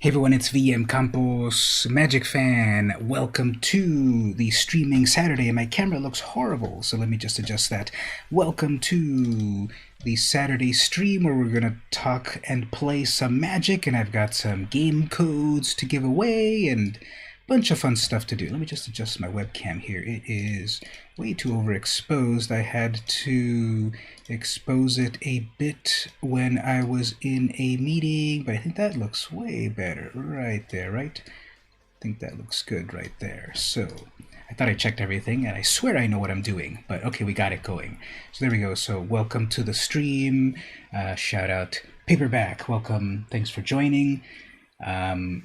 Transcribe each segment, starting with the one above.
Hey everyone, it's VM Campos, Magic Fan. Welcome to the streaming Saturday. My camera looks horrible, so let me just adjust that. Welcome to the Saturday stream where we're going to talk and play some Magic, and I've got some game codes to give away and a bunch of fun stuff to do. Let me just adjust my webcam here. It is way too overexposed. I had to expose it a bit when I was in a meeting, but I think that looks way better right there, right? I think that looks good right there. So I thought I checked everything, and I swear I know what I'm doing, but okay, we got it going. So there we go. So welcome to the stream. Shout out Paperback. Welcome. Thanks for joining.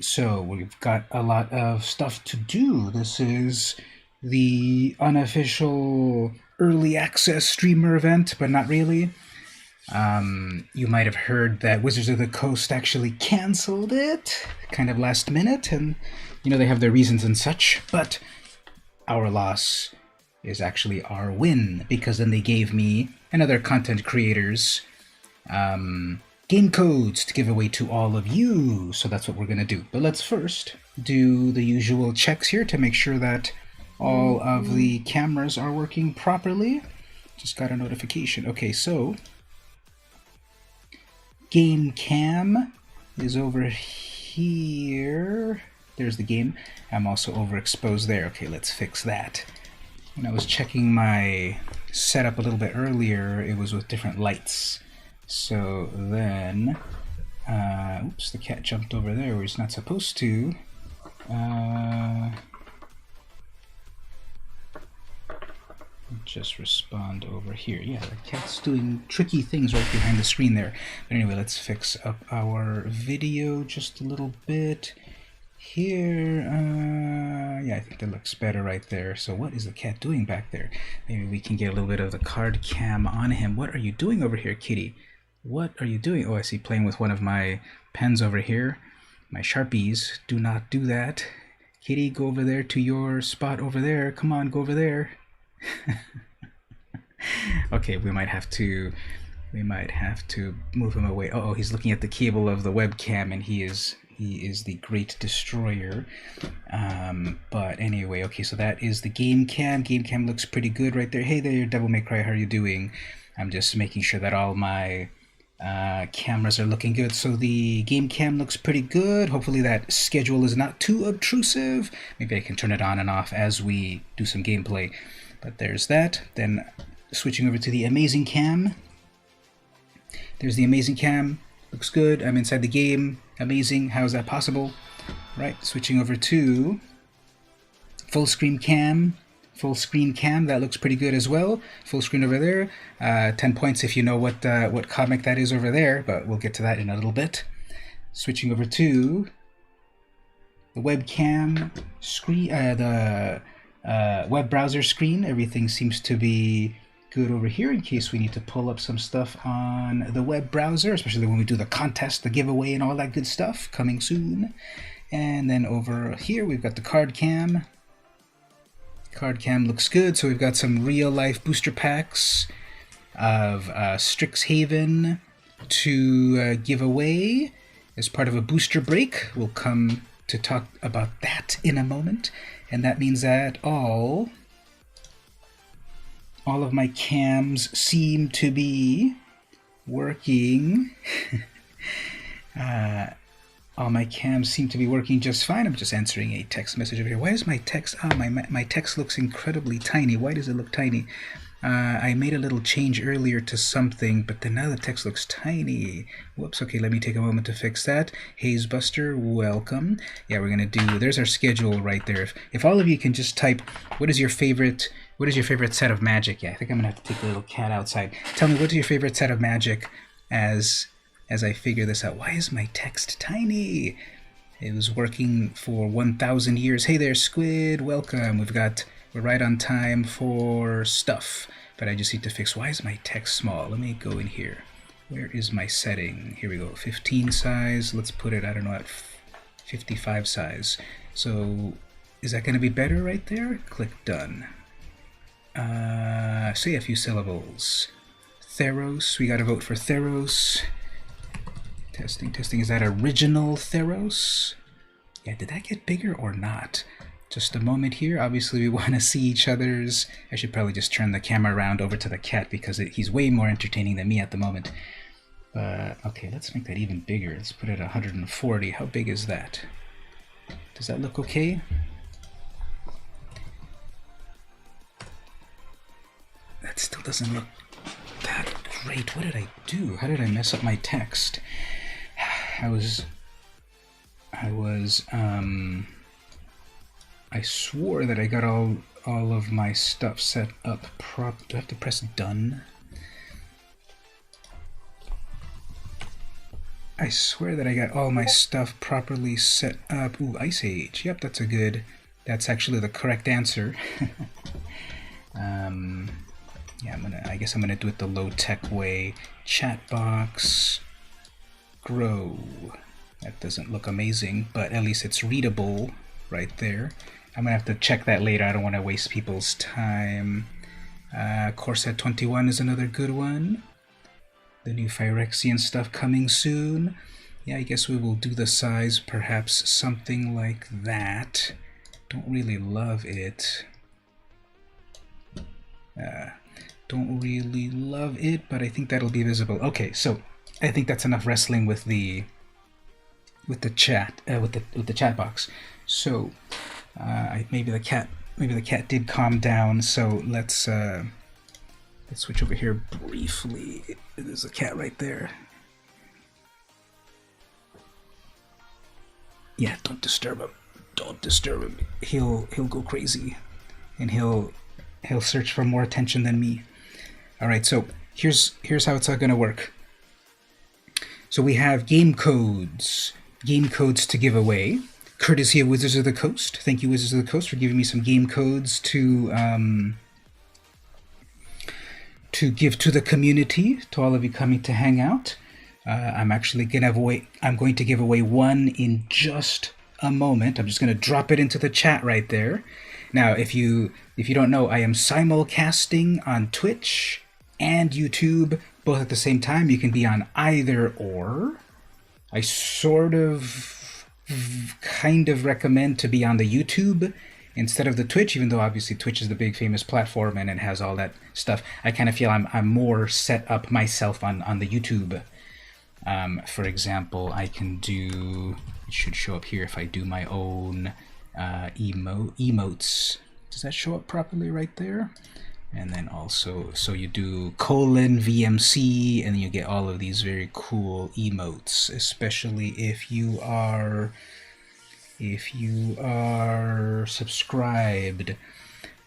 So we've got a lot of stuff to do. This is the unofficial early access streamer event, but not really. You might have heard that Wizards of the Coast actually canceled it kind of last minute, and you know they have their reasons and such, but our loss is actually our win, because then they gave me and other content creators game codes to give away to all of you, so that's what we're going to do. But let's first do the usual checks here to make sure that all of the cameras are working properly. Just got a notification. Okay, so game cam is over here. There's the game. I'm also overexposed there. Okay, let's fix that. When I was checking my setup a little bit earlier, it was with different lights. So then, oops, the cat jumped over there where he's not supposed to. Just respond over here. Yeah, the cat's doing tricky things right behind the screen there. But anyway, let's fix up our video just a little bit here. Yeah, I think that looks better right there. So what is the cat doing back there? Maybe we can get a little bit of the card cam on him. What are you doing over here, kitty? What are you doing? Oh, I see, playing with one of my pens over here. My Sharpies. Do not do that. Kitty, go over there to your spot over there. Come on, go over there. Okay, we might have to move him away. Oh, he's looking at the cable of the webcam, and he is the great destroyer. But anyway, okay, so that is the game cam. Game cam looks pretty good right there. Hey there, Devil May Cry, how are you doing? I'm just making sure that all my cameras are looking good. So the game cam looks pretty good. Hopefully that schedule is not too obtrusive. Maybe I can turn it on and off as we do some gameplay. But there's that. Then switching over to the Amazing Cam. There's the Amazing Cam. Looks good. I'm inside the game. Amazing. How is that possible? Right. Switching over to Full Screen Cam. Full Screen Cam. That looks pretty good as well. Full screen over there. 10 points if you know what comic that is over there, but we'll get to that in a little bit. Switching over to the webcam screen. The web browser screen. Everything seems to be good over here in case we need to pull up some stuff on the web browser, especially when we do the contest, the giveaway, and all that good stuff coming soon. And then over here we've got the card cam. Card cam looks good, so we've got some real life booster packs of Strixhaven to give away as part of a booster break. We'll come to talk about that in a moment. And that means that all of my cams seem to be working. All my cams seem to be working just fine. I'm just answering a text message over here. Why is my text... my text looks incredibly tiny. Why does it look tiny? I made a little change earlier to something, but then now the text looks tiny. Whoops, okay, let me take a moment to fix that. Haze Buster, welcome. Yeah, we're going to do... There's our schedule right there. If all of you can just type, what is your favorite set of Magic? Yeah, I think I'm going to have to take the little cat outside. Tell me, what is your favorite set of Magic as I figure this out. Why is my text tiny? It was working for 1,000 years. Hey there, Squid, welcome. We're right on time for stuff, but I just need to fix, why is my text small? Let me go in here. Where is my setting? Here we go, 15 size. Let's put it, I don't know, at 55 size. So is that going to be better right there? Click done. Say a few syllables. Theros, we got to vote for Theros. Testing. Is that original Theros? Yeah, did that get bigger or not? Just a moment here. Obviously, we want to see each other's... I should probably just turn the camera around over to the cat because he's way more entertaining than me at the moment. Okay, let's make that even bigger. Let's put it at 140. How big is that? Does that look okay? That still doesn't look that great. What did I do? How did I mess up my text? I swore that I got all of my stuff set up do I have to press done? I swear that I got all my stuff properly set up. Ooh, Ice Age. Yep, that's actually the correct answer. Yeah, I guess I'm gonna do it the low-tech way. Chat box, grow. That doesn't look amazing, but at least it's readable right there. I'm gonna have to check that later. I don't want to waste people's time. Corset 21 is another good one. The new Phyrexian stuff coming soon. Yeah, I guess we will do the size, perhaps something like that. Don't really love it. Don't really love it, but I think that'll be visible. Okay, so I think that's enough wrestling with the chat with the chat box. So maybe the cat did calm down. So let's switch over here briefly. There's a cat right there. Yeah, don't disturb him. Don't disturb him. He'll go crazy, and he'll search for more attention than me. All right, so here's how it's all gonna work. So we have game codes to give away, courtesy of Wizards of the Coast. Thank you, Wizards of the Coast, for giving me some game codes to give to the community, to all of you coming to hang out. I'm going to give away one in just a moment. I'm just going to drop it into the chat right there. Now, if you don't know, I am simulcasting on Twitch and YouTube both at the same time. You can be on either or. I kind of recommend to be on the YouTube instead of the Twitch, even though obviously Twitch is the big famous platform and it has all that stuff. I kind of feel I'm more set up myself on the YouTube. For example, I can do, it should show up here if I do my own emotes. Does that show up properly right there? And then also, so you do :VMC, and you get all of these very cool emotes, especially if you are subscribed.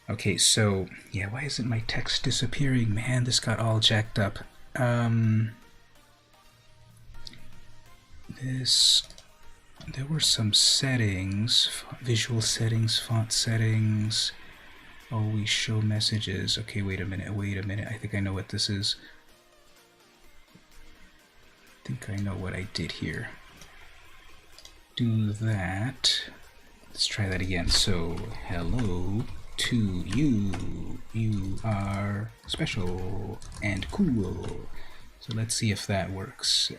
Okay, so yeah, why isn't my text disappearing? Man, this got all jacked up. There were some settings, visual settings, font settings. Always show messages. Okay, wait a minute. I think I know what this is. I think I know what I did here. Do that. Let's try that again. So, hello to you. You are special and cool. So let's see if that works.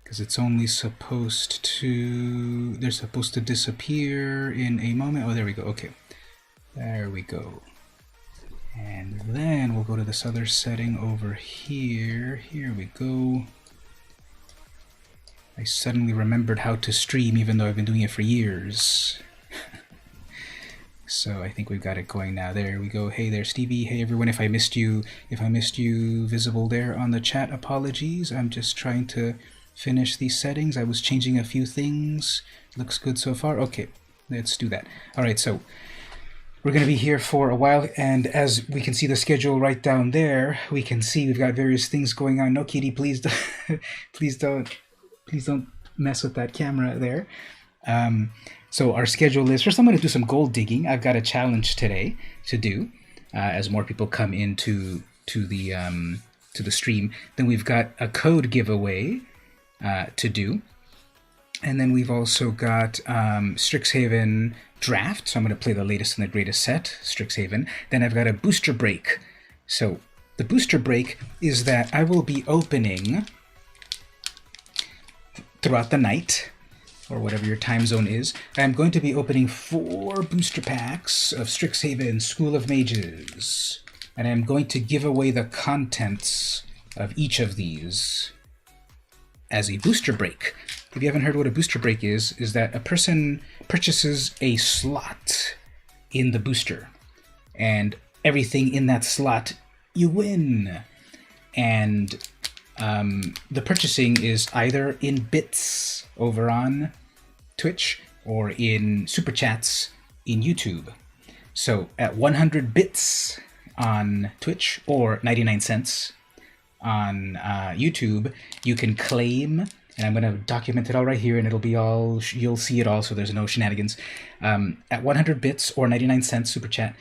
Because it's only supposed to... They're supposed to disappear in a moment. Oh, there we go. Okay. There we go. And then we'll go to this other setting over here. Here we go. I suddenly remembered how to stream, even though I've been doing it for years. So I think we've got it going now. There we go. Hey there, Stevie. Hey everyone. If I missed you visible there on the chat, apologies. I'm just trying to finish these settings. I was changing a few things. Looks good so far. Okay, let's do that. All right, so we're going to be here for a while, and as we can see the schedule right down there, we can see we've got various things going on. No, Kitty, please don't, please don't mess with that camera there. So our schedule is, first I'm going to do some gold digging. I've got a challenge today to do as more people come into the stream. Then we've got a code giveaway to do. And then we've also got Strixhaven draft. So I'm going to play the latest and the greatest set, Strixhaven. Then I've got a booster break. So the booster break is that I will be opening throughout the night or whatever your time zone is, I'm going to be opening 4 booster packs of Strixhaven School of Mages. And I'm going to give away the contents of each of these as a booster break. If you haven't heard what a booster break is that a person purchases a slot in the booster, and everything in that slot you win. And the purchasing is either in bits over on Twitch or in super chats in YouTube. So at 100 bits on Twitch or 99 cents on YouTube, you can claim, and I'm going to document it all right here, and it'll be all, you'll see it all, so there's no shenanigans. At 100 bits or 99 cents super chat,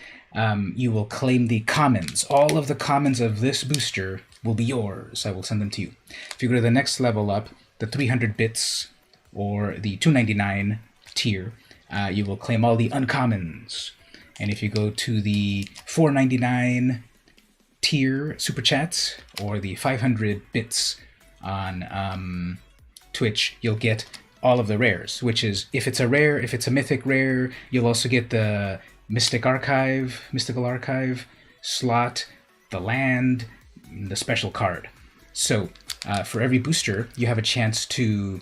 you will claim the commons. All of the commons of this booster will be yours. I will send them to you. If you go to the next level up, the 300 bits or the 299 tier, you will claim all the uncommons. And if you go to the 499 tier super chats or the 500 bits on Twitch, you'll get all of the rares, which is, if it's a rare, if it's a mythic rare, you'll also get the mystical archive slot, the land, the special card. So for every booster, you have a chance to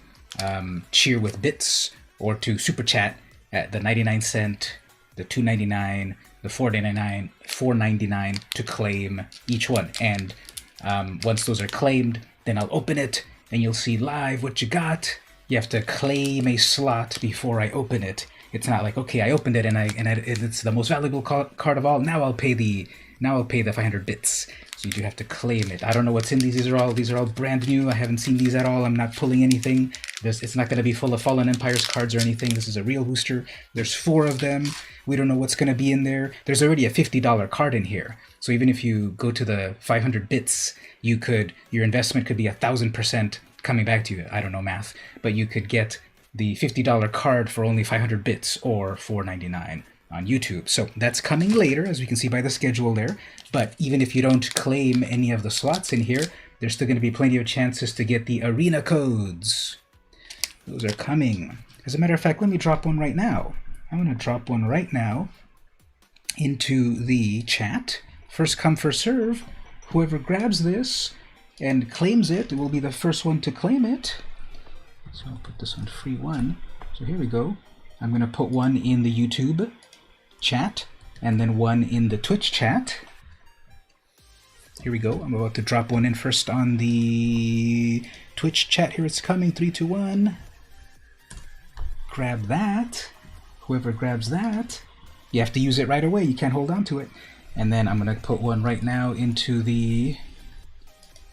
cheer with bits or to super chat at the 99 cent, the 299, the 499 to claim each one. And once those are claimed, then I'll open it and you'll see live what you got. You have to claim a slot before I open it. It's not like, okay, I opened it and it's the most valuable card of all. Now I'll pay the 500 bits. So you do have to claim it. I don't know what's in these. These are all brand new. I haven't seen these at all. I'm not pulling anything. It's not going to be full of Fallen Empires cards or anything. This is a real booster. There's 4 of them. We don't know what's going to be in there. There's already a $50 card in here. So even if you go to the 500 bits, your investment could be 1,000% coming back to you. I don't know math, but you could get the $50 card for only 500 bits or $4.99 on YouTube. So that's coming later, as we can see by the schedule there. But even if you don't claim any of the slots in here, there's still going to be plenty of chances to get the arena codes. Those are coming. As a matter of fact, let me drop one right now. I'm going to drop one right now into the chat. First come, first serve. Whoever grabs this and claims it will be the first one to claim it. So I'll put this on free one. So here we go. I'm going to put one in the YouTube chat and then one in the Twitch chat. Here we go. I'm about to drop one in first on the Twitch chat. Here it's coming. 3, 2, 1. Grab that. Whoever grabs that, you have to use it right away. You can't hold on to it. And then I'm going to put one right now into the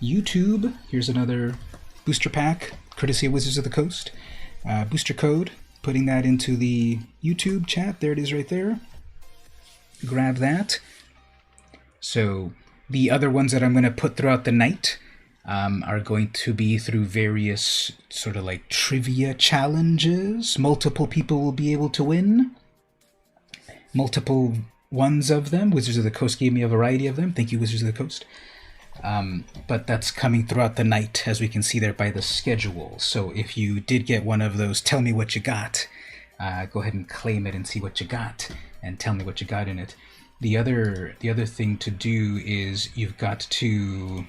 YouTube. Here's another booster pack, courtesy of Wizards of the Coast. Booster code. Putting that into the YouTube chat. There it is right there. Grab that. So the other ones that I'm going to put throughout the night are going to be through various sort of like trivia challenges. Multiple people will be able to win. Multiple ones of them. Wizards of the Coast gave me a variety of them. Thank you, Wizards of the Coast. But that's coming throughout the night, as we can see there by the schedule. So if you did get one of those, tell me what you got. Go ahead and claim it and see what you got, and tell me what you got in it. The other thing to do is you've got to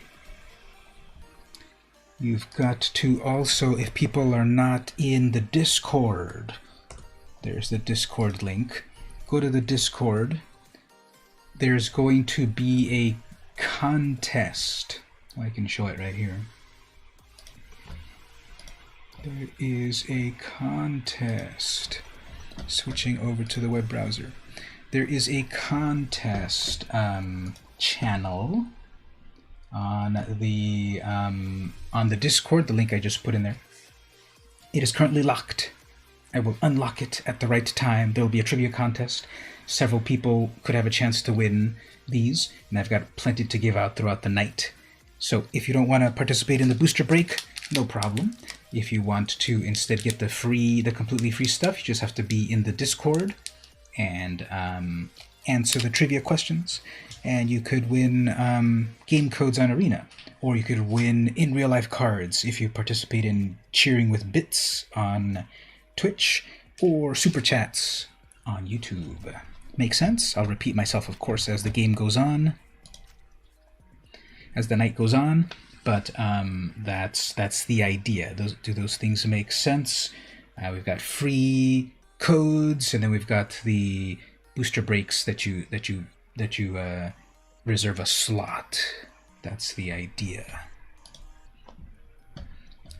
also, if people are not in the Discord, there's the Discord link. Go to the Discord. There's going to be a contest. I can show it right here. There is a contest. Switching over to the web browser. There is a contest channel on the Discord, the link I just put in there. It is currently locked. I will unlock it at the right time. There will be a trivia contest. Several people could have a chance to win these, and I've got plenty to give out throughout the night. So if you don't want to participate in the booster break, no problem. If you want to instead get the completely free stuff, you just have to be in the Discord and answer the trivia questions, and you could win game codes on Arena, or you could win in real life cards if you participate in cheering with bits on Twitch, or Super Chats on YouTube. Make sense? I'll repeat myself, of course, as the game goes on, as the night goes on, but that's the idea. Do those things make sense? We've got free codes, and then we've got the booster breaks that you reserve a slot. That's the idea.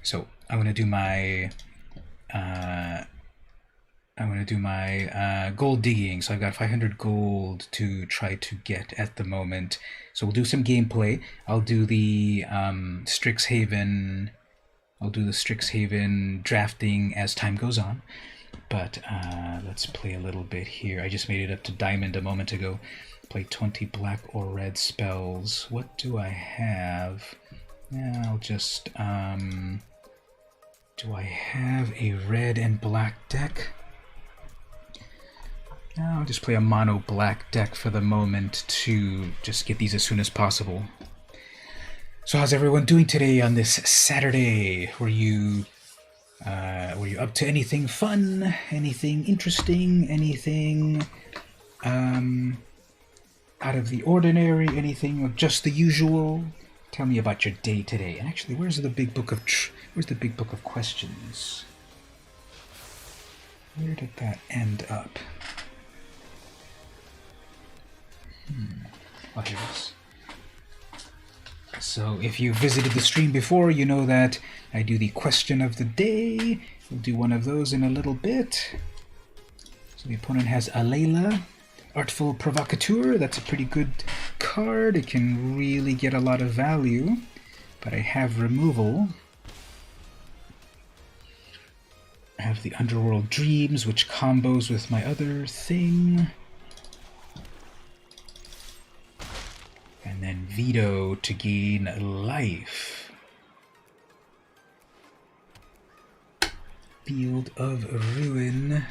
So I'm gonna do my gold digging. So I've got 500 gold to try to get at the moment. So we'll do some gameplay. I'll do the Strixhaven. I'll do the Strixhaven drafting as time goes on. But let's play a little bit here. I just made it up to diamond a moment ago. Play 20 black or red spells. What do I have? Yeah, I'll just do I have a red and black deck? I'll just play a mono black deck for the moment to just get these as soon as possible. So how's everyone doing today on this Saturday? Were you up to anything fun? Anything interesting? Anything out of the ordinary? Anything just the usual? Tell me about your day today. And actually, where's the big book of questions? Where did that end up? Oh, here it is. So if you visited the stream before, you know that I do the question of the day. We'll do one of those in a little bit. So the opponent has Alayla, Artful Provocateur. That's a pretty good card. It can really get a lot of value, but I have removal. I have the Underworld Dreams, which combos with my other thing. And then Veto to gain life. Field of Ruin.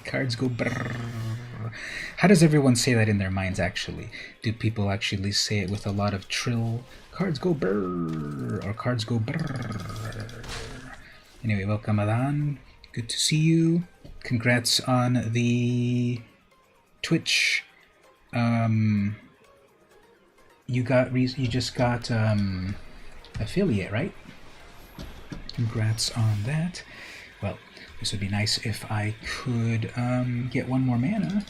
Cards go brrr. How does everyone say that in their minds, actually? Do people actually say it with a lot of trill? Cards go brrr, or cards go brrr. Anyway, welcome, Alan. Good to see you. Congrats on the Twitch. You just got affiliate, right? Congrats on that. Well, this would be nice if I could get one more mana.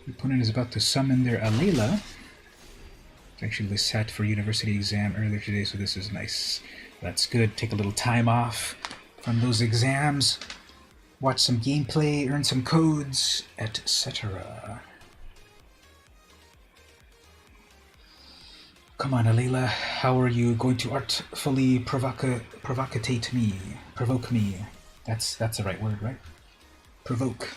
The opponent is about to summon their Alayla. Actually sat for university exam earlier today, so this is nice. That's good. Take a little time off from those exams. Watch some gameplay, earn some codes, etc. Come on, Alayla. How are you going to artfully provoke me? That's the right word, right? Provoke.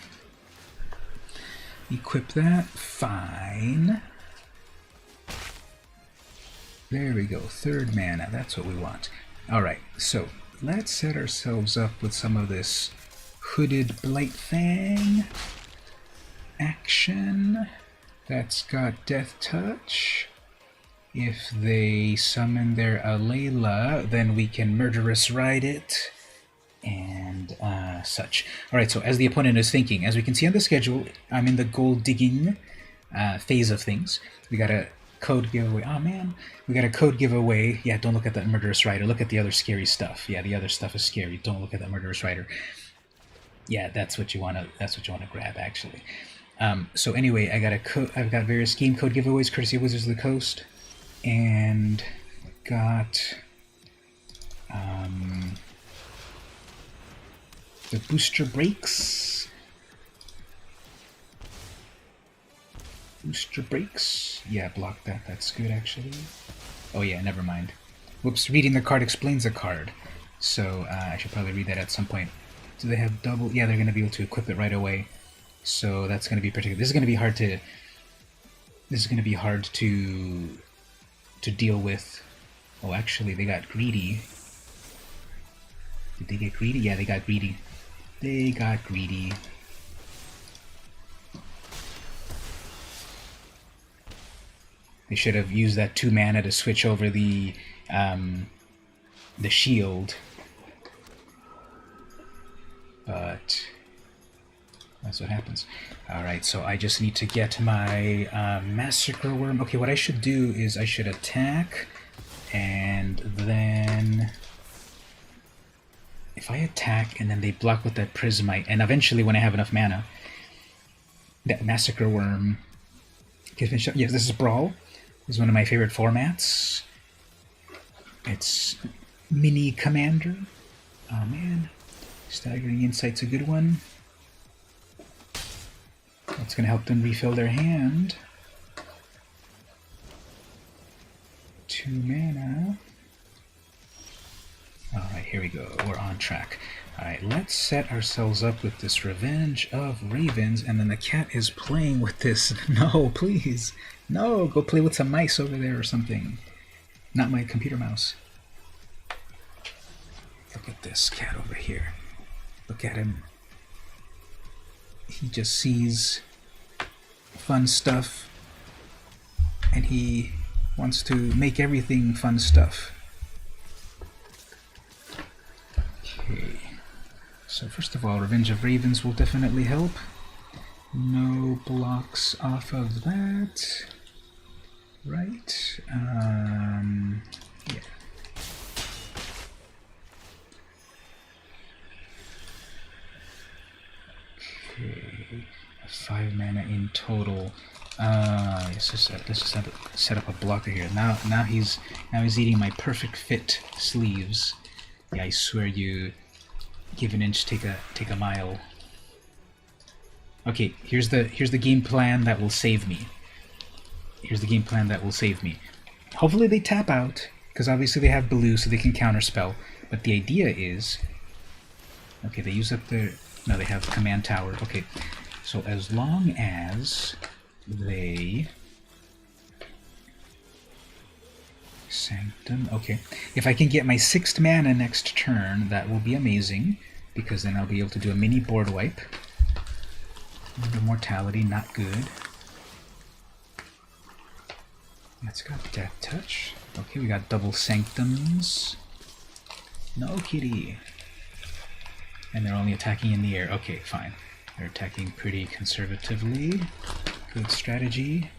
Equip that. Fine. There we go. 3rd mana. That's what we want. Alright, so let's set ourselves up with some of this Hooded Blightfang action. That's got Death Touch. If they summon their Alayla, then we can Murderous Ride it, and such. Alright, so as the opponent is thinking, as we can see on the schedule, I'm in the gold digging phase of things. We got a code giveaway. Oh man, we got a code giveaway. Yeah, don't look at that Murderous Rider. Look at the other scary stuff. Yeah, the other stuff is scary. Don't look at that Murderous Rider. Yeah, that's what you want to grab, actually. So anyway, I've got various game code giveaways courtesy of Wizards of the Coast, and got the booster breaks. Booster breaks. Yeah, block that. That's good, actually. Oh yeah, never mind. Whoops, reading the card explains the card. So I should probably read that at some point. Do they have double? Yeah, they're going to be able to equip it right away. So that's going to be particular. This is going to be hard to. This is going to be hard to deal with. Oh, actually, they got greedy. Did they get greedy? Yeah, they got greedy. They got greedy. They should have used that 2 mana to switch over the the shield, but that's what happens. Alright, so I just need to get my Massacre Worm. Okay, what I should do is I should attack, and then if I attack and then they block with that Prismite, and eventually when I have enough mana, that Massacre Worm gives me... Yes, this is Brawl. This is one of my favorite formats. It's Mini Commander. Oh man. Staggering Insight's a good one. That's going to help them refill their hand. 2 mana. Alright, here we go. We're on track. Alright, let's set ourselves up with this Revenge of Ravens, and then the cat is playing with this. No, please. No, go play with some mice over there or something. Not my computer mouse. Look at this cat over here. Look at him. He just sees fun stuff, and he wants to make everything fun stuff. Okay, so first of all, Revenge of Ravens will definitely help. No blocks off of that. Right. Yeah. Okay. 5 mana in total. Let's just set up a blocker here. Now he's eating my perfect fit sleeves. Yeah, I swear you give an inch, take a mile. Okay, here's the game plan that will save me. Here's the game plan that will save me. Hopefully they tap out, because obviously they have blue, so they can counterspell. But the idea is, okay, they use up their... No, they have command tower. Okay, so as long as they... Sanctum, okay. If I can get my 6th mana next turn, that will be amazing, because then I'll be able to do a mini board wipe. Immortality, not good. That's got Death Touch. Okay, we got double Sanctums. No kitty. And they're only attacking in the air. Okay, fine. They're attacking pretty conservatively. Good strategy.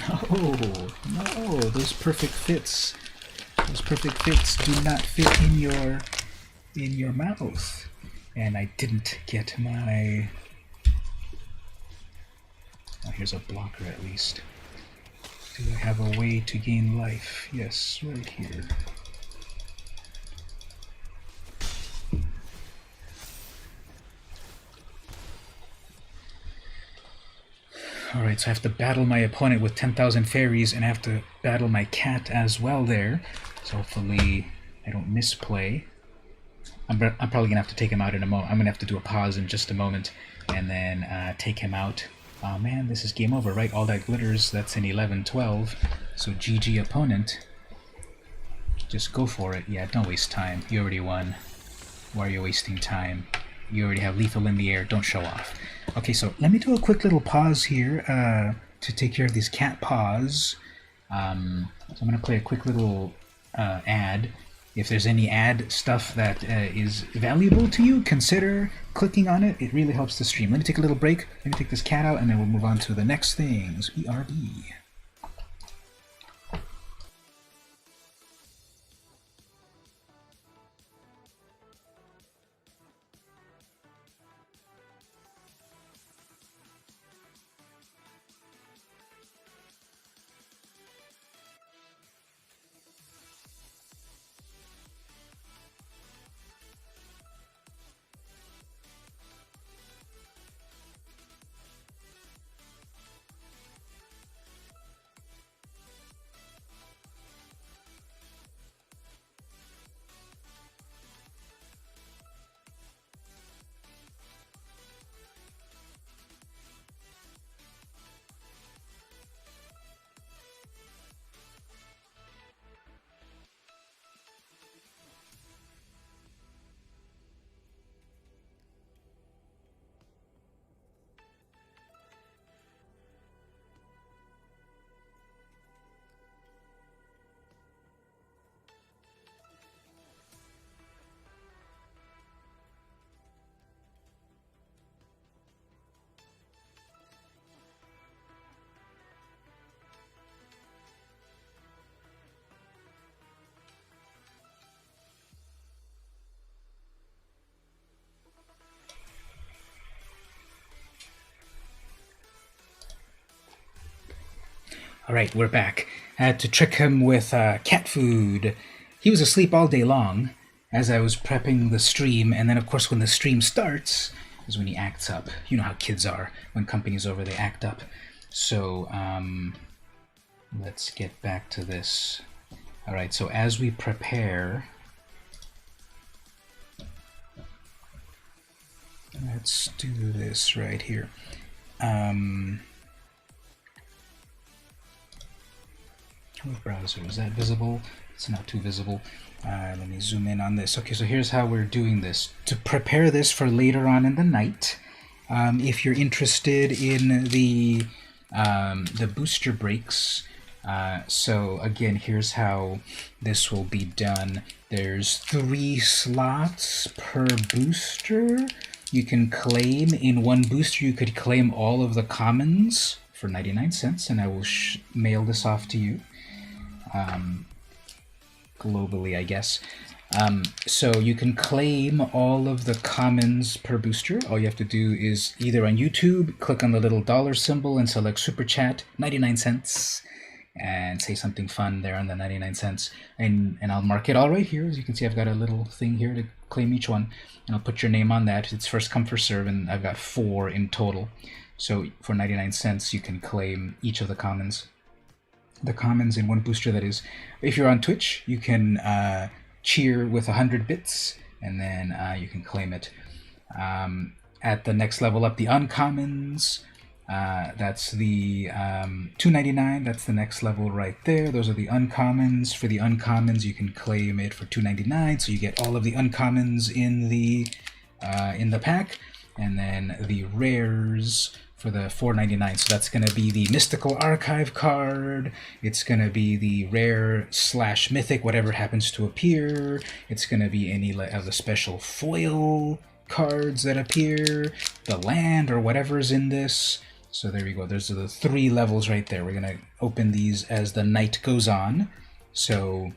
No, those perfect fits. Those perfect fits do not fit in your mouth. And I didn't get my... Oh, here's a blocker at least. Do I have a way to gain life? Yes, right here. Alright, so I have to battle my opponent with 10,000 fairies, and I have to battle my cat as well there. So hopefully I don't misplay. I'm probably going to have to take him out in a moment. I'm going to have to do a pause in just a moment and then take him out. Oh man, this is game over, right? All that glitters, that's an 11-12. So GG opponent. Just go for it. Yeah, don't waste time. You already won. Why are you wasting time? You already have lethal in the air. Don't show off. Okay, so let me do a quick little pause here to take care of these cat paws. So I'm going to play a quick little ad. If there's any ad stuff that is valuable to you, consider clicking on it. It really helps the stream. Let me take a little break. Let me take this cat out, and then we'll move on to the next things. BRB. All right, we're back. I had to trick him with cat food. He was asleep all day long as I was prepping the stream, and then of course when the stream starts is when he acts up. You know how kids are. When company's over, they act up. So let's get back to this. All right, so as we prepare, let's do this right here. With browser, is that visible? It's not too visible. Let me zoom in on this. Okay, so here's how we're doing this. To prepare this for later on in the night, if you're interested in the booster breaks, so again, here's how this will be done. There's 3 slots per booster. You can claim in one booster, you could claim all of the commons for 99 cents, and I will mail this off to you. Globally, I guess. So you can claim all of the commons per booster. All you have to do is either on YouTube, click on the little dollar symbol and select Super Chat, 99 cents, and say something fun there on the 99 cents. And I'll mark it all right here. As you can see, I've got a little thing here to claim each one. And I'll put your name on that. It's first come, first serve, and I've got 4 in total. So for 99 cents, you can claim each of the commons. The commons in one booster, that is. If you're on Twitch, you can cheer with 100 bits, and then you can claim it. At the next level up, the uncommons, that's the $2.99. That's the next level right there. Those are the uncommons. For the uncommons, you can claim it for $2.99, so you get all of the uncommons in the pack, and then the rares for the $4.99. So that's going to be the Mystical Archive card. It's going to be the rare / mythic, whatever happens to appear. It's going to be any of the special foil cards that appear, the land or whatever's in this. So there we go. There's the 3 levels right there. We're going to open these as the night goes on. So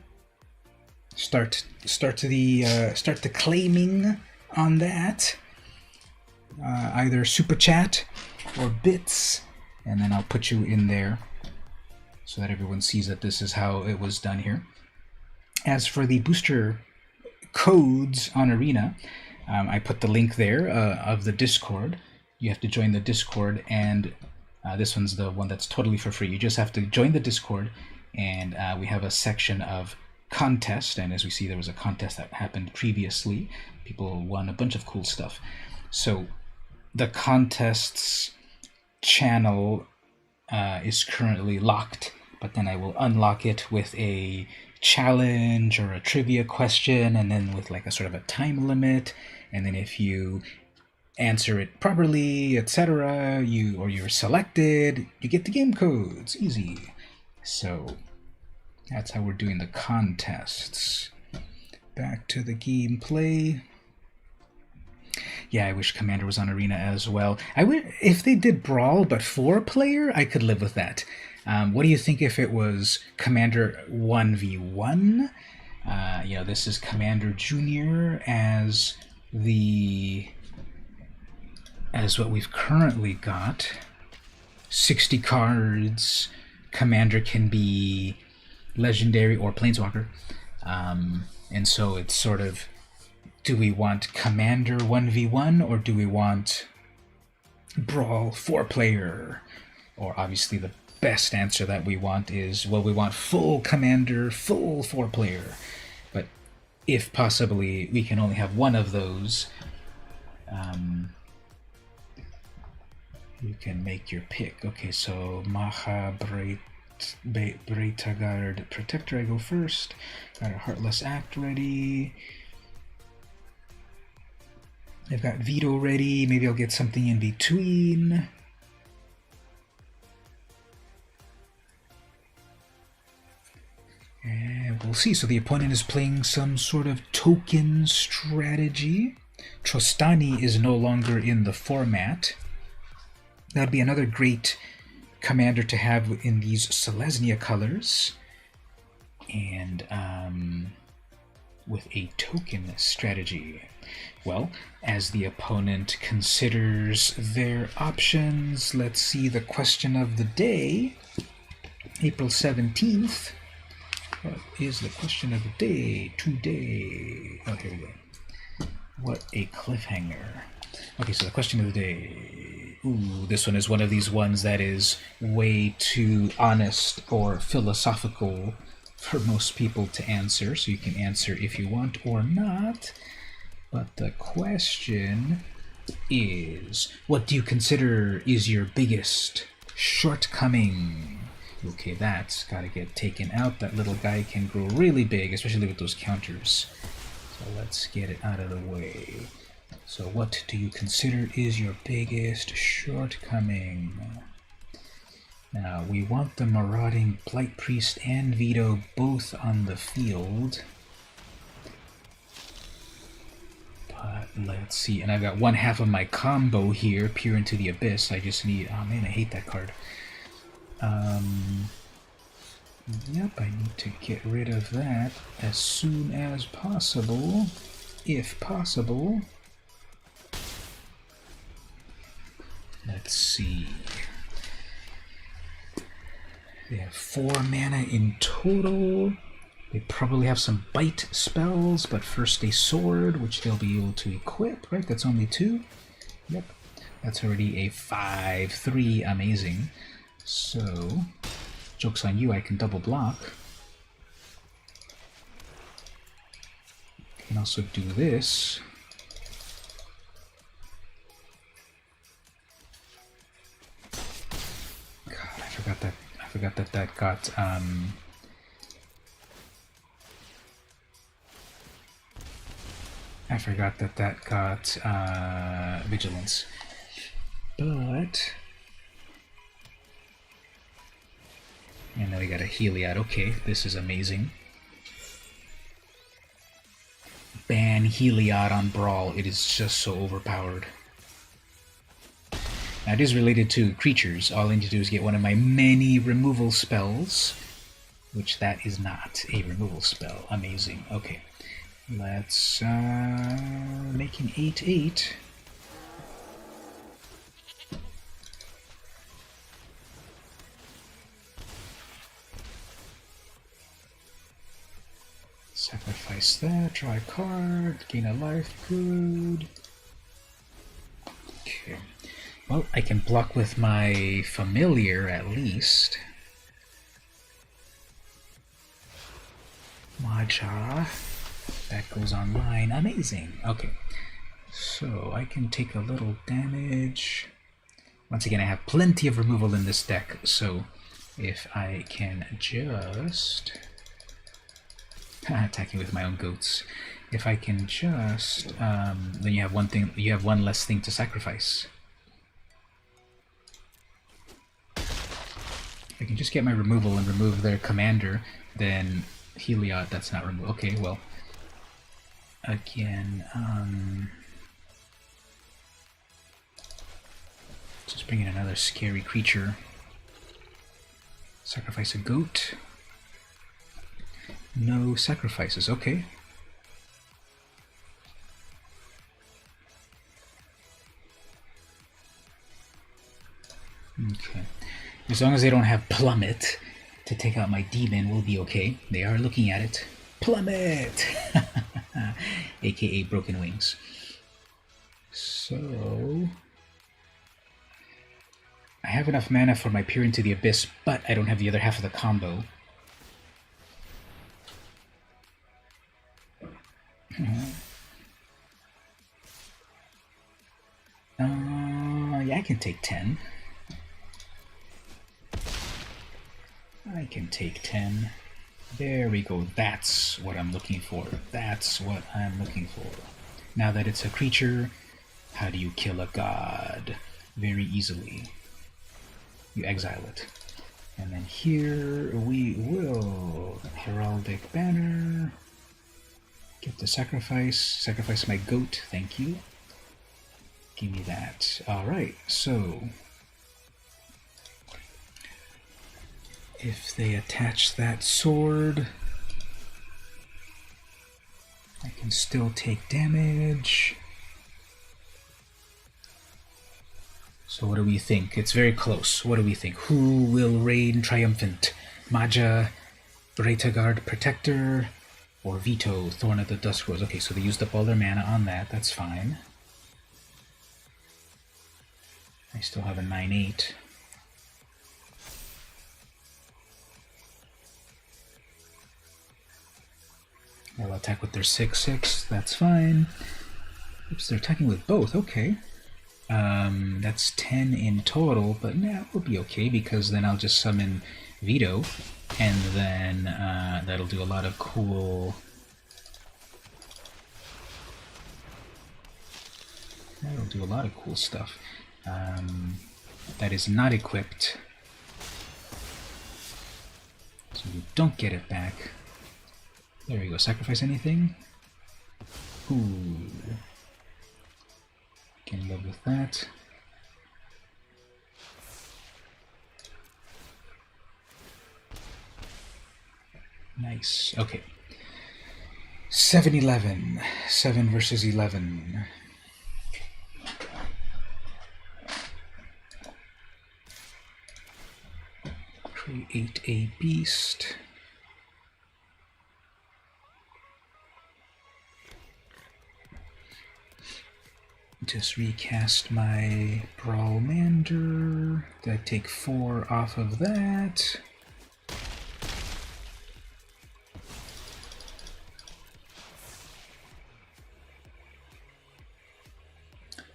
start the claiming on that. Either Super Chat or bits, and then I'll put you in there so that everyone sees that this is how it was done here. As for the booster codes on Arena, I put the link there of the Discord. You have to join the Discord, and this one's the one that's totally for free. You just have to join the Discord, and we have a section of contest, and as we see, there was a contest that happened previously. People won a bunch of cool stuff. So the contests channel is currently locked, but then I will unlock it with a challenge or a trivia question, and then with like a sort of a time limit, and then if you answer it properly, etc., you're selected, you get the game codes. Easy. So that's how we're doing the contests. Back to the gameplay. Yeah, I wish Commander was on Arena as well. If they did Brawl but 4-player, I could live with that. What do you think if it was Commander 1v1? This is Commander Junior as what we've currently got. 60 cards. Commander can be Legendary or Planeswalker. And so it's sort of, do we want Commander 1v1 or do we want Brawl 4-player? Or obviously the best answer that we want is, well, we want full Commander, full 4-player. But if possibly we can only have one of those, you can make your pick. Okay, so Maha Breitagard Protector, I go first. Got a Heartless Act ready. I've got Veto ready. Maybe I'll get something in between. And we'll see. So the opponent is playing some sort of token strategy. Trostani is no longer in the format. That'd be another great commander to have in these Selesnya colors. And with a token strategy. Well, as the opponent considers their options, let's see the question of the day. April 17th. What is the question of the day today? Oh, here we go. What a cliffhanger. Okay, so the question of the day. Ooh, this one is one of these ones that is way too honest or philosophical for most people to answer, so you can answer if you want or not. But the question is, what do you consider is your biggest shortcoming? Okay, that's gotta get taken out. That little guy can grow really big, especially with those counters. So let's get it out of the way. So what do you consider is your biggest shortcoming? Now, we want the Marauding Blight Priest and Vito both on the field. But let's see, and I've got one half of my combo here, Peer into the Abyss. I just need, oh man, I hate that card. Yep, I need to get rid of that as soon as possible, if possible. Let's see. They have 4 mana in total. They probably have some bite spells, but first a sword, which they'll be able to equip, right? That's only 2. Yep, that's already a 5/3. Amazing. So, joke's on you, I can double block. I can also do this. God, I forgot that got I forgot that got vigilance. But and then we got a Heliod. Okay, this is amazing. Ban Heliod on Brawl. It is just so overpowered. Now it is related to creatures. All I need to do is get one of my many removal spells, which that is not a removal spell. Amazing. Okay, let's make an 8/8. Sacrifice that, draw a card, gain a life, good. Okay. Well, I can block with my familiar at least. Maja. That goes online. Amazing. Okay. So I can take a little damage. Once again, I have plenty of removal in this deck, so if I can just attacking with my own goats. If I can just then you have one less thing to sacrifice. If I can just get my removal and remove their commander, then Heliod, that's not removal. Okay, well, again, just bring in another scary creature. Sacrifice a goat. No sacrifices, okay. Okay. As long as they don't have Plummet to take out my demon, we'll be okay. They are looking at it. Plummet! AKA Broken Wings. So I have enough mana for my Peer into the Abyss, but I don't have the other half of the combo. Yeah, I can take 10. I can take 10. There we go. That's what I'm looking for. That's what I'm looking for. Now that it's a creature, how do you kill a god? Very easily. You exile it. And then here we will Heraldic Banner. Get the sacrifice my goat, thank you. Give me that. Alright, so if they attach that sword, I can still take damage. So what do we think? It's very close. What do we think? Who will reign triumphant? Maja, Breta Guard Protector, or Veto, Thorn of the Dusk Rose. Okay, so they used up all their mana on that. That's fine. I still have a 9/8. They'll attack with their 6/6. That's fine. Oops, they're attacking with both. Okay. That's 10 in total, but nah, we'll be okay because then I'll just summon Veto, and then that'll do a lot of cool. That'll do a lot of cool stuff. That is not equipped, so you don't get it back. There you go. Sacrifice anything? Ooh. Can live with that. Nice. Okay. 7-11. 7 versus 11. Create a beast. Just recast my Brawlmander. Did I take 4 off of that?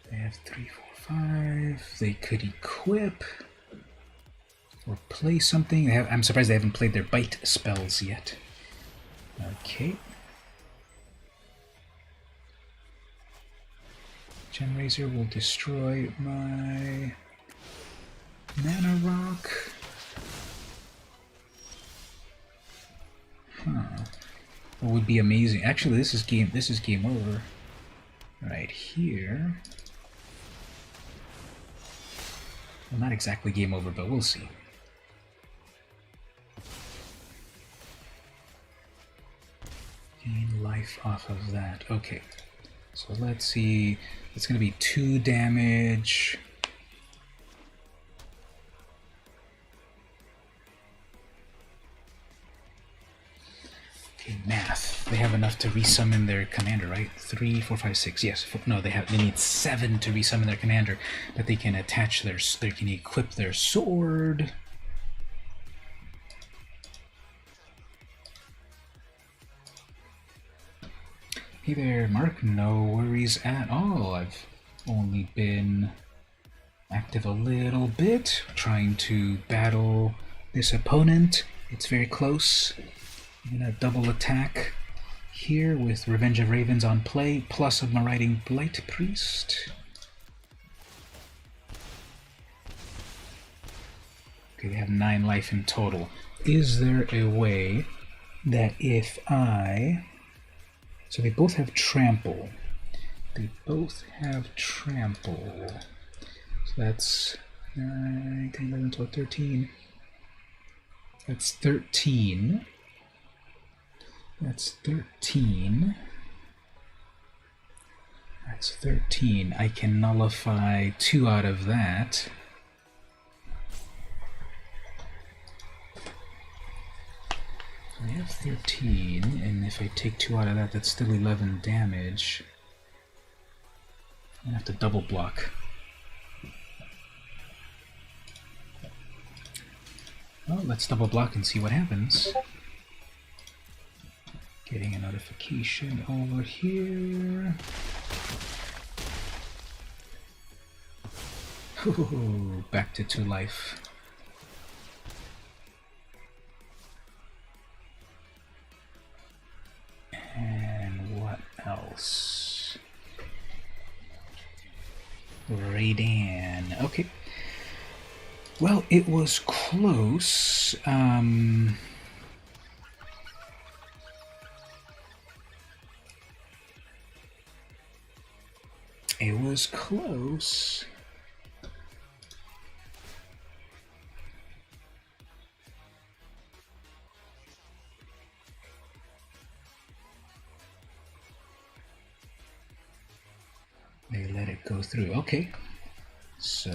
They have 3, 4, 5. They could equip or play something. They have, I'm surprised they haven't played their bite spells yet. Okay. Genrazor will destroy my Mana Rock. Huh. What would be amazing? Actually, this is game over. Right here. Well, not exactly game over, but we'll see. Gain life off of that. Okay. So let's see. It's going to be 2 damage. Okay, math. They have enough to resummon their commander, right? 3, 4, 5, 6. Yes. No, they need 7 to resummon their commander, but they can attach they can equip their sword. Hey there, Mark. No worries at all. I've only been active a little bit, trying to battle this opponent. It's very close. I'm gonna double attack here with Revenge of Ravens on play, plus a Marauding Blight Priest. Okay, they have 9 life in total. Is there a way that if I... So they both have trample. They both have trample. So that's 9, 10, 11, 12, 13. That's 13. That's 13. That's 13. I can nullify 2 out of that. I have 13, and if I take 2 out of that, that's still 11 damage. I'm gonna have to double block. Well, let's double block and see what happens. Getting a notification over here. Ooh, back to 2 life. And what else? Radan. Okay. Well, it was close. It was close. They let it go through. Okay. So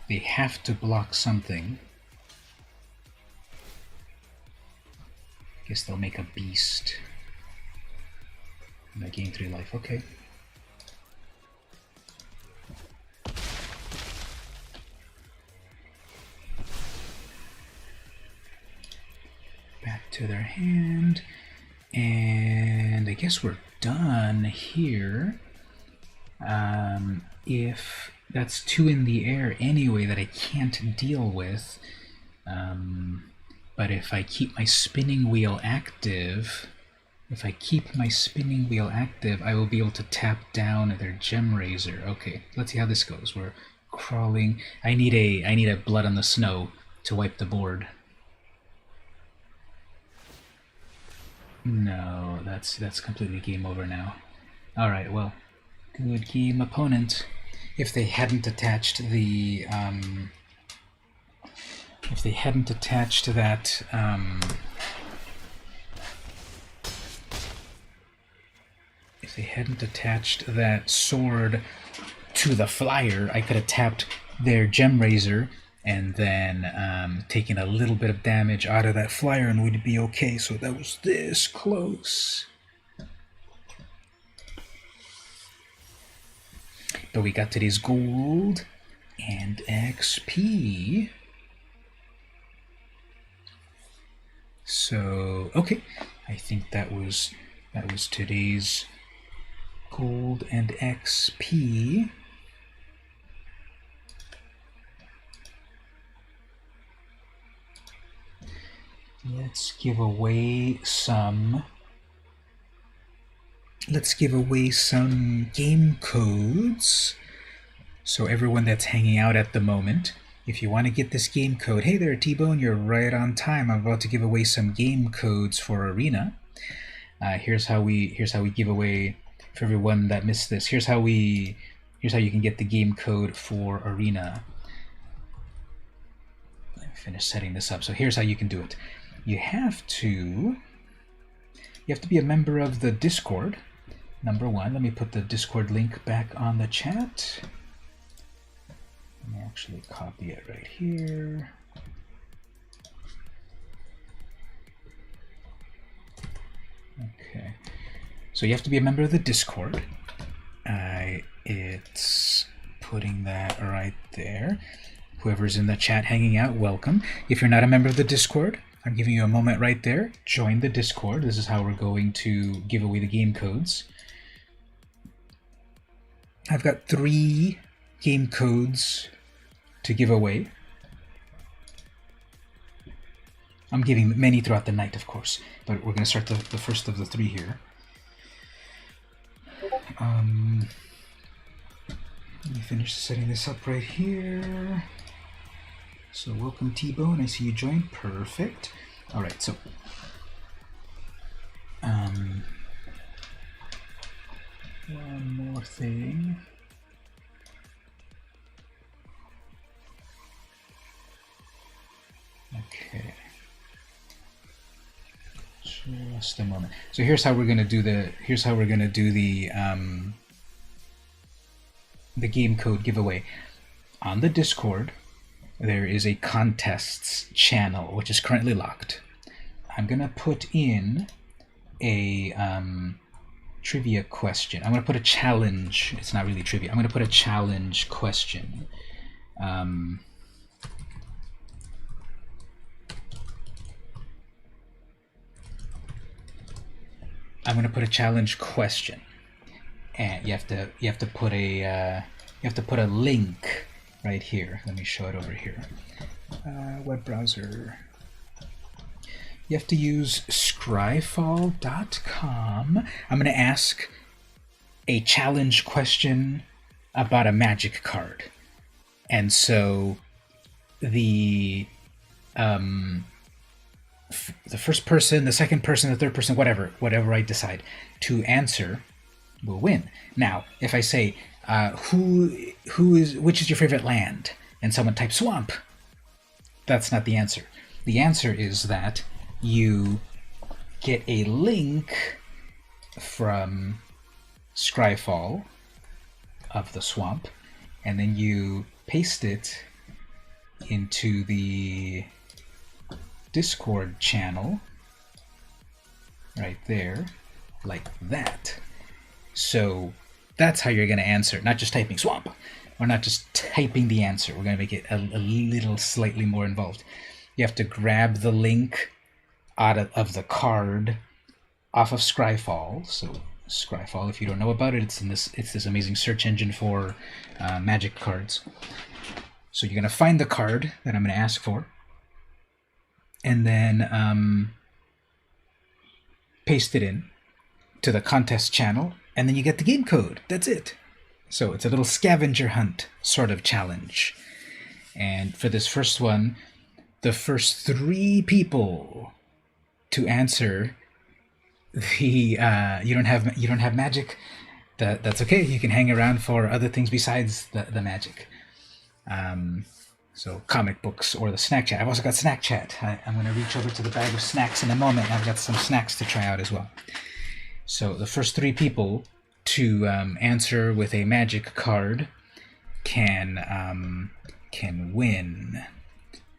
they have to block something. Guess they'll make a beast. And I gain 3 life. Okay. Back to their hand. And I guess we're done here. If that's 2 in the air anyway that I can't deal with, but if I keep my spinning wheel active, I will be able to tap down their gem raiser. Okay, let's see how this goes. We're crawling. I need a blood on the snow to wipe the board. No, that's completely game over now. Alright, well, good game, opponent. If they hadn't attached the sword to the flyer, I could have tapped their gem raiser and then taken a little bit of damage out of that flyer and we'd be okay. So that was this close. But we got today's gold and XP. So, okay. I think that was today's gold and XP. Let's give away some game codes. So everyone that's hanging out at the moment, if you want to get this game code, hey there T-Bone, you're right on time. I'm about to give away some game codes for Arena. Here's how we give away, for everyone that missed this, here's how you can get the game code for Arena. Let me finish setting this up. So here's how you can do it. You have to be a member of the Discord. Number 1, let me put the Discord link back on the chat. Let me actually copy it right here. Okay, so you have to be a member of the Discord. It's putting that right there. Whoever's in the chat hanging out, welcome. If you're not a member of the Discord, I'm giving you a moment right there. Join the Discord. This is how we're going to give away the game codes. I've got 3 game codes to give away. I'm giving many throughout the night, of course, but we're going to start the first of the 3 here. Let me finish setting this up right here. So welcome T-Bone, I see you joined. Perfect. All right, so one more thing. Okay. Just a moment. So here's how we're going to do the game code giveaway. On the Discord, there is a contests channel which is currently locked. I'm going to put in a trivia question. I'm going to put a challenge. It's not really trivia. I'm going to put a challenge question. I'm going to put a challenge question, and you have to put a link right here. Let me show it over here. Web browser. You have to use scryfall.com. I'm going to ask a challenge question about a magic card, and so the first person, the second person, the third person, whatever I decide to answer will win. Now, if I say which is your favorite land, and someone types swamp, that's not the answer. The answer is that you get a link from Scryfall of the swamp, and then you paste it into the Discord channel, right there, like that. So that's how you're going to answer, not just typing swamp. We're not just typing the answer. We're going to make it a little slightly more involved. You have to grab the link out of the card off of Scryfall. So Scryfall, if you don't know about it, it's this amazing search engine for Magic cards. So you're going to find the card that I'm going to ask for, and then paste it in to the contest channel, and then you get the game code. That's it. So it's a little scavenger hunt sort of challenge. And for this first one, the first 3 people to answer the you don't have magic, that's okay. You can hang around for other things besides the magic. So comic books or the snack chat. I've also got snack chat. I'm going to reach over to the bag of snacks in a moment. I've got some snacks to try out as well. So the first 3 people to answer with a magic card can win.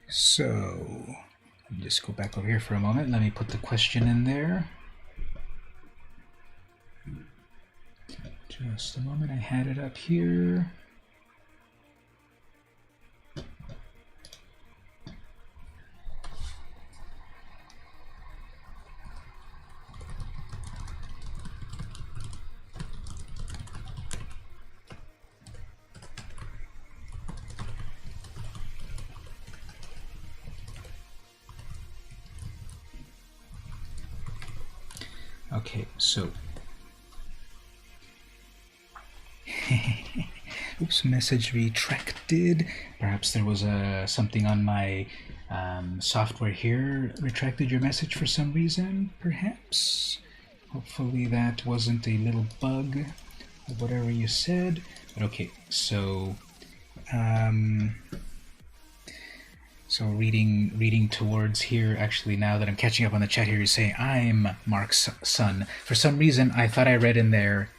So let me just go back over here for a moment. Let me put the question in there. Just a moment. I had it up here. Okay, so oops, message retracted. Perhaps there was something on my software here retracted your message for some reason, perhaps. Hopefully that wasn't a little bug or whatever you said. But okay, so so reading towards here, actually, now that I'm catching up on the chat here, you're saying, I'm Mark's son. For some reason, I thought I read in there,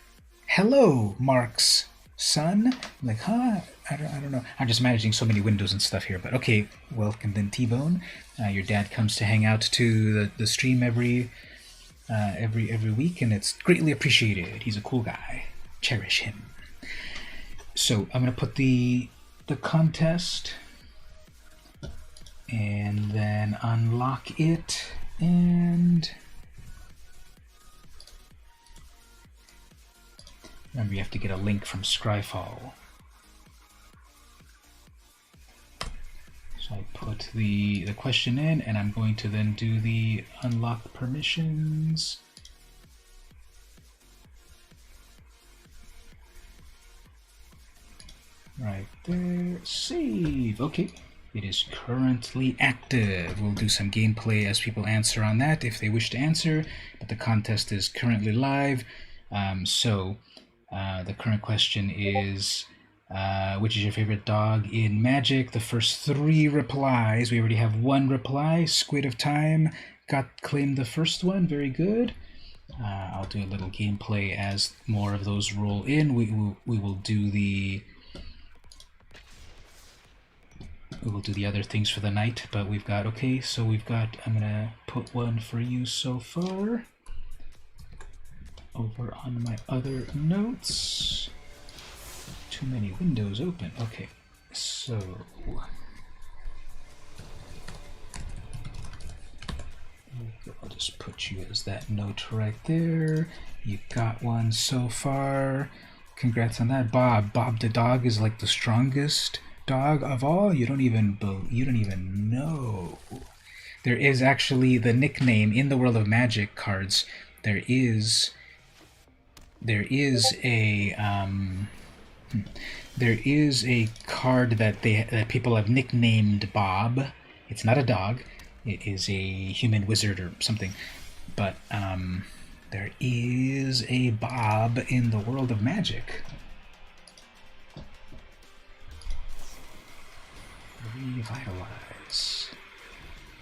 hello, Mark's son? I'm like, huh? I don't know. I'm just managing so many windows and stuff here. But okay, welcome then, T-Bone. Your dad comes to hang out to the stream every week, and it's greatly appreciated. He's a cool guy. Cherish him. So I'm going to put the contest, and then unlock it, and remember you have to get a link from Scryfall. So I put the question in, and I'm going to then do the unlock permissions. Right there, save. Okay. It is currently active. We'll do some gameplay as people answer on that if they wish to answer, but the contest is currently live. The current question is, which is your favorite dog in Magic? The first 3 replies. We already have 1 reply. Squid of Time claimed the first one. Very good. I'll do a little gameplay as more of those roll in. We will do the other things for the night, but we've got, okay, so we've got, I'm gonna put one for you so far over on my other notes. Too many windows open. Okay, so I'll just put you as that note right there. You've got one so far. Congrats on that, Bob. Bob the dog is like the strongest dog of all. You don't even know. There is actually the nickname in the world of Magic cards. There is a card that people have nicknamed Bob. It's not a dog. It is a human wizard or something. But there is a Bob in the world of Magic. Revitalize.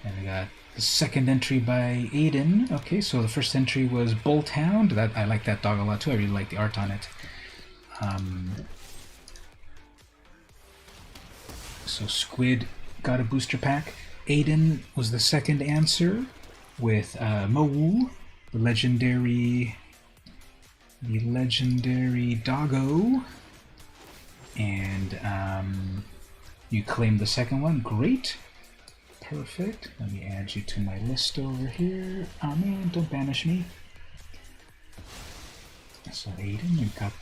And we got the second entry by Aiden. Okay, so the first entry was Bolt Hound. That I like that dog a lot too. I really like the art on it. So Squid got a booster pack. Aiden was the second answer with Mowu. the legendary doggo, and you claim the second one. Great, perfect. Let me add you to my list over here. Oh man, don't banish me. So Aiden, you got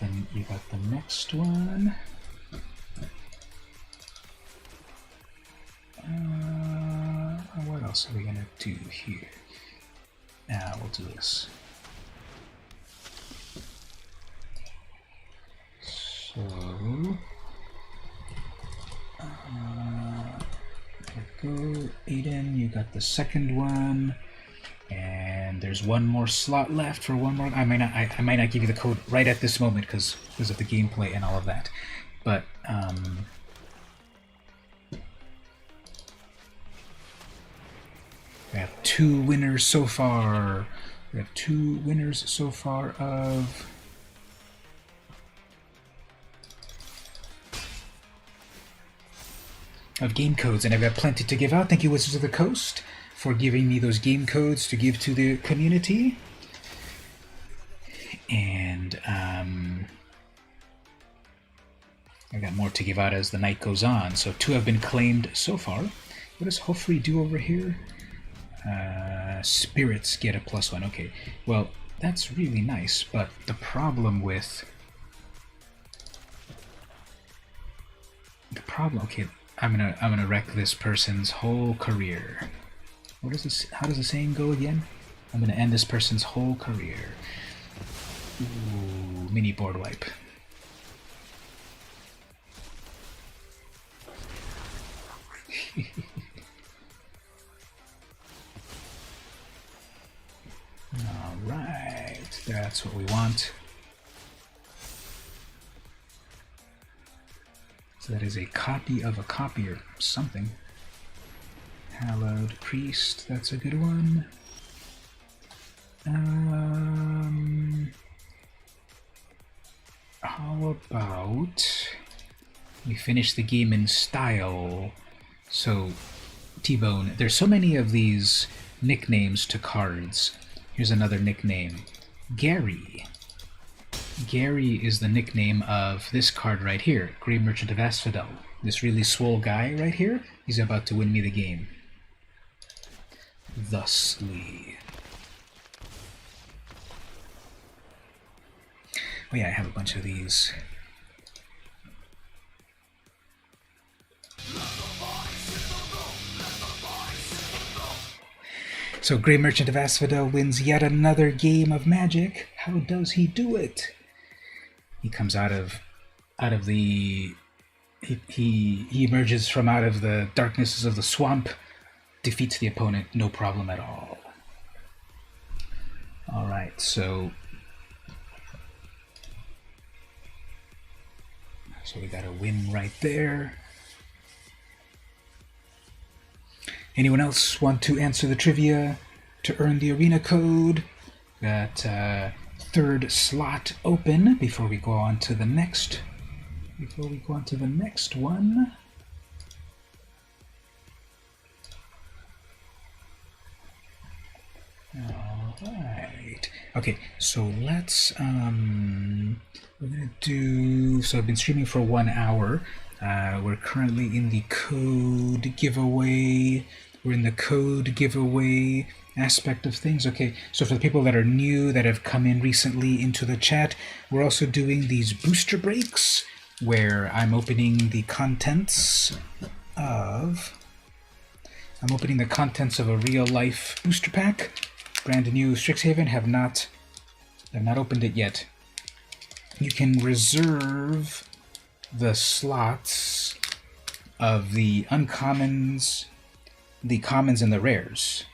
the next one. What else are we gonna do here? We'll do this. So, there we go. Aiden, you got the second one, and there's one more slot left for one more. I might not give you the code right at this moment because of the gameplay and all of that, but we have 2 winners so far. We have 2 winners so far of game codes, and I've got plenty to give out. Thank you, Wizards of the Coast, for giving me those game codes to give to the community. And I got more to give out as the night goes on. So 2 have been claimed so far. What does Hopefrey do over here? Spirits get a +1. Okay, well, that's really nice, but the problem with okay, I'm gonna wreck this person's whole career. What is this? How does the saying go again? I'm gonna end this person's whole career. Ooh, mini board wipe. Alright, that's what we want. So that is a copy of a copy or something. Hallowed Priest, that's a good one. How about we finish the game in style? So, T-Bone, there's so many of these nicknames to cards. Here's another nickname. Gary. Gary is the nickname of this card right here, Grey Merchant of Asphodel. This really swole guy right here, he's about to win me the game. Thusly. Oh yeah, I have a bunch of these. So Grey Merchant of Asphodel wins yet another game of Magic. How does he do it? He comes out of the he emerges from out of the darknesses of the swamp, defeats the opponent, no problem at all. All right, so we got a win right there. Anyone else want to answer the trivia to earn the arena code? Got third slot open before we go on to the next. One. All right. Okay, so let's we're gonna do. So I've been streaming for 1 hour. We're currently in the code giveaway. We're in the code giveaway aspect of things. Okay, so for the people that are new, that have come in recently into the chat, we're also doing these booster breaks where I'm opening the contents of a real-life booster pack. Brand new Strixhaven, have not opened it yet. You can reserve the slots of the uncommons, the commons, and the rares,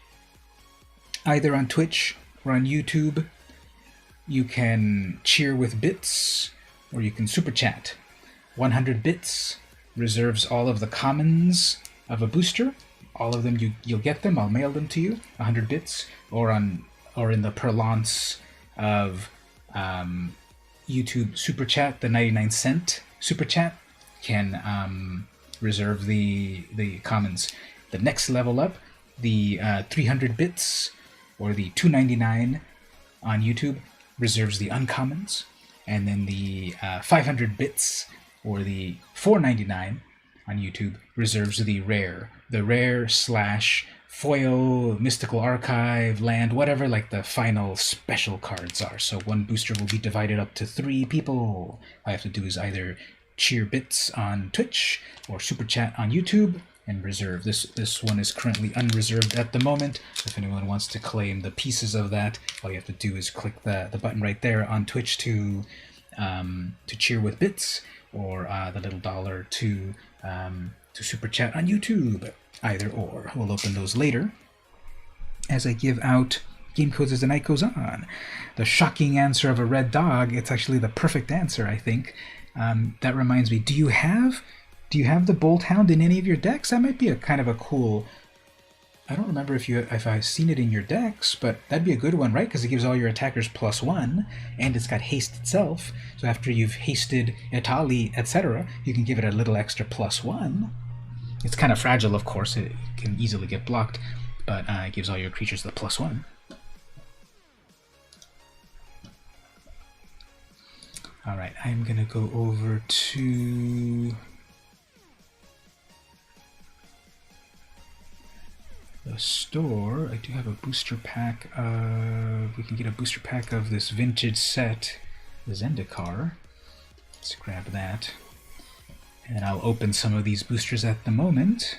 either on Twitch or on YouTube. You can cheer with bits, or you can super chat. 100 bits reserves all of the commons of a booster. All of them, you'll get them. I'll mail them to you. 100 bits, or in the parlance of YouTube super chat, the 99-cent super chat can reserve the commons. The next level up, the 300 bits or the $2.99 on YouTube reserves the uncommons, and then the 500 bits or the $4.99 on YouTube reserves the rare. The rare slash foil, mystical archive, land, whatever like the final special cards are. So one booster will be divided up to 3 people. All I have to do is either cheer bits on Twitch or super chat on YouTube and reserve. This one is currently unreserved at the moment. If anyone wants to claim the pieces of that, all you have to do is click the button right there on Twitch to cheer with bits, or the little dollar to super chat on YouTube. Either or. We'll open those later as I give out game codes as the night goes on. The shocking answer of a red dog. It's actually the perfect answer, I think. That reminds me. Do you have the Bolt Hound in any of your decks? That might be a kind of a cool. I don't remember if I've seen it in your decks, but that'd be a good one, right? Because it gives all your attackers +1, and it's got haste itself. So after you've hasted Etali, etc., you can give it a little extra +1. It's kind of fragile, of course. It can easily get blocked, but it gives all your creatures the +1. All right, I'm gonna go over to the store. I do have a booster pack of. We can get a booster pack of this vintage set, the Zendikar. Let's grab that. And I'll open some of these boosters at the moment.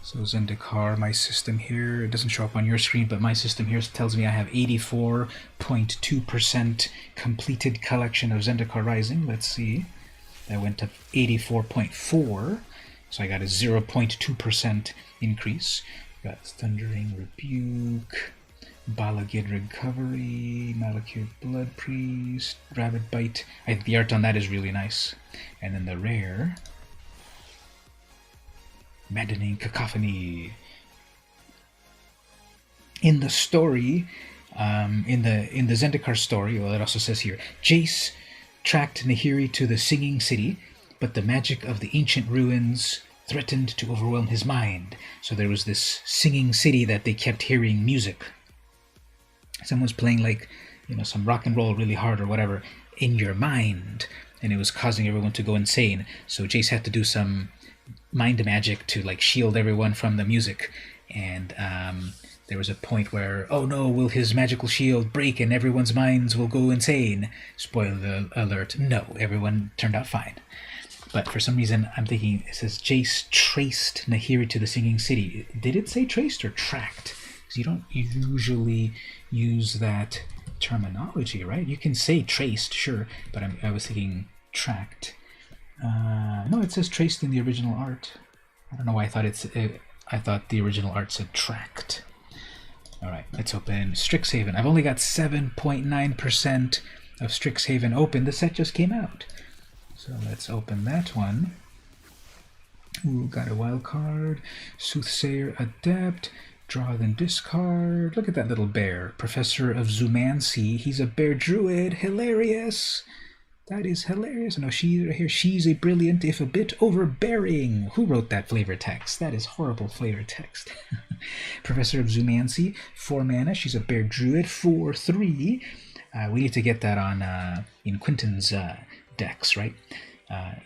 So Zendikar, my system here, it doesn't show up on your screen, but my system here tells me I have 84.2% completed collection of Zendikar Rising. Let's see. That went to 84.4, so I got a 0.2% increase. Got Thundering Rebuke, Balagid Recovery, Malakir Blood Priest, Rabbit Bite. I think the art on that is really nice. And then the rare, Maddening Cacophony. In the story, in the Zendikar story, well, it also says here, Jace tracked Nahiri to the Singing City, but the magic of the ancient ruins threatened to overwhelm his mind. So there was this singing city that they kept hearing music. Someone's playing like, some rock and roll really hard or whatever in your mind, and it was causing everyone to go insane. So Jace had to do some mind magic to like shield everyone from the music, and there was a point where, oh no, will his magical shield break and everyone's minds will go insane? Spoiler alert, no, everyone turned out fine. But for some reason, I'm thinking, it says Jace traced Nahiri to the Singing City. Did it say traced or tracked? Because you don't usually use that terminology, right? You can say traced, sure, but I was thinking tracked. No, it says traced in the original art. I don't know why I thought I thought the original art said tracked. All right, let's open Strixhaven. I've only got 7.9% of Strixhaven open. The set just came out. So let's open that one. Ooh, got a wild card. Soothsayer Adept. Draw then discard. Look at that little bear. Professor of Zoomancy. He's a bear druid. Hilarious. That is hilarious. No, she's right here. She's a brilliant, if a bit overbearing. Who wrote that flavor text? That is horrible flavor text. Professor of Zoomancy. 4 mana. She's a bear druid. 4/3. We need to get that on in Quinton's decks, right?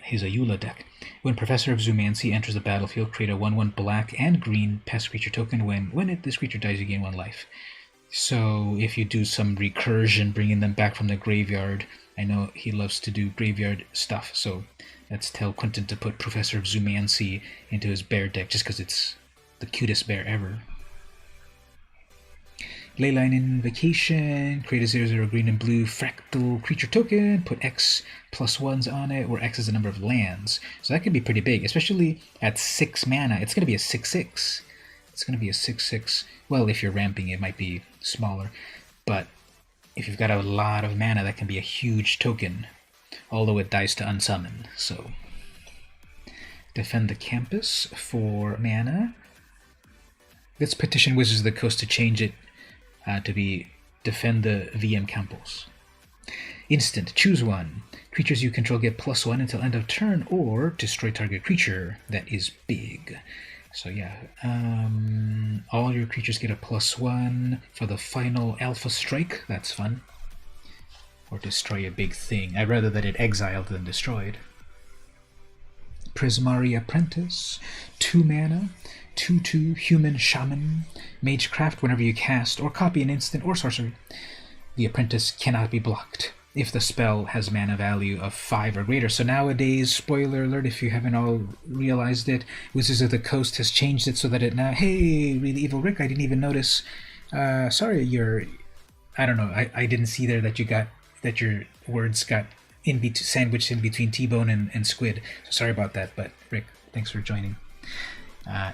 His Ayula deck. When Professor of Zoomancy enters the battlefield, create a 1/1 black and green pest creature token. When this creature dies, you gain 1 life. So if you do some recursion, bringing them back from the graveyard, I know he loves to do graveyard stuff, so let's tell Quentin to put Professor of Zoomancy into his bear deck, just because it's the cutest bear ever. Leyline Invocation, create a 0/0 green and blue fractal creature token, put X +1s on it, where X is the number of lands. So that can be pretty big, especially at 6 mana. It's going to be a 6/6. It's going to be a 6/6. Well, if you're ramping, it might be smaller. But if you've got a lot of mana, that can be a huge token, although it dies to unsummon. So defend the campus for mana. Let's petition Wizards of the Coast to change it to be defend the VM Campus. Instant, choose one. Creatures you control get +1 until end of turn, or destroy target creature that is big. So yeah, all your creatures get a +1 for the final Alpha Strike. That's fun. Or destroy a big thing. I'd rather that it exiled than destroyed. Prismari Apprentice, 2 mana, 2/2 Human Shaman. Magecraft, whenever you cast or copy an instant or sorcery, the apprentice cannot be blocked if the spell has mana value of 5 or greater. So nowadays, spoiler alert if you haven't all realized it, Wizards of the Coast has changed it so that it now, hey, Really Evil Rick, I didn't even notice. Sorry, I don't know, I didn't see there that your words got sandwiched in between T-Bone and Squid. So sorry about that, but Rick, thanks for joining,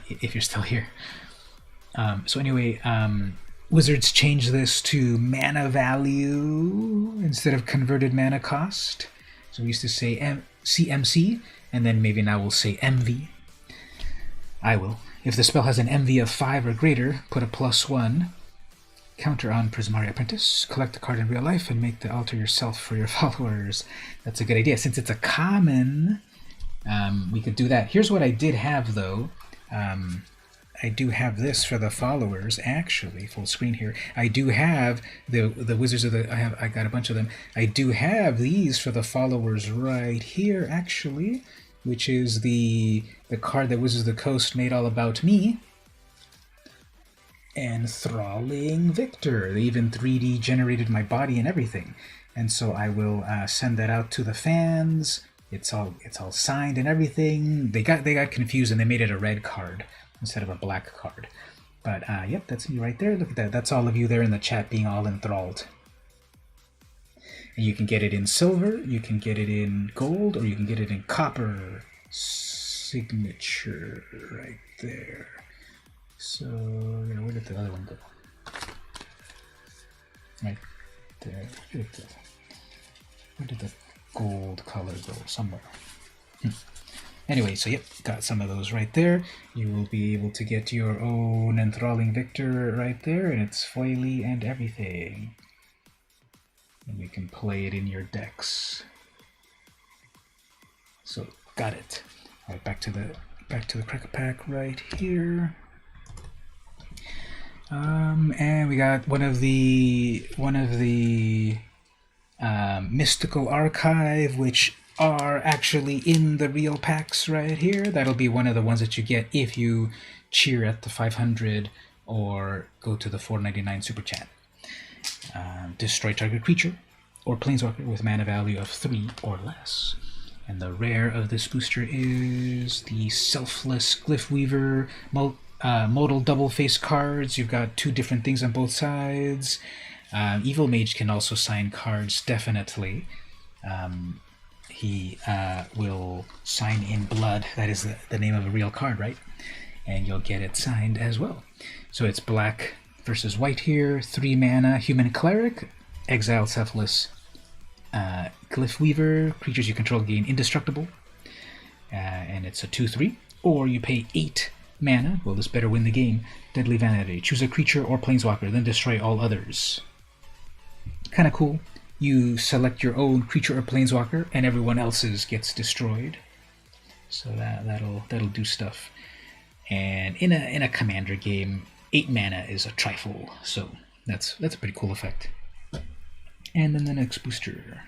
if you're still here. So anyway, Wizards changed this to mana value instead of converted mana cost. So we used to say CMC, and then maybe now we'll say MV. I will. If the spell has an MV of 5 or greater, put a +1 counter on Prismari Apprentice, collect a card in real life, and make the altar yourself for your followers. That's a good idea. Since it's a common, we could do that. Here's what I did have, though. I do have this for the followers, actually, full screen here. I do have the Wizards of the... I got a bunch of them. I do have these for the followers right here, actually, which is the card that Wizards of the Coast made all about me. Enthralling Victor. They even 3D generated my body and everything. And so I will send that out to the fans. It's all signed and everything. They got confused and they made it a red card instead of a black card. But yep, that's me right there. Look at that. That's all of you there in the chat being all enthralled. And you can get it in silver, you can get it in gold, or you can get it in copper. Signature right there. So, where did the other one go? Right there. Where did the gold color go? Somewhere. Anyway, so yep, got some of those right there. You will be able to get your own Enthralling Victor right there, and it's foily and everything. And you can play it in your decks. So, got it. All right, back to the Cracker Pack right here. And we got one of the Mystical Archive, which are actually in the real packs right here. That'll be one of the ones that you get if you cheer at the 500 or go to the 4.99 super chat. Destroy target creature or planeswalker with mana value of 3 or less. And the rare of this booster is the Selfless Glyphweaver modal double face cards. You've got 2 different things on both sides. Evil Mage can also sign cards, definitely. He will sign in blood. That is the name of a real card, right? And you'll get it signed as well. So it's black versus white here. 3 mana, Human Cleric, exile Selfless Glyphweaver. Creatures you control gain indestructible. And it's a 2/3. Or you pay 8 mana. Well, this better win the game. Deadly Vanity. Choose a creature or planeswalker, then destroy all others. Kind of cool. You select your own creature or planeswalker, and everyone else's gets destroyed. So that'll do stuff. And in a commander game, 8 mana is a trifle. So that's a pretty cool effect. And then the next booster.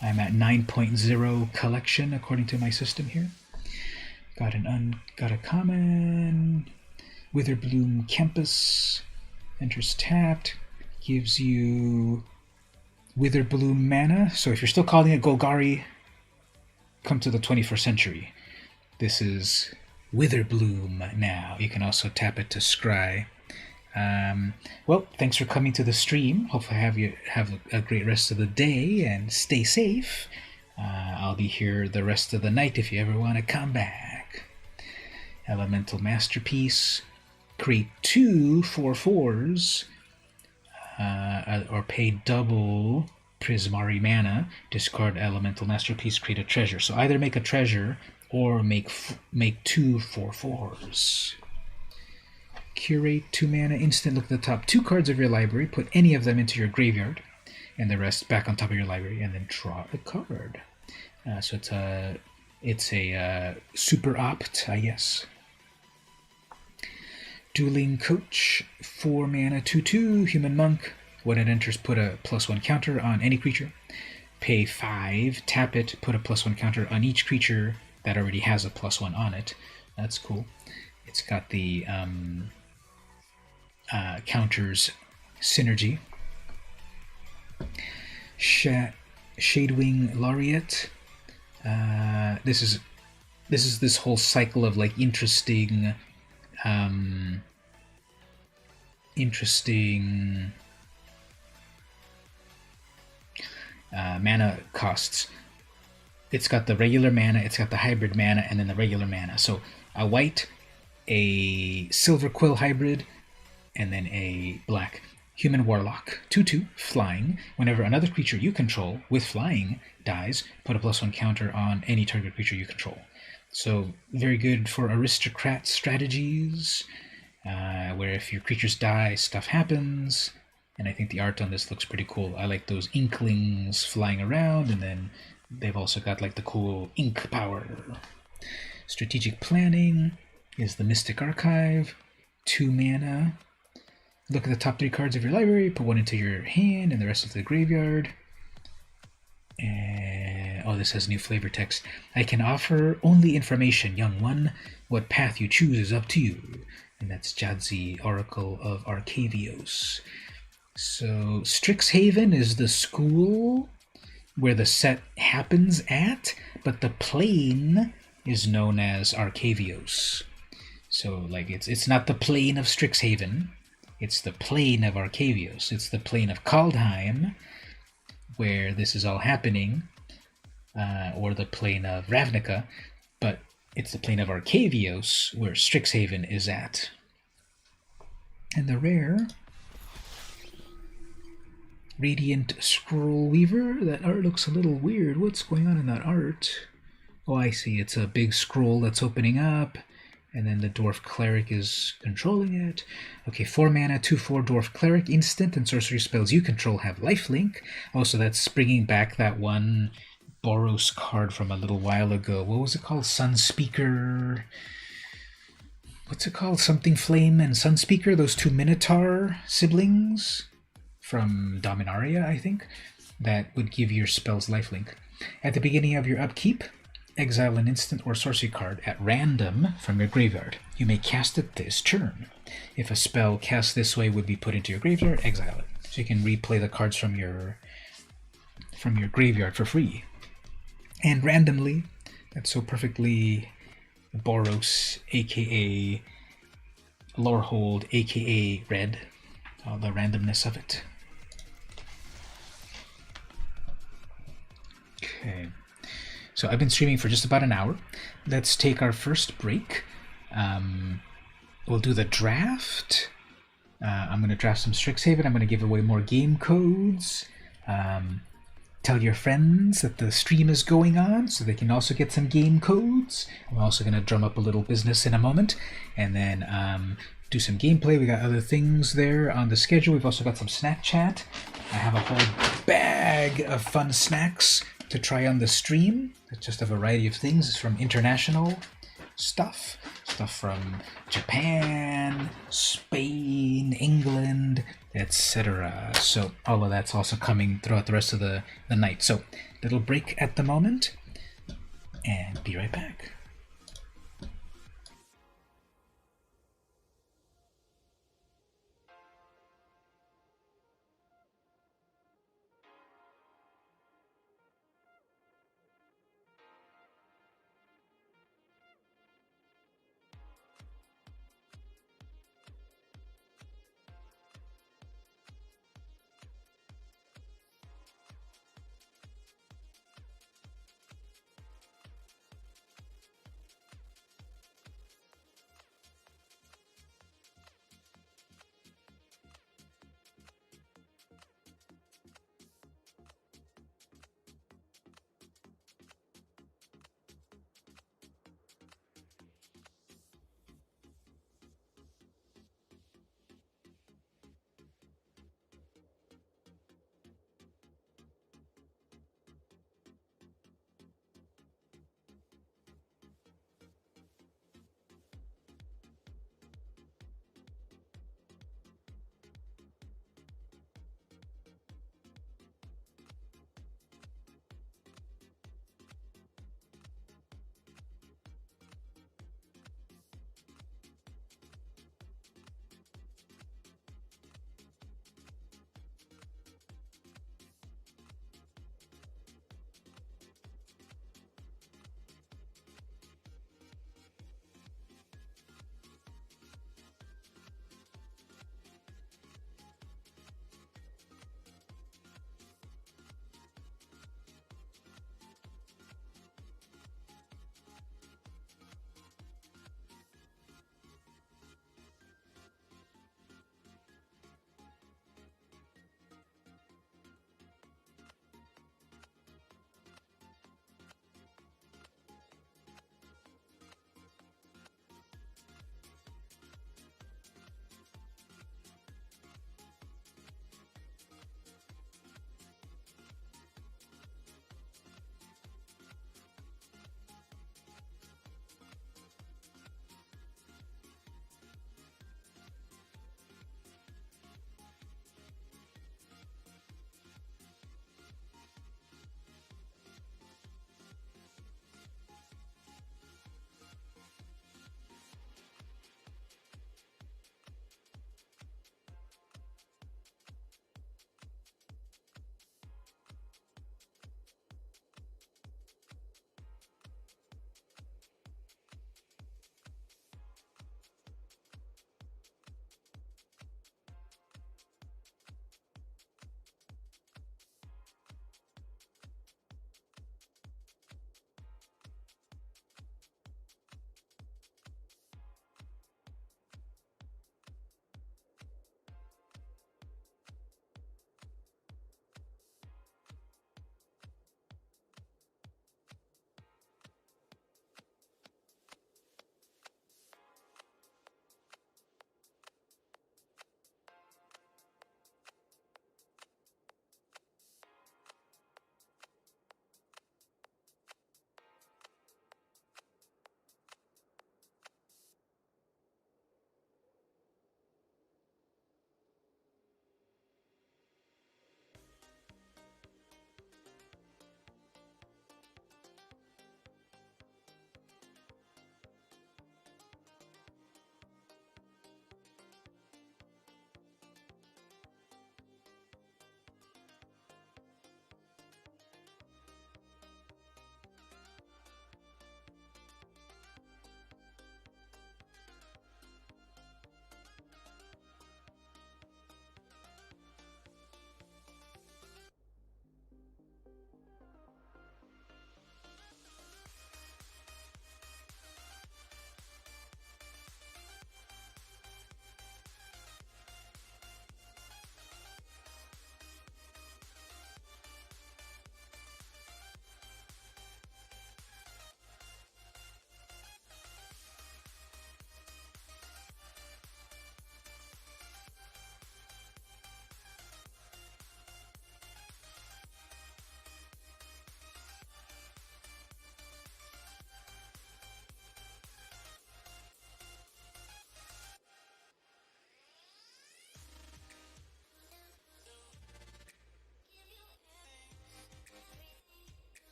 I'm at 9.0 collection according to my system here. Got a common. Witherbloom Campus. Enters tapped. Gives you Witherbloom mana. So if you're still calling it Golgari, come to the 21st century. This is Witherbloom now. You can also tap it to scry. Well, thanks for coming to the stream. Hopefully you have a great rest of the day and stay safe. I'll be here the rest of the night if you ever want to come back. Elemental Masterpiece. Create 2 4/4s. Or pay double Prismari mana. Discard Elemental Masterpiece. Create a treasure. So either make a treasure or make 2 4/4s. Curate 2 mana instant. Look at the top 2 cards of your library. Put any of them into your graveyard, and the rest back on top of your library, and then draw a card. So it's a super opt, I guess. Dueling Coach, 4 mana, 2/2, Human Monk. When it enters, put a +1 counter on any creature. Pay 5, tap it, put a +1 counter on each creature that already has a +1 on it. That's cool. It's got the counters synergy. Shadewing Laureate. This is this whole cycle of like interesting mana costs. It's got the regular mana, it's got the hybrid mana, and then the regular mana. So a white, a silver quill hybrid, and then a black. Human Warlock, 2/2, flying. Whenever another creature you control with flying dies, put a +1 counter on any target creature you control. So very good for aristocrat strategies, where if your creatures die, stuff happens. And I think the art on this looks pretty cool. I like those inklings flying around, and then they've also got like the cool ink power. Strategic Planning is the Mystic Archive, 2 mana. Look at the top 3 cards of your library, put 1 into your hand and the rest into the graveyard. And, oh, this has new flavor text. I can offer only information, young one. What path you choose is up to you. And that's Jadzi, Oracle of Arcavios. So Strixhaven is the school where the set happens at, but the plane is known as Arcavios. So like it's not the plane of Strixhaven, it's the plane of Arcavios. It's the plane of Kaldheim, where this is all happening, or the plane of Ravnica, but it's the plane of Arcavios where Strixhaven is at. And the rare Radiant Scroll Weaver. That art looks a little weird. What's going on in that art? Oh, I see. It's a big scroll that's opening up, and then the Dwarf Cleric is controlling it. Okay, 4 mana, 2/4 Dwarf Cleric. Instant and sorcery spells you control have lifelink. Also, that's bringing back that one Boros card from a little while ago. What was it called? Sunspeaker. What's it called? Something Flame and Sunspeaker? Those 2 Minotaur siblings from Dominaria, I think, that would give your spells lifelink. At the beginning of your upkeep, exile an instant or sorcery card at random from your graveyard. You may cast it this turn. If a spell cast this way would be put into your graveyard, exile it. So you can replay the cards from your graveyard for free. And randomly, that's so perfectly Boros, aka Lorehold, aka Red, the randomness of it. Okay, so I've been streaming for just about an hour. Let's take our first break. We'll do the draft. I'm going to draft some Strixhaven. I'm going to give away more game codes. Tell your friends that the stream is going on so they can also get some game codes. I'm also going to drum up a little business in a moment, and then do some gameplay. We got other things there on the schedule. We've also got some snack chat. I have a whole bag of fun snacks to try on the stream. It's just a variety of things. It's from international stuff from Japan, Spain, England, etc. So all of that's also coming throughout the rest of the night. So little break at the moment, and be right back.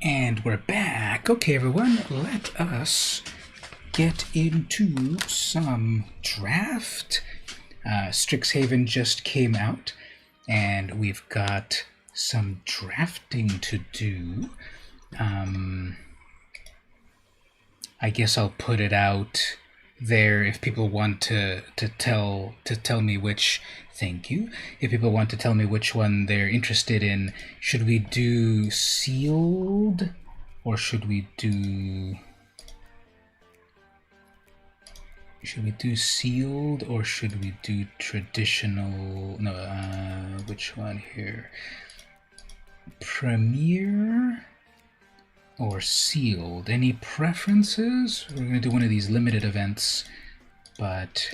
And we're back. Okay, everyone, let us get into some draft. Strixhaven just came out, and we've got some drafting to do. I guess I'll put it out there if people want to tell me which. Thank you. If people want to tell me which one they're interested in, should we do sealed or should we do sealed or should we do traditional? No, which one here? Premier or sealed? Any preferences? We're going to do one of these limited events, but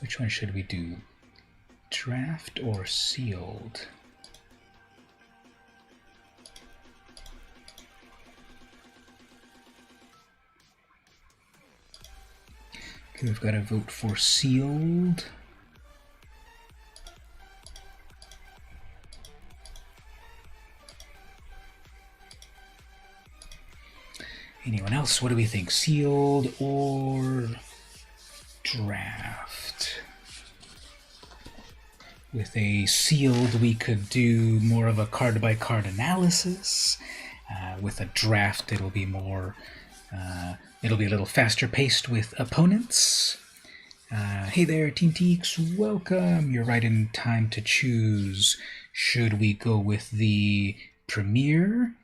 which one should we do? Draft or sealed? Okay, we've got to vote for sealed. Anyone else? What do we think? Sealed or draft? With a sealed, we could do more of a card-by-card analysis. With a draft, it'll be more, it'll be a little faster paced with opponents. Hey there, Team Teeks, welcome. You're right in time to choose. Should we go with the Premier,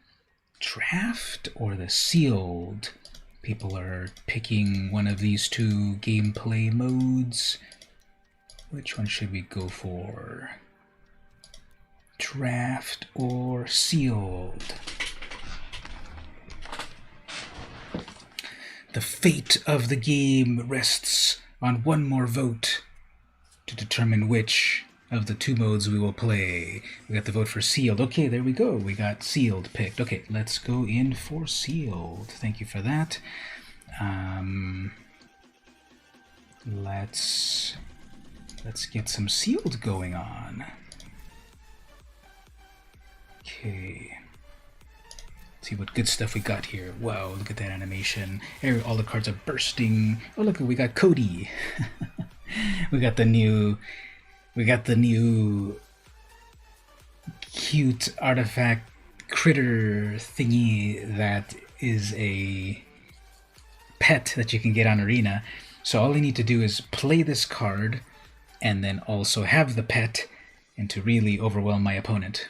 draft, or the sealed? People are picking one of these two gameplay modes. Which one should we go for? Draft or sealed? The fate of the game rests on one more vote to determine which of the two modes we will play. We got the vote for sealed. Okay, there we go. We got sealed picked. Okay, let's go in for sealed. Thank you for that. Let's get some sealed going on. Okay. Let's see what good stuff we got here. Wow, look at that animation. All the cards are bursting. Oh, look, we got Cody. we got the new cute artifact critter thingy that is a pet that you can get on Arena. So all I need to do is play this card and then also have the pet, and to really overwhelm my opponent.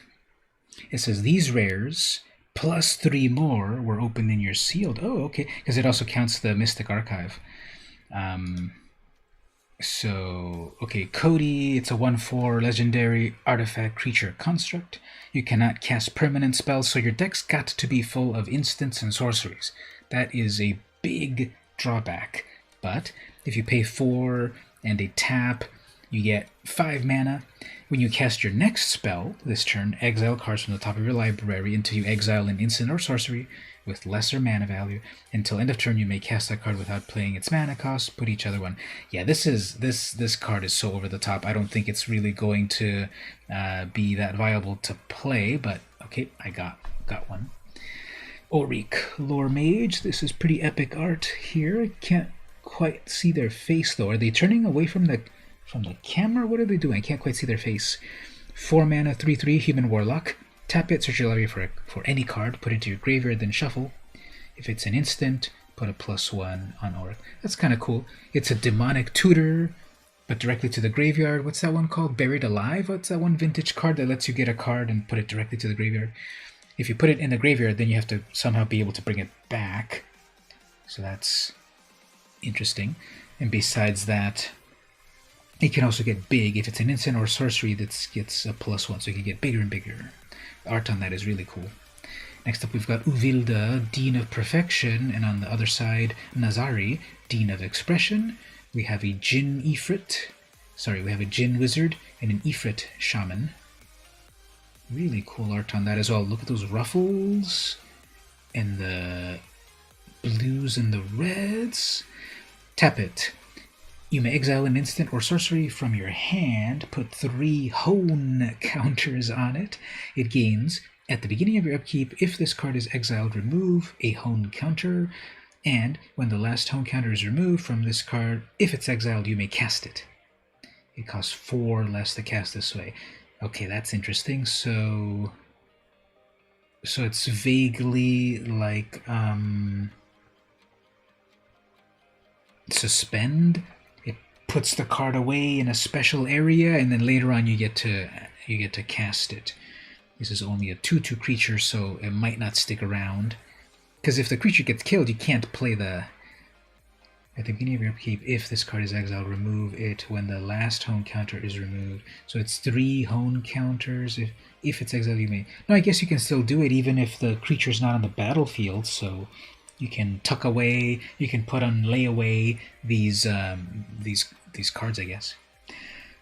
It says these rares plus 3 more were opened in your sealed. Oh, okay, because it also counts the Mystic Archive. So, okay, Cody, it's a 1/4 legendary artifact creature construct. You cannot cast permanent spells, so your deck's got to be full of instants and sorceries. That is a big drawback. But if you pay 4 and a tap, you get 5 mana. When you cast your next spell this turn, exile cards from the top of your library until you exile an instant or sorcery with lesser mana value. Until end of turn, you may cast that card without paying its mana cost. Put each other one. Yeah, this card is so over the top. I don't think it's really going to be that viable to play. But okay, I got one. Auric, Lore Mage. This is pretty epic art here. I can't quite see their face though. Are they turning away from the camera? What are they doing? I can't quite see their face. 4 mana, 3/3, Human Warlock. Tap it, search your library for any card, put it into your graveyard, then shuffle. If it's an instant, put a +1 on Auric. That's kind of cool. It's a demonic tutor, but directly to the graveyard. What's that one called? Buried Alive? What's that one vintage card that lets you get a card and put it directly to the graveyard? If you put it in the graveyard, then you have to somehow be able to bring it back. So that's interesting. And besides that, it can also get big. If it's an instant or sorcery, that gets a +1, so it can get bigger and bigger. The art on that is really cool. Next up, we've got Uvilda, Dean of Perfection, and on the other side, Nazari, Dean of Expression. We have a Jinn Ifrit. We have a Jinn Wizard and an Ifrit Shaman. Really cool art on that as well. Look at those ruffles and the blues and the reds. Tap it. You may exile an instant or sorcery from your hand, put 3 hone counters on it. It gains At the beginning of your upkeep, if this card is exiled, remove a hone counter, and when the last hone counter is removed from this card, if it's exiled, you may cast it. It costs 4 less to cast this way. Okay, that's interesting. So it's vaguely like suspend. It puts the card away in a special area, and then later on you get to cast it. This is only a 2/2 creature, so it might not stick around. Because if the creature gets killed, you can't play the... At the beginning of your upkeep, if this card is exiled, remove it when the last hone counter is removed. So it's 3 hone counters. If it's exiled, you may... No, I guess you can still do it even if the creature's not on the battlefield, so you can tuck away, you can put on layaway these cards, I guess.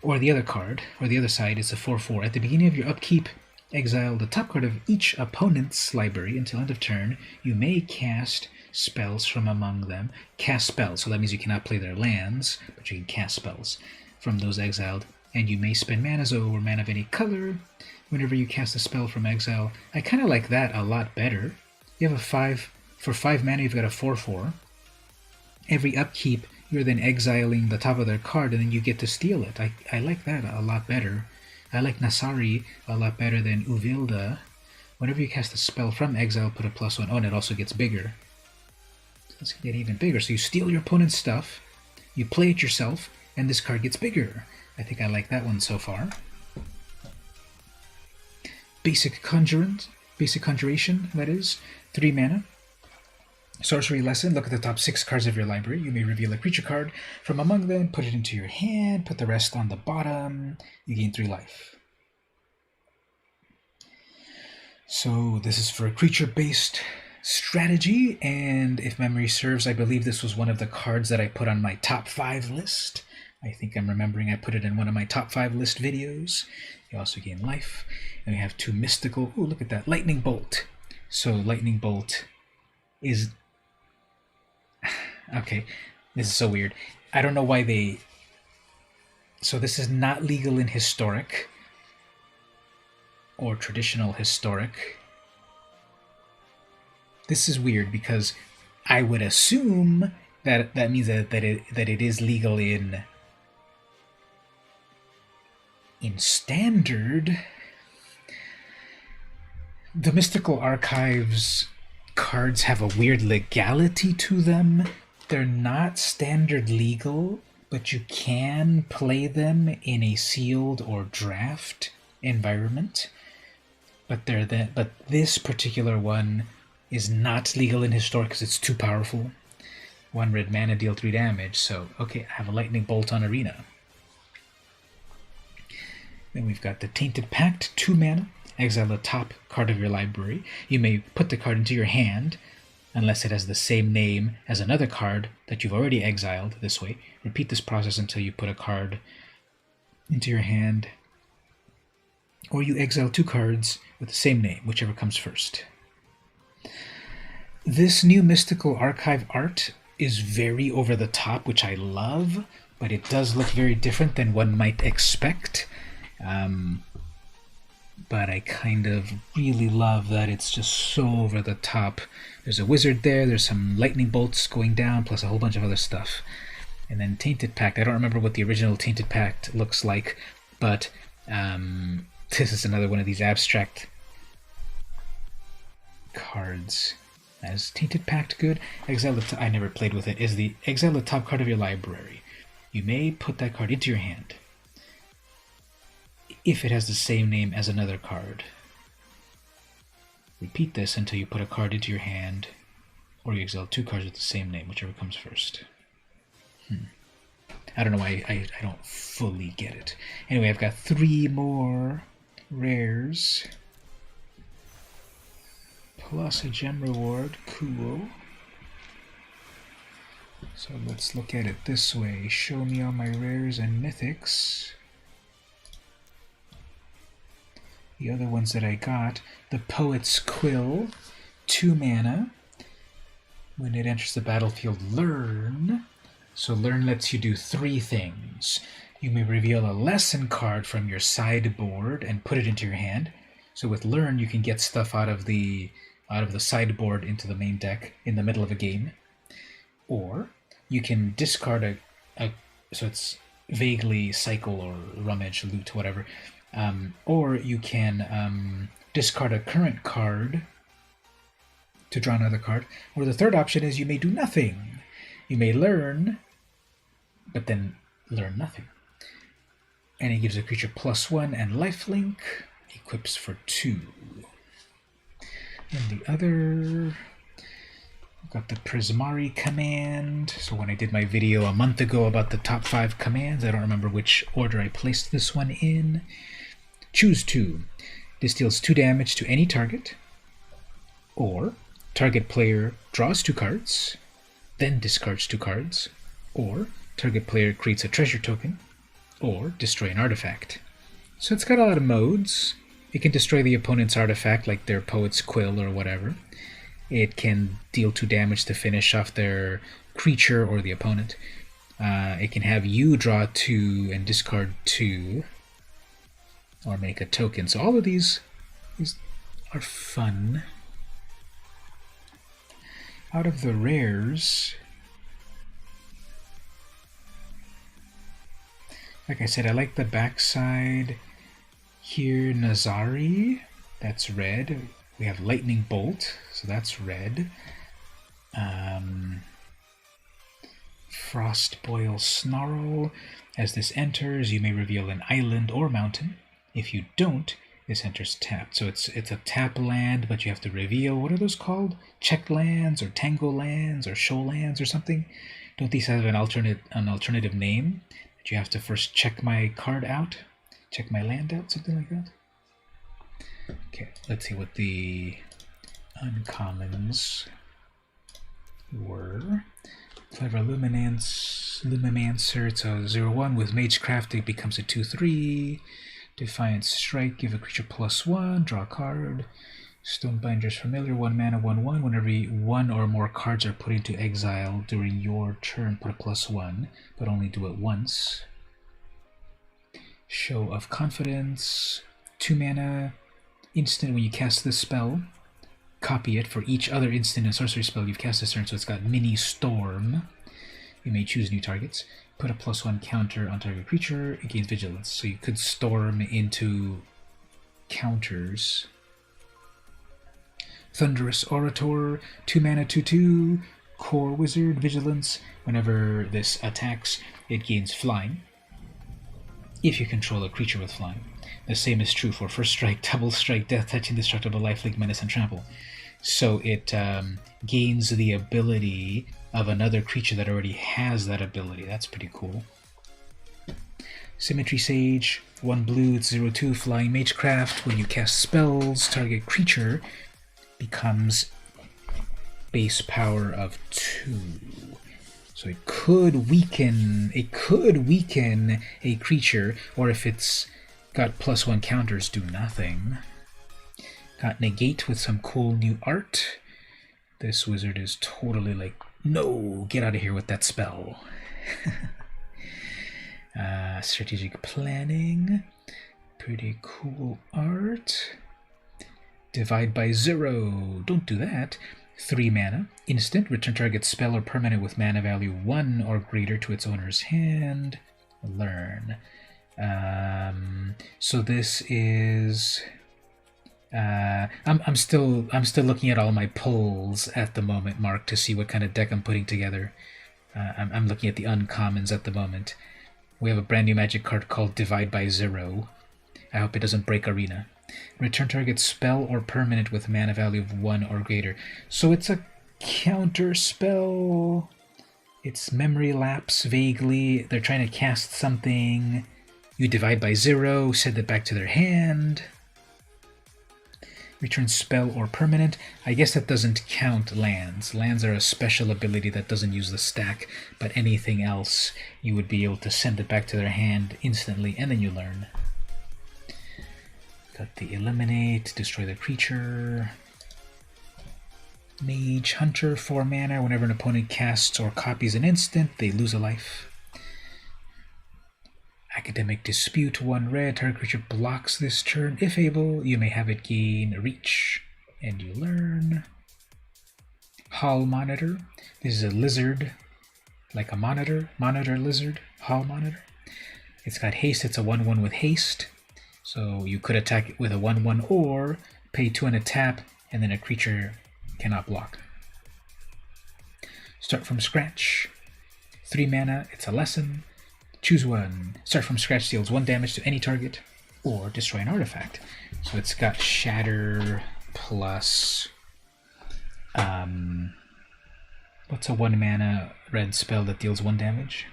Or the other card, or the other side, is a 4/4. At the beginning of your upkeep, exile the top card of each opponent's library until end of turn. You may cast spells from among them. Cast spells, so that means you cannot play their lands, but you can cast spells from those exiled. And you may spend mana or mana of any color whenever you cast a spell from exile. I kind of like that a lot better. You have a 5, for 5 mana you've got a 4/4. Every upkeep you're then exiling the top of their card and then you get to steal it. I like that a lot better. I like Nasari a lot better than Uvilda. Whenever you cast a spell from exile, put a +1. Oh, and it also gets bigger. So let's get even bigger. So you steal your opponent's stuff, you play it yourself, and this card gets bigger. I think I like that one so far. Basic Conjuration, that is. 3 mana. Sorcery lesson, look at the top 6 cards of your library. You may reveal a creature card from among them, put it into your hand, put the rest on the bottom. You gain 3 life. So this is for a creature-based strategy, and if memory serves, I believe this was one of the cards that I put on my top 5 list. I think I'm remembering I put it in one of my top 5 list videos. You also gain life. And we have 2 mystical... Ooh, look at that. Lightning Bolt. So Lightning Bolt is... Okay, this is so weird. I don't know why they... So this is not legal in Historic or traditional Historic. This is weird because I would assume that means that it is legal in Standard. The Mystical Archives cards have a weird legality to them. They're not standard legal, but you can play them in a sealed or draft environment. But this particular one is not legal in Historic because it's too powerful. 1 red mana, deal 3 damage. So, okay, I have a Lightning Bolt on Arena. Then we've got the Tainted Pact, 2 mana. Exile the top card of your library. You may put the card into your hand, unless it has the same name as another card that you've already exiled this way. Repeat this process until you put a card into your hand, or you exile 2 cards with the same name, whichever comes first. This new Mystical Archive art is very over the top, which I love, but it does look very different than one might expect. But I kind of really love that it's just so over the top. There's a wizard there, there's some lightning bolts going down, plus a whole bunch of other stuff. And then Tainted Pact. I don't remember what the original Tainted Pact looks like, but this is another one of these abstract cards. Is Tainted Pact good? Exile the I never played with it. Is the exile the top card of your library. You may put that card into your hand if it has the same name as another card. Repeat this until you put a card into your hand, or you exile 2 cards with the same name, whichever comes first. I don't know why I don't fully get it. Anyway, I've got 3 more rares, plus a gem reward. Cool. So let's look at it this way. Show me all my rares and mythics. The other ones that I got, the Poet's Quill, 2 mana. When it enters the battlefield, learn. So learn lets you do 3 things. You may reveal a lesson card from your sideboard and put it into your hand. So with Learn, you can get stuff out of the sideboard into the main deck in the middle of a game, or you can discard a so it's vaguely cycle or rummage, loot, whatever, or you can discard a current card to draw another card. Or the third option is you may do nothing. You may learn, but then learn nothing. And it gives a creature +1 and lifelink, equips for 2. And the other, I've got the Prismari command. So when I did my video a month ago about the top 5 commands, I don't remember which order I placed this one in. Choose 2. This deals 2 damage to any target, or target player draws 2 cards, then discards 2 cards, or target player creates a treasure token, or destroy an artifact. So it's got a lot of modes. It can destroy the opponent's artifact, like their Poet's Quill or whatever. It can deal 2 damage to finish off their creature or the opponent. It can have you draw 2 and discard 2, or make a token. So all of these are fun. Out of the rares, like I said, I like the backside here. Nazari, that's red. We have Lightning Bolt, so that's red. Frostboil Snarl. As this enters, you may reveal an island or mountain. If you don't, this enters tapped. So it's a tap land, but you have to reveal, what are those called? Check lands, or Tango lands, or show lands, or something? Don't these have an alternative name? That you have to first check my card out? Check my land out, something like that? Okay, let's see what the uncommons were. Clever Lumimancer, it's a 0/1 with Magecraft, it becomes a 2/3. Defiant Strike, give a creature +1, draw a card. Stonebinder's Familiar, 1 mana, 1/1. Whenever 1 or more cards are put into exile during your turn, put a +1, but only do it once. Show of Confidence, 2 mana, instant. When you cast this spell, copy it for each other instant and sorcery spell you've cast this turn, so it's got Mini Storm. You may choose new targets. Put a +1 counter on target creature, it gains vigilance. So you could storm into counters. Thunderous Orator, 2 mana, 2/2, Core Wizard, vigilance. Whenever this attacks, it gains flying, if you control a creature with flying. The same is true for First Strike, Double Strike, Death Touch, Indestructible, Lifelink, Menace, and Trample. So it gains the ability of another creature that already has that ability. That's pretty cool. Symmetry Sage, 1 blue, it's 0/2, Flying Magecraft. When you cast spells, target creature becomes base power of 2. So it could weaken a creature, or if it's got +1 counters, do nothing. Got Negate with some cool new art. This wizard is totally like, no, get out of here with that spell. Strategic Planning, pretty cool art. Divide by 0, don't do that. 3 mana, instant, return target spell or permanent with mana value 1 or greater to its owner's hand. Learn. So this is... I'm still looking at all my polls at the moment, Mark, to see what kind of deck I'm putting together. I'm looking at the uncommons at the moment. We have a brand new magic card called Divide by 0. I hope it doesn't break Arena. Return target spell or permanent with mana value of 1 or greater. So it's a counter spell. It's memory lapse vaguely. They're trying to cast something. You divide by 0, send it back to their hand. Return spell or permanent. I guess that doesn't count lands. Lands are a special ability that doesn't use the stack, but anything else, you would be able to send it back to their hand instantly, and then you learn. Got the Eliminate, destroy the creature. Mage Hunter, 4 mana. Whenever an opponent casts or copies an instant, they lose a life. Academic Dispute, 1 red. Target creature blocks this turn. If able, you may have it gain Reach, and you learn. Hall Monitor. This is a lizard, like a monitor lizard. Hall Monitor. It's got haste. It's a 1/1 with haste, so you could attack it with a 1/1 or pay 2 and a tap, and then a creature cannot block. Start from scratch. 3 mana. It's a lesson. Choose one. Start from scratch deals 1 damage to any target or destroy an artifact. So it's got Shatter plus what's a 1 mana red spell that deals 1 damage?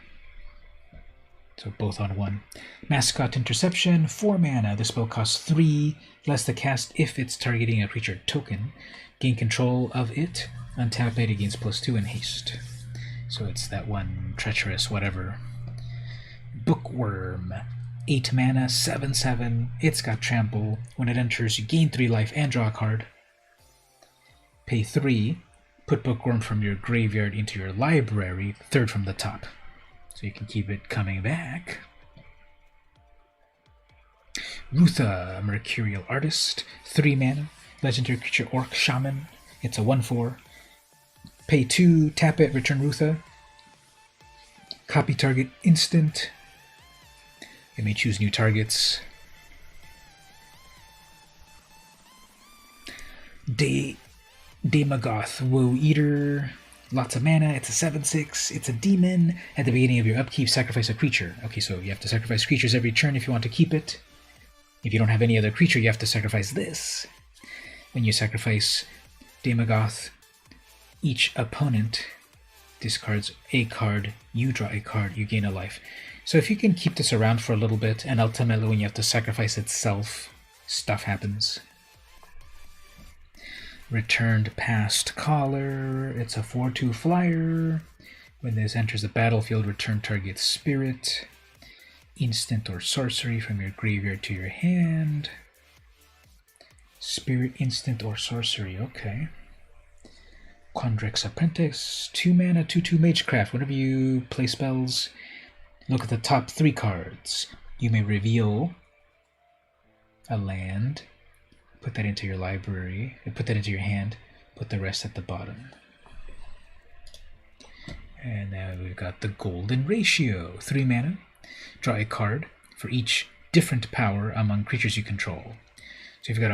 So both on 1. Mascot Interception, 4 mana. The spell costs 3, less the cast if it's targeting a creature token. Gain control of it. Untap it against +2 and haste. So it's that one treacherous whatever. Bookworm, 8 mana, 7/7. It's got trample. When it enters, you gain 3 life and draw a card. Pay 3. Put Bookworm from your graveyard into your library, 3rd from the top. So you can keep it coming back. Rutha, Mercurial Artist, 3 mana. Legendary creature Orc Shaman. It's a 1/4. Pay 2, tap it, return Rutha. Copy target instant. You may choose new targets. Demagoth, Woe Eater, lots of mana. It's a 7/6. It's a demon. At the beginning of your upkeep, sacrifice a creature. Okay, so you have to sacrifice creatures every turn if you want to keep it. If you don't have any other creature, you have to sacrifice this. When you sacrifice Demagoth, each opponent discards a card, you draw a card, you gain a life. So if you can keep this around for a little bit, and ultimately when you have to sacrifice itself, stuff happens. Returned Past Caller. It's a 4/2 flyer. When this enters the battlefield, return target spirit. Instant or sorcery from your graveyard to your hand. Spirit, instant, or sorcery. Okay. Quandrex Apprentice. 2 mana, 2/2 Magecraft. Whenever you play spells, look at the top 3 cards. You may reveal a land. Put that into your library. Put that into your hand. Put the rest at the bottom. And now we've got the Golden Ratio. 3 mana. Draw a card for each different power among creatures you control. So if you've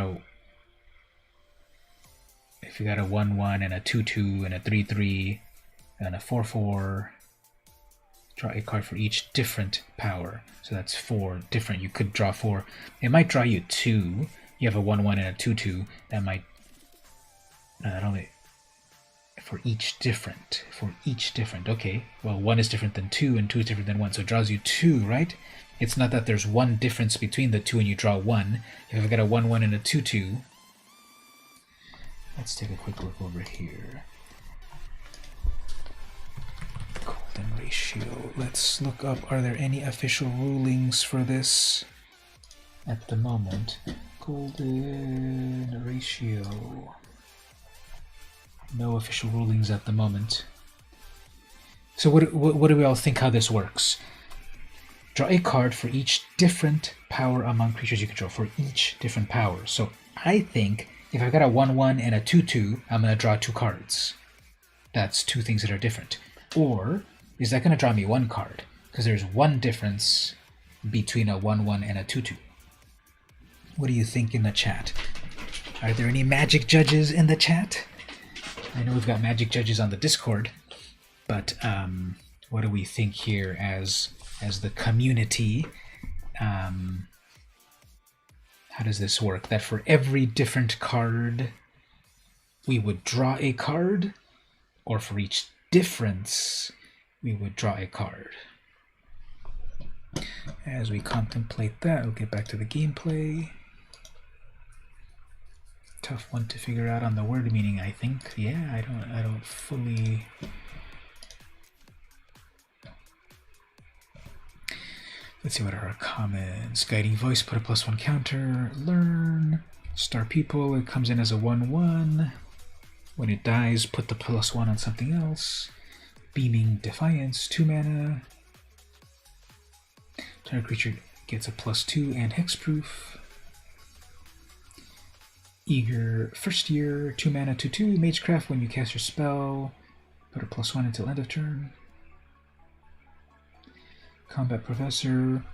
got a 1/1 and a 2/2 and a 3/3 and a 4/4, draw a card for each different power. So that's 4 different. You could draw 4. It might draw you 2. You have a 1/1 and a 2/2. That might for each different. Okay, well, 1 is different than 2 and 2 is different than 1, so it draws you 2, right? It's not that there's 1 difference between the 2 and you draw 1. If I've got a 1/1 and a 2/2, let's take a quick look over here. Golden Ratio. Let's look up, are there any official rulings for this at the moment? Golden Ratio. No official rulings at the moment. So what do we all think how this works? Draw a card for each different power among creatures you control, for each different power. So I think if I've got a 1/1 and a 2/2, I'm going to draw 2 cards. That's 2 things that are different. Or is that going to draw me 1 card? Because there's 1 difference between a 1/1 and a 2/2. What do you think in the chat? Are there any magic judges in the chat? I know we've got magic judges on the Discord, but what do we think here as the community? How does this work? That for every different card, we would draw a card, or for each difference, we would draw a card. As we contemplate that, we'll get back to the gameplay. Tough one to figure out on the word meaning, I think. Yeah, I don't fully. Let's see what are our comments. Guiding Voice, put a +1 counter. Learn. Star People, it comes in as a 1/1. When it dies, put the +1 on something else. Beaming Defiance, 2 mana. Target creature gets a +2 and hexproof. Eager First Year, 2 mana, 2/2. Magecraft, when you cast your spell, put a +1 until end of turn. Combat Professor,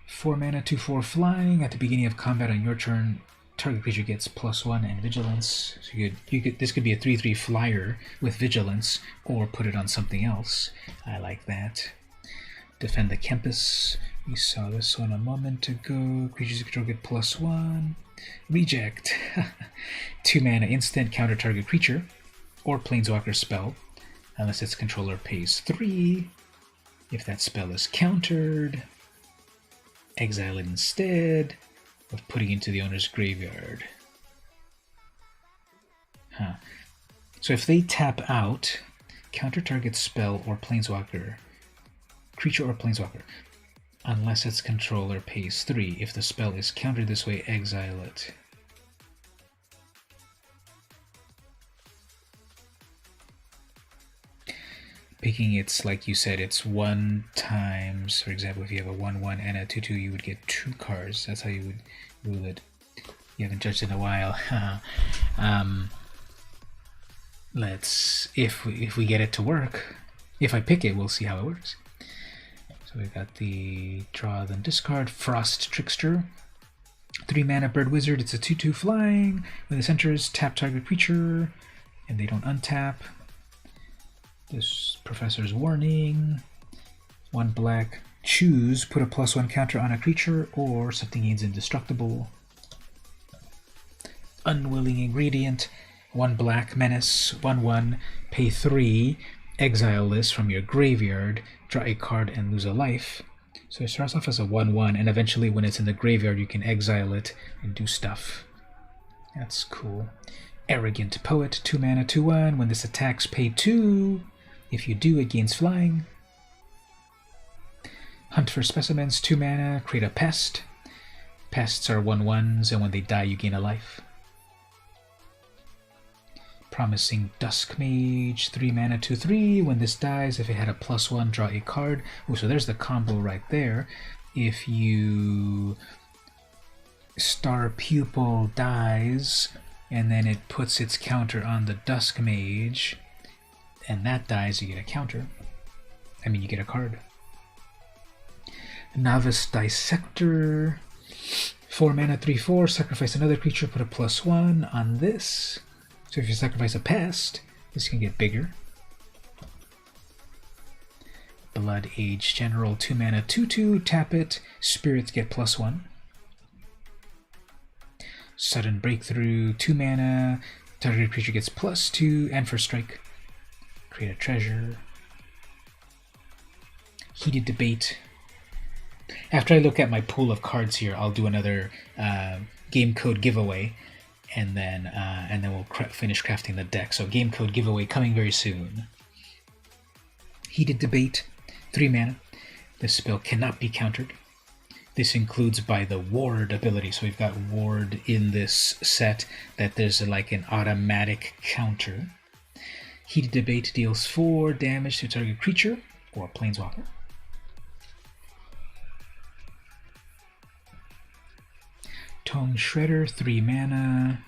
4 mana, 2/4 flying. At the beginning of combat on your turn, target creature gets +1 and vigilance. So this could be a 3/3 flyer with vigilance, or put it on something else. I like that. Defend the Campus. We saw this one a moment ago. Creatures control get +1. Reject. 2 mana instant, counter target creature or planeswalker spell unless its controller pays 3. If that spell is countered, exile it instead of putting it into the owner's graveyard. So if they tap out, counter target spell or planeswalker, creature or planeswalker, unless its controller pays 3. If the spell is countered this way, exile it. Picking it's like you said, it's 1 times, for example, if you have a 1/1 and a 2/2, you would get 2 cards. That's how you would rule it. You haven't judged in a while. If we get it to work, if I pick it, we'll see how it works. So we got the draw, then discard. Frost Trickster. 3 mana Bird Wizard. It's a 2/2 flying. When this enters, tap target creature, and they don't untap. This Professor's Warning. 1 black. Choose. Put a +1 counter on a creature, or something gains indestructible. Unwilling Ingredient. 1 black. Menace. 1/1. Pay 3. Exile this from your graveyard, draw a card, and lose a life. So it starts off as a 1/1, and eventually when it's in the graveyard you can exile it and do stuff. That's cool. Arrogant Poet, 2 mana, 2/1. When this attacks, pay 2. If you do, it gains flying. Hunt for Specimens, 2 mana, create a pest. Pests are 1/1s, and when they die you gain a life. Promising Dusk Mage, 3 mana, 2/3. When this dies, if it had a +1, draw a card. Oh, so there's the combo right there. If you Star Pupil dies, and then it puts its counter on the Dusk Mage, and that dies, you get a counter. I mean, you get a card. Novice Dissector, 4 mana, 3/4. Sacrifice another creature, put a +1 on this. So if you sacrifice a pest, this can get bigger. Blood Age General, 2 mana, 2/2. Tap it. Spirits get +1. Sudden Breakthrough, 2 mana. Target creature gets +2. And for strike, create a treasure. Heated Debate. After I look at my pool of cards here, I'll do another game code giveaway. And then we'll finish crafting the deck. So game code giveaway coming very soon. Heated Debate, 3 mana. This spell cannot be countered. This includes by the Ward ability. So we've got Ward in this set that there's like an automatic counter. Heated Debate deals 4 damage to target creature or planeswalker. Tome Shredder, 3 mana,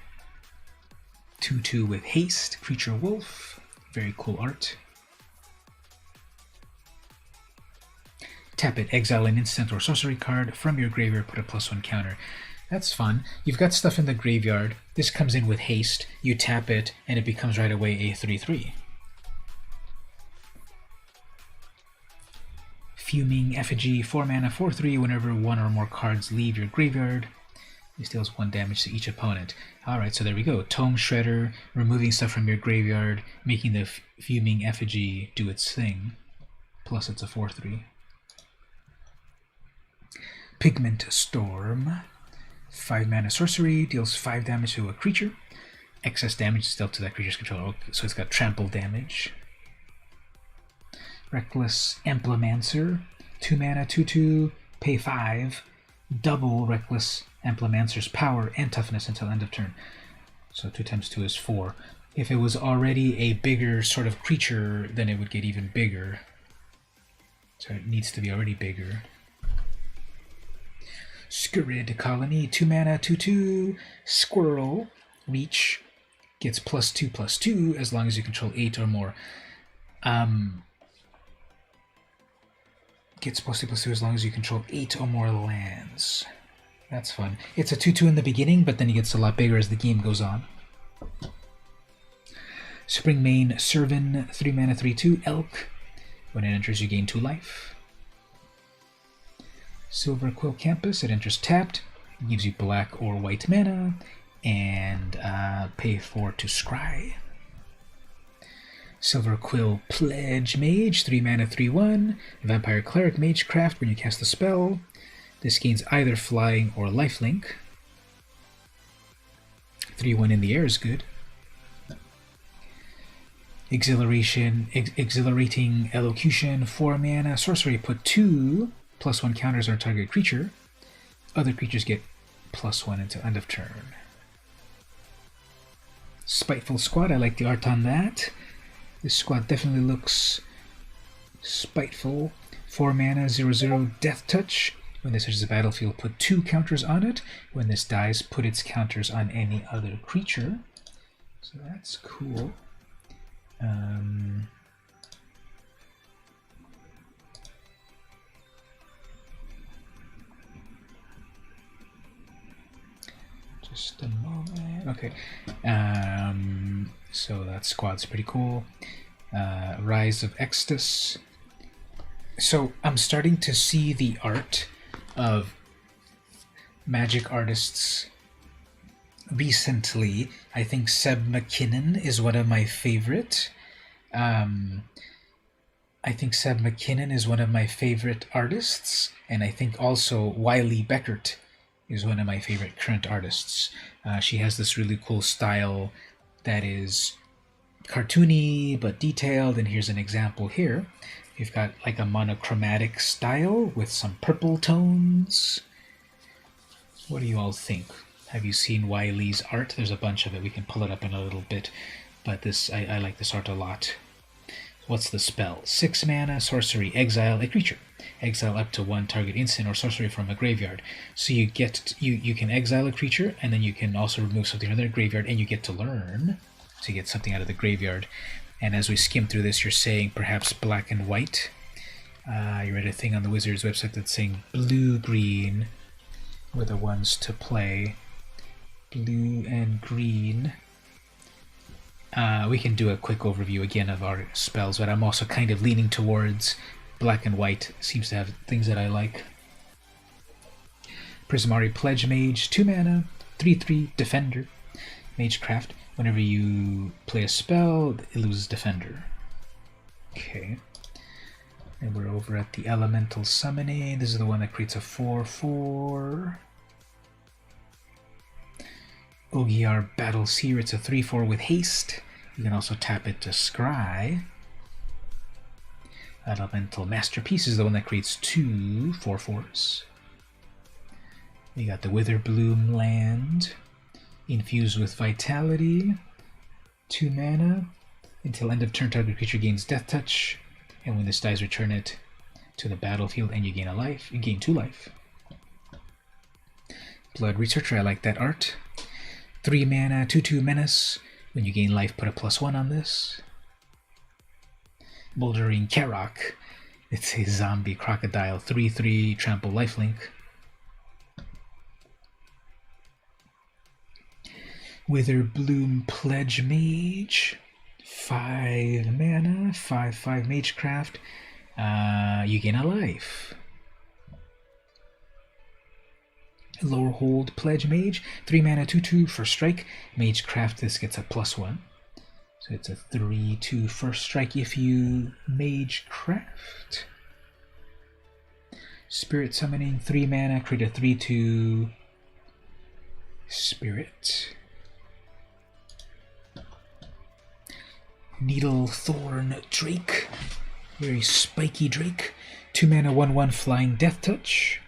2/2 with haste, creature wolf, very cool art. Tap it, exile an instant or sorcery card from your graveyard, put a +1 counter. That's fun. You've got stuff in the graveyard, this comes in with haste, you tap it, and it becomes right away a 3/3. Fuming Effigy, 4 mana, 4/3, whenever 1 or more cards leave your graveyard, this deals 1 damage to each opponent. Alright, so there we go. Tome Shredder, removing stuff from your graveyard, making the Fuming Effigy do its thing. Plus it's a 4/3. Pigment Storm, 5 mana sorcery, deals 5 damage to a creature. Excess damage is dealt to that creature's controller, so it's got trample damage. Reckless Implemancer, 2 mana, 2/2, pay 5. Double Reckless Implemancer's power and toughness until end of turn. So 2 times 2 is 4. If it was already a bigger sort of creature, then it would get even bigger. So it needs to be already bigger. Scurrid Colony, 2 mana, 2/2, Squirrel, Reach, gets +2/+2 as long as you control 8 or more. Gets +2/+2 as long as you control 8 or more lands. That's fun. It's a 2/2 in the beginning, but then it gets a lot bigger as the game goes on. Springmane Servan, 3 mana, 3/2, Elk. When it enters, you gain 2 life. Silver Quill Campus, it enters tapped. It gives you black or white mana, and pay 4 to scry. Silver Quill Pledge Mage, 3 mana, 3/1, Vampire Cleric Magecraft. When you cast the spell, this gains either flying or lifelink. 3/1 in the air is good. Exhilarating Elocution, 4 mana, sorcery. Put 2 +1 counters on target creature. Other creatures get +1 until end of turn. Spiteful Squad, I like the art on that. This squad definitely looks spiteful. 4 mana, 0/0, Death Touch. When this enters the battlefield, put 2 counters on it. When this dies, put its counters on any other creature. So that's cool. Just a moment. Okay. So that squad's pretty cool. Rise of Extus. So I'm starting to see the art of Magic artists recently. I think Seb McKinnon is one of my favorite. I think Seb McKinnon is one of my favorite artists, and I think also Wiley Beckert is one of my favorite current artists. She has this really cool style that is cartoony but detailed, and here's an example here. You've got like a monochromatic style with some purple tones. What do you all think? Have you seen Wiley's art? There's a bunch of it. We can pull it up in a little bit, but this I like this art a lot. What's the spell? 6 mana, sorcery, exile a creature. Exile up to 1 target instant or sorcery from a graveyard. So you get you can exile a creature, and then you can also remove something from their graveyard, and you get to learn. So you get something out of the graveyard. And as we skim through this, you're saying perhaps black and white. I read a thing on the Wizards website that's saying blue-green were the ones to play. Blue and green. We can do a quick overview again of our spells, but I'm also kind of leaning towards black and white. Seems to have things that I like. Prismari Pledge Mage, 2 mana, 3/3, Defender. Magecraft. Whenever you play a spell, it loses Defender. Okay. And we're over at the Elemental Summoning. This is the one that creates a 4/4. Ogier Battle Seer. It's a 3/4 with haste. You can also tap it to scry. Elemental Masterpiece is the one that creates 2 4/4s. We got the Witherbloom land. Infused with Vitality. 2 mana. Until end of turn, target creature gains Death Touch. And when this dies, return it to the battlefield and you gain a life. You gain 2 life. Blood Researcher, I like that art. 3 mana, 2/2 Menace. When you gain life, put a +1 on this. Bouldering Karok. It's a zombie crocodile. 3/3, trample lifelink. Witherbloom Pledge Mage. 5 mana, 5/5 Magecraft. You gain a life. Lower Hold Pledge Mage, 3 mana, 2/2 for strike. Magecraft, this gets a +1. So it's a 3/2 first strike if you Magecraft. Spirit Summoning, 3 mana, create a 3/2 Spirit. Needlethorn Drake, very spiky Drake. 2 mana, 1/1 Flying Death Touch.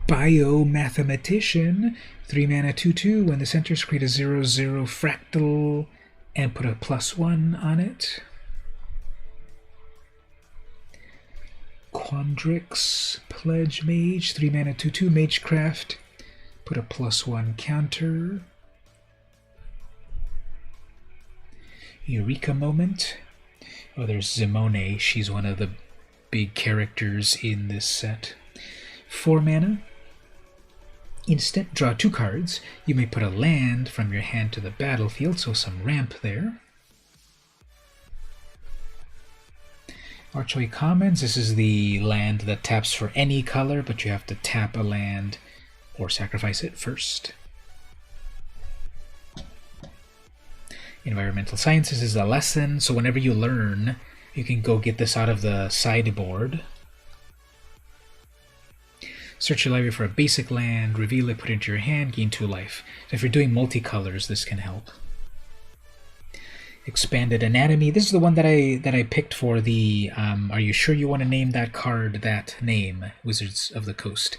Biomathematician, 3 mana, 2/2. When this enters, create a 0/0 fractal and put a +1 on it. Quandrix, Pledge Mage, 3 mana 2/2 Magecraft. Put a +1 counter. Eureka Moment. Oh, there's Zimone. She's one of the big characters in this set. 4 mana. Instant, draw 2 cards. You may put a land from your hand to the battlefield, so some ramp there. Archway Commons, this is the land that taps for any color, but you have to tap a land or sacrifice it first. Environmental Sciences is a lesson, so whenever you learn, you can go get this out of the sideboard. Search your library for a basic land, reveal it, put it into your hand, gain 2 life. So if you're doing multicolors, this can help. Expanded Anatomy. This is the one that I picked for the are you sure you want to name that card that name? Wizards of the Coast.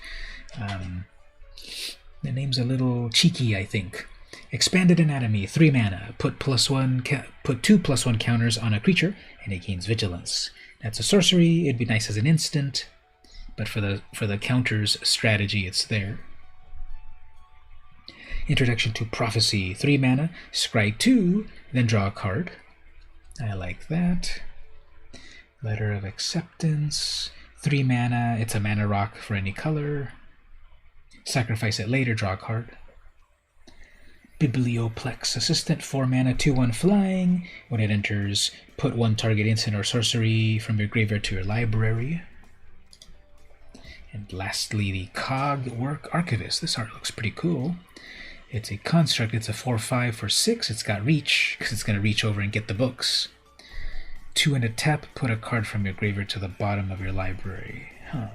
The name's a little cheeky, I think. Expanded Anatomy, 3 mana. Put 2 +1 counters on a creature, and it gains Vigilance. That's a sorcery. It'd be nice as an instant, but for the counters strategy, it's there. Introduction to Prophecy, 3 mana, scry 2, then draw a card. I like that. Letter of Acceptance, 3 mana, it's a mana rock for any color. Sacrifice it later, draw a card. Biblioplex Assistant, 4 mana, 2/1 flying. When it enters, put 1 target instant or sorcery from your graveyard to your library. And lastly, the Cogwork Archivist. This art looks pretty cool. It's a construct. It's a 4/5 for 6. It's got reach, because it's going to reach over and get the books. 2 and a tap, put a card from your graveyard to the bottom of your library. Huh.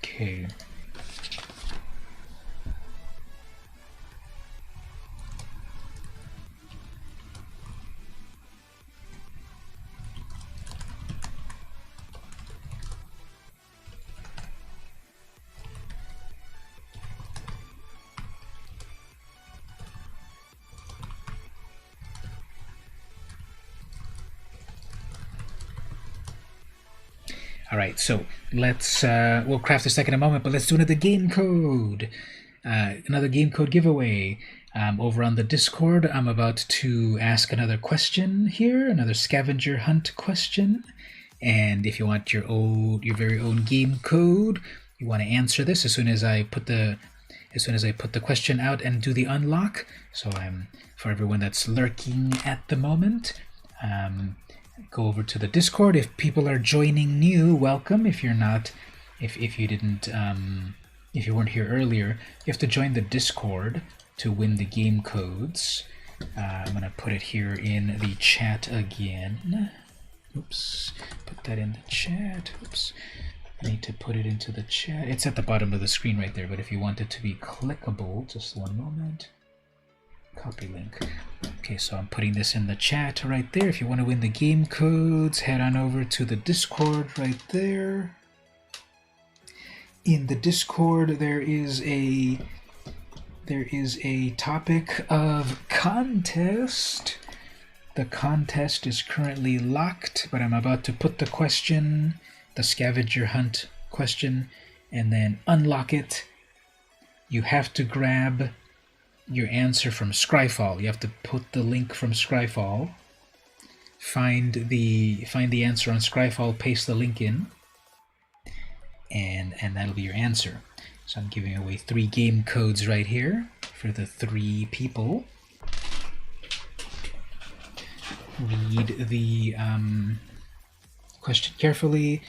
Okay. All right, so let's, we'll craft the second in a moment, but let's do another game code. Another game code giveaway. Over on the Discord, I'm about to ask another question here, another scavenger hunt question. And if you want your very own game code, you want to answer this as soon as I put the question out and do the unlock. So for everyone that's lurking at the moment, go over to the Discord. If people are joining new, welcome. If you're not, if you didn't, if you weren't here earlier, you have to join the Discord to win the game codes. I'm gonna put it here in the chat again. Oops, put that in the chat. Oops, I need to put it into the chat. It's at the bottom of the screen right there, but if you want it to be clickable, just one moment. Copy link. Okay, so I'm putting this in the chat right there. If you want to win the game codes, head on over to the Discord right there. In the Discord, there is a topic of contest. The contest is currently locked, but I'm about to put the question, the scavenger hunt question, and then unlock it. You have to grab your answer from Scryfall. You have to put the link from Scryfall, find the answer on Scryfall, paste the link in, and that'll be your answer. So I'm giving away 3 game codes right here for the 3 people. Read the question carefully.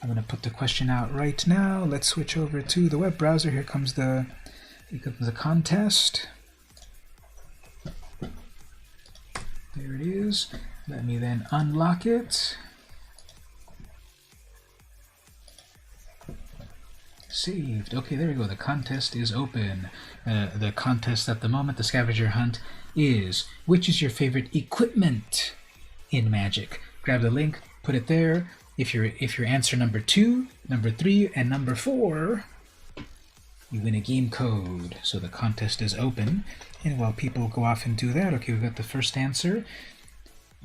I'm going to put the question out right now. Let's switch over to the web browser. Here comes the contest. There it is. Let me then unlock it. Saved. Okay, there we go. The contest is open. The contest at the moment, the scavenger hunt, is which is your favorite equipment in Magic? Grab the link, put it there. If your answer number 2, number 3, and number 4, you win a game code. So the contest is open. And while people go off and do that, okay, we've got the first answer.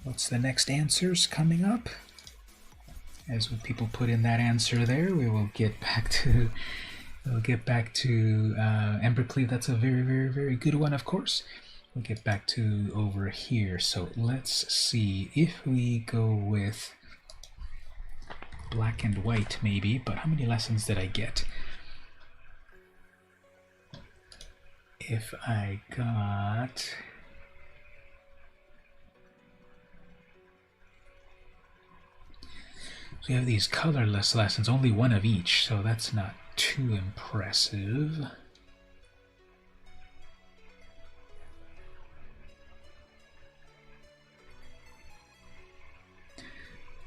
What's the next answers coming up? As people put in that answer there, we will get back to Embercleave. That's a very, very, very good one, of course. We'll get back to over here. So let's see if we go with black and white, maybe. But how many lessons did I get? If I got... So we have these colorless lessons, only one of each, so that's not too impressive.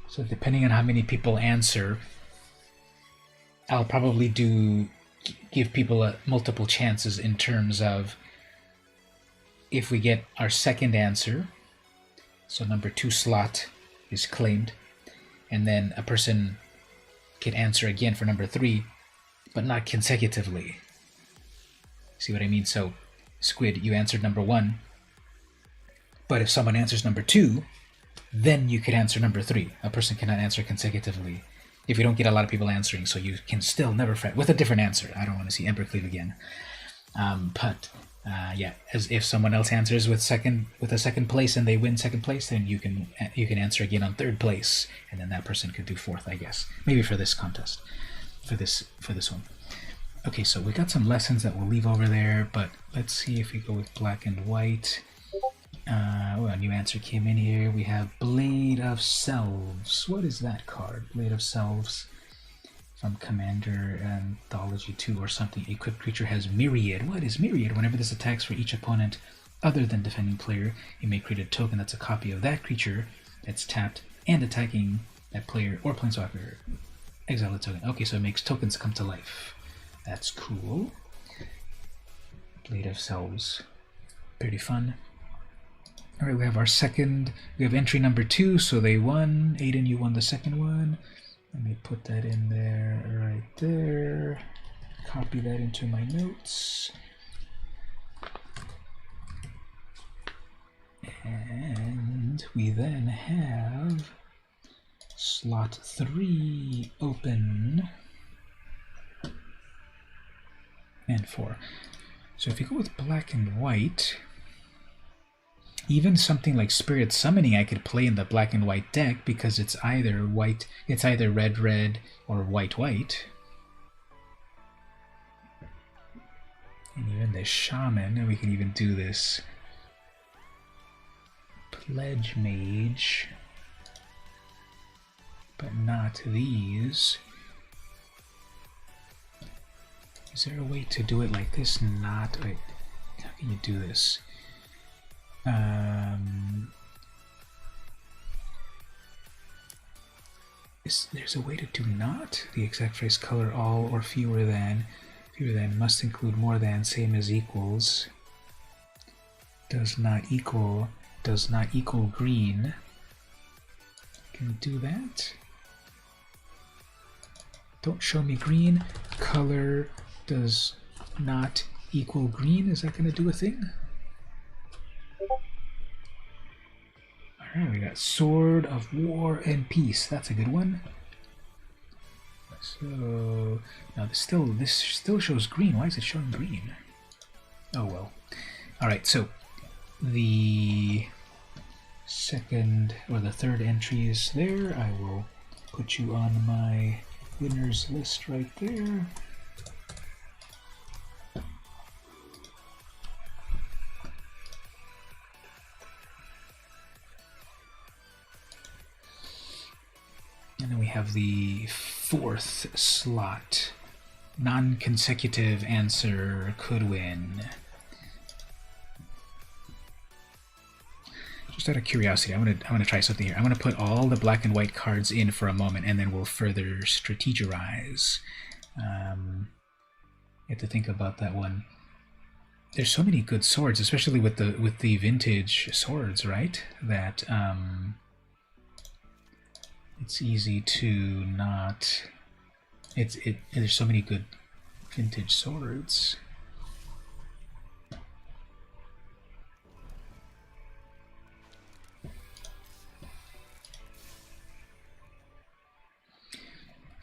So depending on how many people answer, I'll probably give people multiple chances in terms of if we get our second answer, so number 2 slot is claimed, and then a person can answer again for number 3, but not consecutively. See what I mean? So, Squid, you answered number 1, but if someone answers number 2, then you could answer number 3. A person cannot answer consecutively if you don't get a lot of people answering, so you can still never fret with a different answer. I don't want to see Embercleave again. Yeah, as if someone else answers with a second place and they win second place, then you can answer again on 3rd place, and then that person could do 4th, I guess. Maybe for this contest, for this one. Okay, so we got some lessons that we'll leave over there, but let's see if we go with black and white. Oh, a new answer came in here. We have Blade of Selves. What is that card? Blade of Selves. From Commander Anthology 2 or something. Equipped creature has Myriad. What is Myriad? Whenever this attacks for each opponent other than defending player, you may create a token that's a copy of that creature that's tapped and attacking that player or planeswalker. Exile a token. Okay, so it makes tokens come to life. That's cool. Blade of Selves. Pretty fun. Alright, we have our second. We have entry number 2, so they won. Aiden, you won the second one. Let me put that in there, right there. Copy that into my notes. And we then have slot 3 open. And 4. So if you go with black and white, even something like Spirit Summoning I could play in the black and white deck because it's either white, it's either red or white. And even the Shaman, and we can even do this Pledge Mage, but not these. Is there a way to do it like this? Not, wait, how can you do this? There's a way to do not. The exact phrase color all or fewer than must include more than, same as equals, does not equal green. Can you do that? Don't show me green. Color does not equal green. Is that going to do a thing? Alright, we got Sword of War and Peace. That's a good one. So now this still shows green. Why is it showing green? Oh well. Alright, so the second or the third entry is there. I will put you on my winners list right there. And then we have the 4th slot. Non-consecutive answer could win. Just out of curiosity, I want to try something here. I want to put all the black and white cards in for a moment, and then we'll further strategize. You have to think about that one. There's so many good swords, especially with the vintage swords, right? That it's easy to not. There's so many good vintage swords.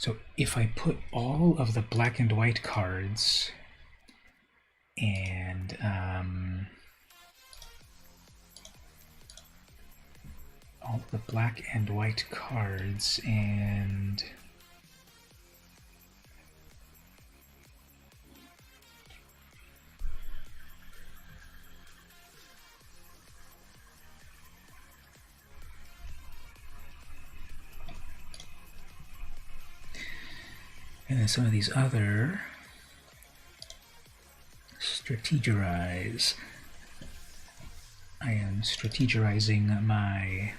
So if I put all of the black and white cards and all the black and white cards and then some of these other strategize. I am strategizing my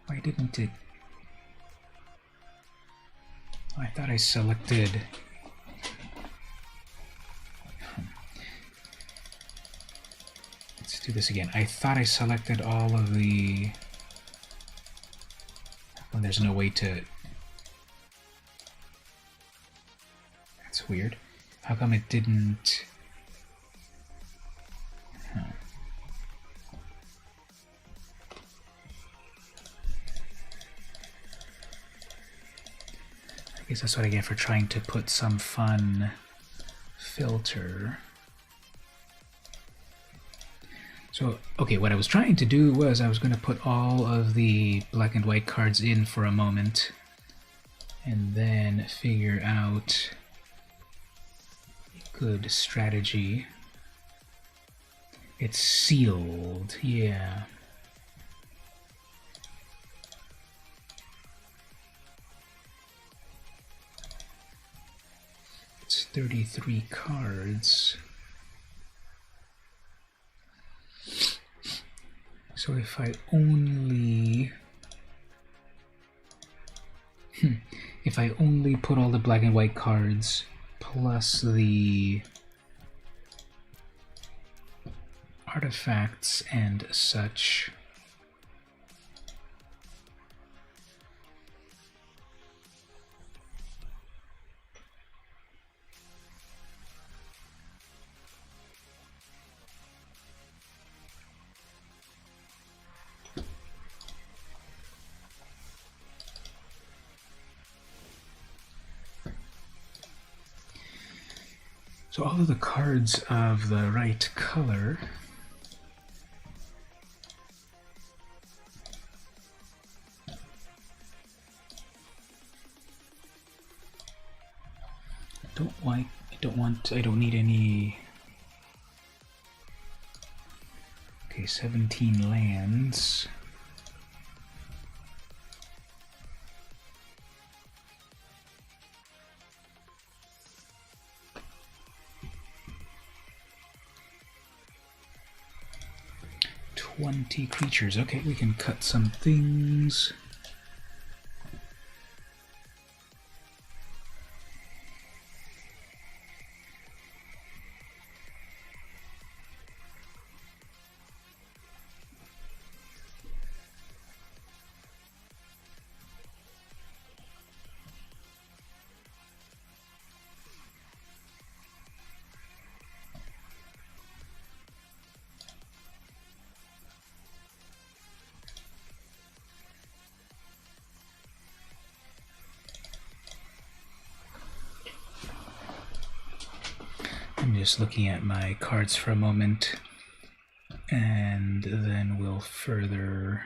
why didn't it? I thought I selected. Let's do this again. I thought I selected all of the. Well, there's no way to. That's weird. How come it didn't? I guess that's what I get for trying to put some fun filter. So, okay, what I was trying to do was I was going to put all of the black and white cards in for a moment and then figure out a good strategy. It's sealed, yeah. It's 33 cards. So if I only put all the black and white cards plus the artifacts and such, so all of the cards of the right color I don't need any. Okay, 17 lands. Creatures. Okay, we can cut some things. I'm just looking at my cards for a moment, and then we'll further.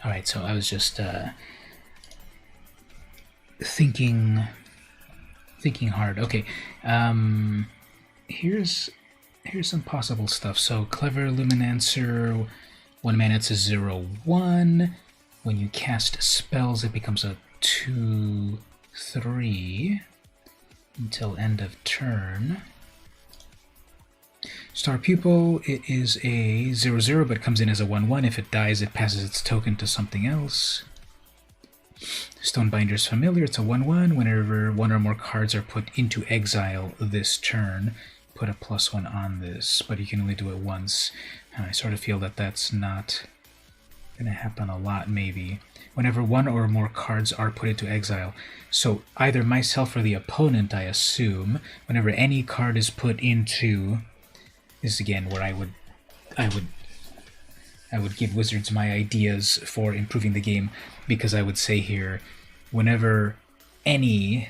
All right, so I was just thinking hard. Okay, here's some possible stuff. So Clever Luminancer, 1 mana, it's a 0/1. When you cast spells, it becomes a 2/3 until end of turn. Star Pupil, it is a 0/0, but comes in as a 1/1. If it dies, it passes its token to something else. Stonebinder's Familiar, it's a 1/1. Whenever one or more cards are put into exile this turn, put a +1 on this, but you can only do it once. And I sort of feel that that's not going to happen a lot, maybe. Whenever one or more cards are put into exile. So either myself or the opponent, I assume, whenever any card is put into... This is again where I would give Wizards my ideas for improving the game, because I would say here, whenever any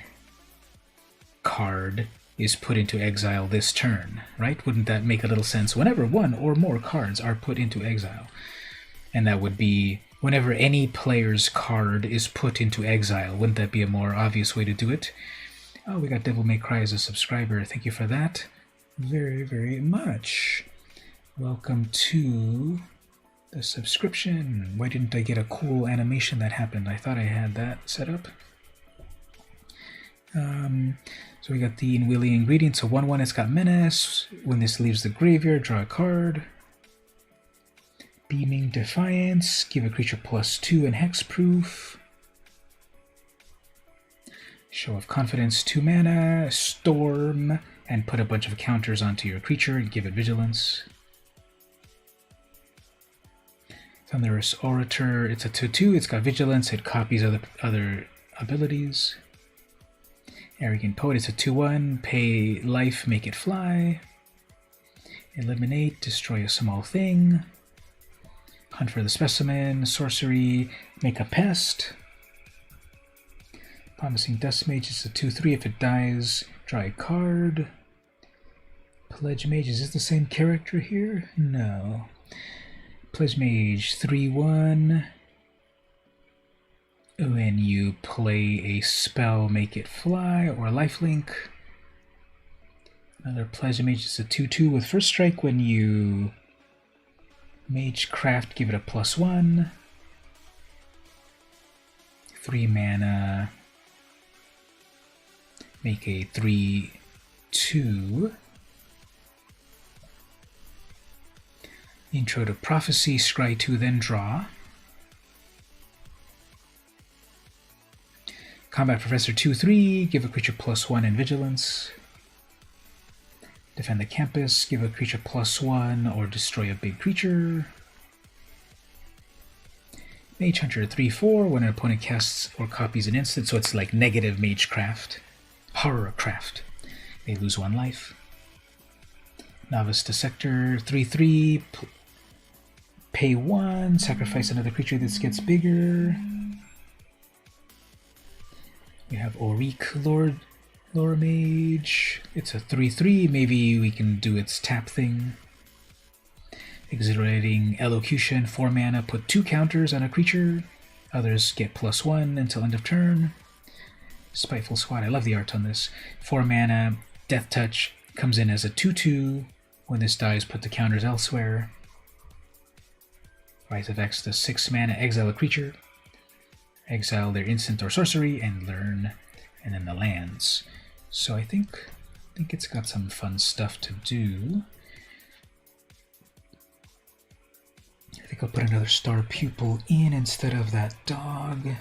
card is put into exile this turn, right? Wouldn't that make a little sense? Whenever one or more cards are put into exile. And that would be whenever any player's card is put into exile. Wouldn't that be a more obvious way to do it? Oh, we got Devil May Cry as a subscriber. Thank you for that very, very much. Welcome to the subscription. Why didn't I get a cool animation that happened? I thought I had that set up. So we got the Inwilly ingredient. So 1/1, it's got Menace. When this leaves the graveyard, draw a card. Beaming Defiance. Give a creature +2 and hexproof. Show of Confidence, 2 mana. Storm. And put a bunch of counters onto your creature and give it Vigilance. Thunderous Orator, it's a 2/2, it's got Vigilance, it copies other abilities. Arrogant Poet, it's a 2/1, pay life, make it fly. Eliminate, destroy a small thing. Hunt for the Specimen, sorcery, make a pest. Promising Dust Mage, it's a 2/3, if it dies, draw a card. Pledge Mage, is this the same character here? No. Pledge Mage, 3/1. When you play a spell, make it fly, or a lifelink. Another Pledge Mage is a 2/2 with first strike. When you Magecraft, give it a +1. 3 mana. Make a 3/2. Intro to Prophecy, scry 2, then draw. Combat Professor, 2/3, give a creature +1 and Vigilance. Defend the Campus, give a creature +1 or destroy a big creature. Mage Hunter, 3/4, when an opponent casts or copies an instant, so it's like negative Magecraft. Horrorcraft. They lose 1 life. Novice Dissector, 3/3, pay 1, sacrifice another creature that gets bigger. We have Auric Lore Mage. It's a 3/3, maybe we can do its tap thing. Exhilarating Elocution, 4 mana, put 2 counters on a creature. Others get +1 until end of turn. Spiteful Squad, I love the art on this. 4 mana, Death Touch, comes in as a 2/2. When this dies, put the counters elsewhere. Rise of X, the 6 mana, exile a creature. Exile their instant or sorcery, and learn, and then the lands. So I think it's got some fun stuff to do. I think I'll put another Star Pupil in instead of that dog.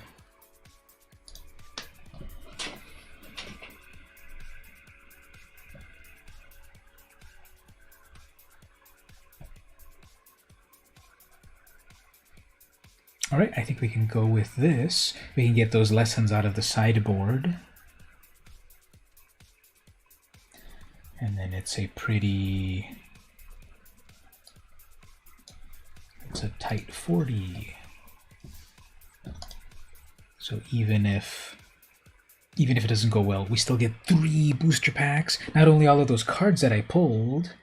Alright, I think we can go with this. We can get those lessons out of the sideboard. And then it's a pretty... It's a tight 40. So even if it doesn't go well, we still get 3 booster packs. Not only all of those cards that I pulled,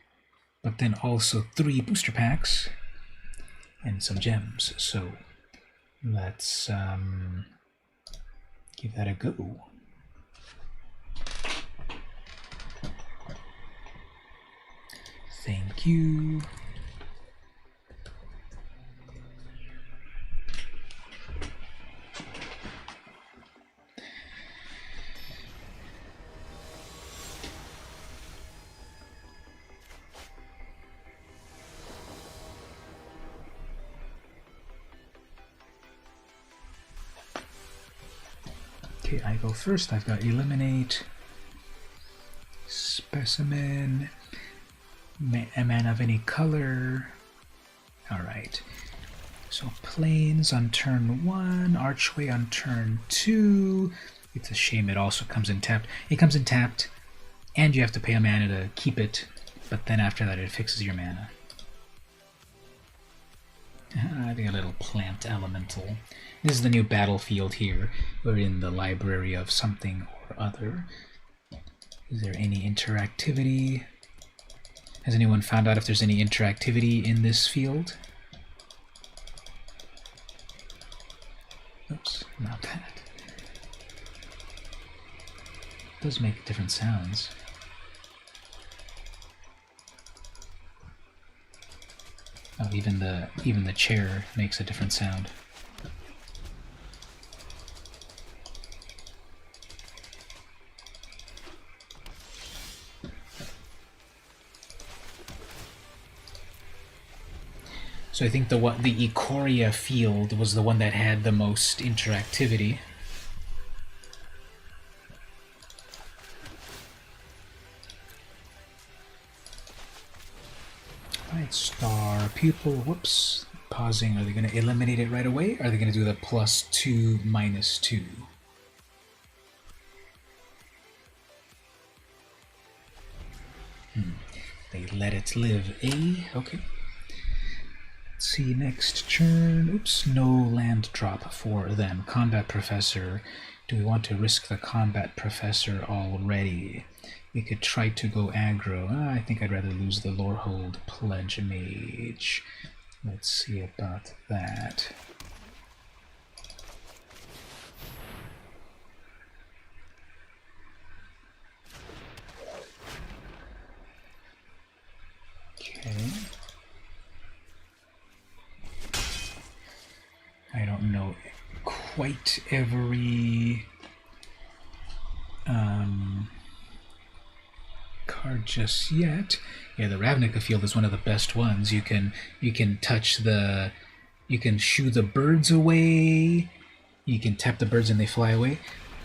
but then also 3 booster packs and some gems. So let's give that a go. Thank you. Okay, I go first. I've got eliminate, specimen, a man of any color. Alright, so planes on turn 1, archway on turn 2. It's a shame it also comes in tapped. It comes in tapped, and you have to pay a mana to keep it, but then after that it fixes your mana. I think a little plant elemental. This is the new battlefield here. We're in the library of something or other. Is there any interactivity? Has anyone found out if there's any interactivity in this field? Oops, not that. It does make different sounds. Oh, even the chair makes a different sound. So I think the Ikoria field was the one that had the most interactivity. Right, star pupil, whoops, pausing. Are they going to eliminate it right away? Or are they going to do the +2, -2? They let it live, eh? Okay. Let's see, next turn. Oops, no land drop for them. Combat Professor. Do we want to risk the Combat Professor already? We could try to go aggro. I think I'd rather lose the Lorehold Pledge Mage. Let's see about that. Okay. I don't know quite every card just yet. Yeah, the Ravnica field is one of the best ones. You can touch the, you can shoo the birds away. You can tap the birds and they fly away.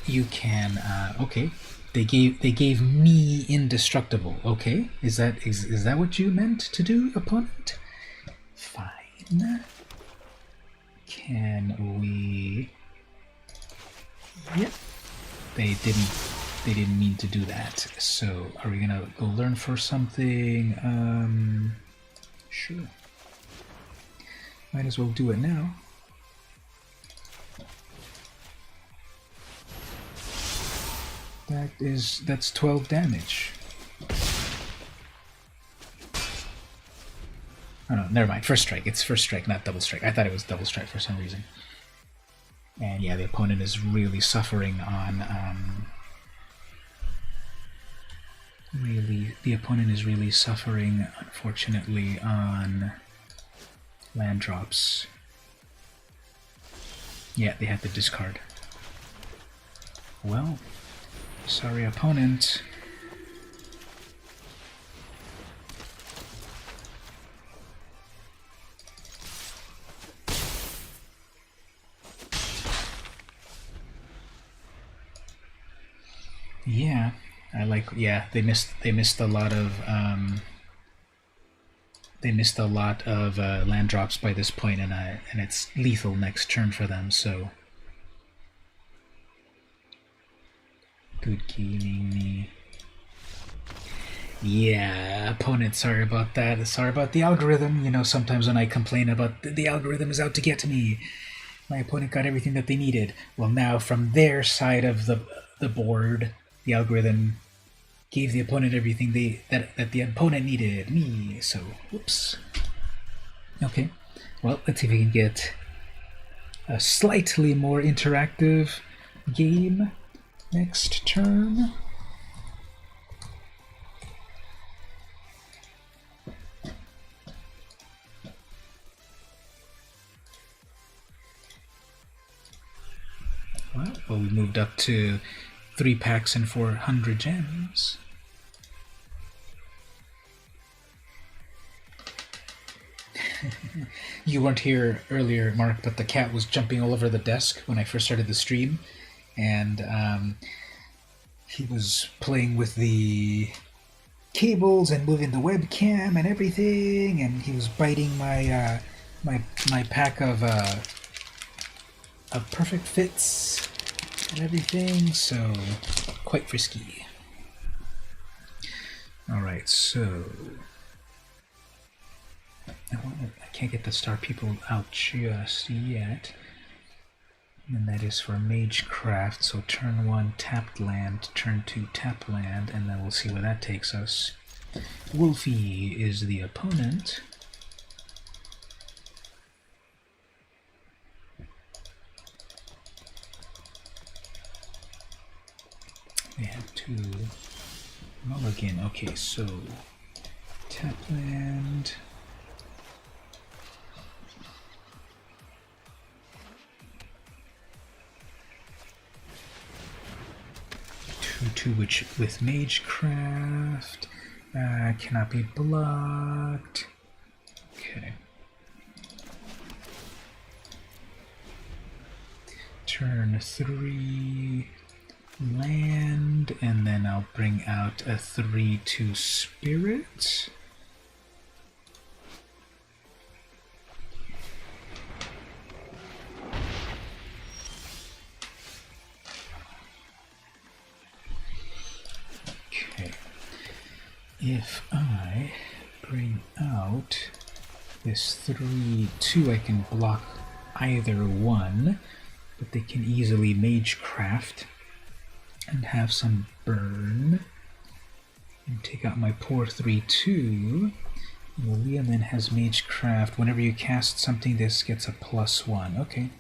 You can okay. They gave me indestructible. Okay, is that what you meant to do, opponent? Fine. Can we? Yep. They didn't mean to do that. So are we gonna go learn for something? Sure. Might as well do it now. That's 12 damage. Oh no, never mind. First strike. It's first strike, not double strike. I thought it was double strike for some reason. And yeah, the opponent is really suffering on the opponent is really suffering, unfortunately, on land drops. Yeah, they had to discard. Well, sorry, opponent. Yeah, yeah, they missed a lot of land drops by this point, and it's lethal next turn for them. So good gaming me. Yeah, opponent, sorry about that. Sorry about the algorithm. You know, sometimes when I complain about the algorithm is out to get me, my opponent got everything that they needed. Well, now from their side of the board, the algorithm gave the opponent everything that the opponent needed. Me. So, whoops. Okay. Well, let's see if we can get a slightly more interactive game next turn. Well, we moved up to 3 packs and 400 gems. You weren't here earlier, Mark, but the cat was jumping all over the desk when I first started the stream, and he was playing with the cables and moving the webcam and everything, and he was biting my my pack of perfect fits and everything, so quite frisky. Alright, so I can't get the star people out just yet. And that is for Magecraft, so turn 1 tapped land, turn 2 tap land, and then we'll see where that takes us. Wolfie is the opponent. We have to mulligan. Okay, so tap land. 2/2 which with Magecraft cannot be blocked. Okay. Turn 3 land, and then I'll bring out a 3/2 spirit. If I bring out this 3/2, I can block either one, but they can easily Magecraft and have some burn and take out my poor 3/2. Liam then has Magecraft. Whenever you cast something, this gets a +1. Okay.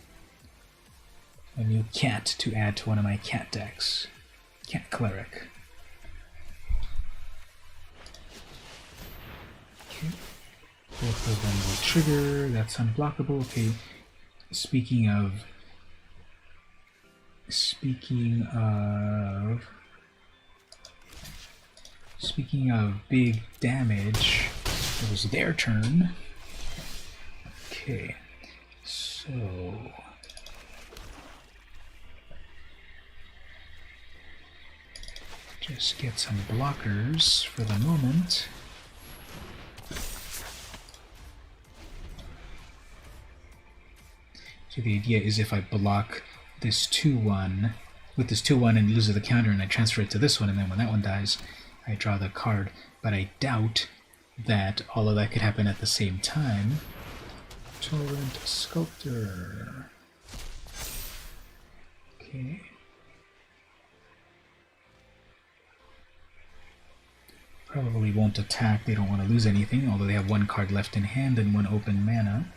A new cat to add to one of my cat decks. Cat Cleric. Both of them will trigger. That's unblockable. Okay. Speaking of big damage, it was their turn. Okay. So just get some blockers for the moment. So the idea is if I block this 2/1 with this 2/1 and lose the counter, and I transfer it to this one, and then when that one dies, I draw the card. But I doubt that all of that could happen at the same time. Torrent Sculptor. Okay. Probably won't attack. They don't want to lose anything, although they have 1 card left in hand and 1 open mana.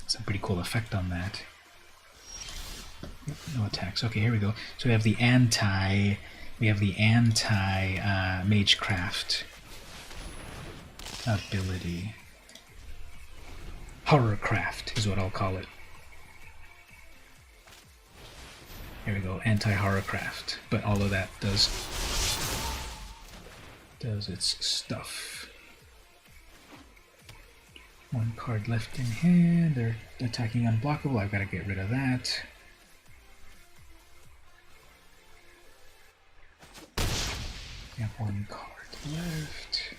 Some pretty cool effect on that. Yep, no attacks. Okay, here we go. So we have the anti Magecraft ability. Horrorcraft is what I'll call it. Here we go, anti-Horrorcraft. But all of that does its stuff. 1 card left in hand. They're attacking unblockable. I've got to get rid of that. We have 1 card left.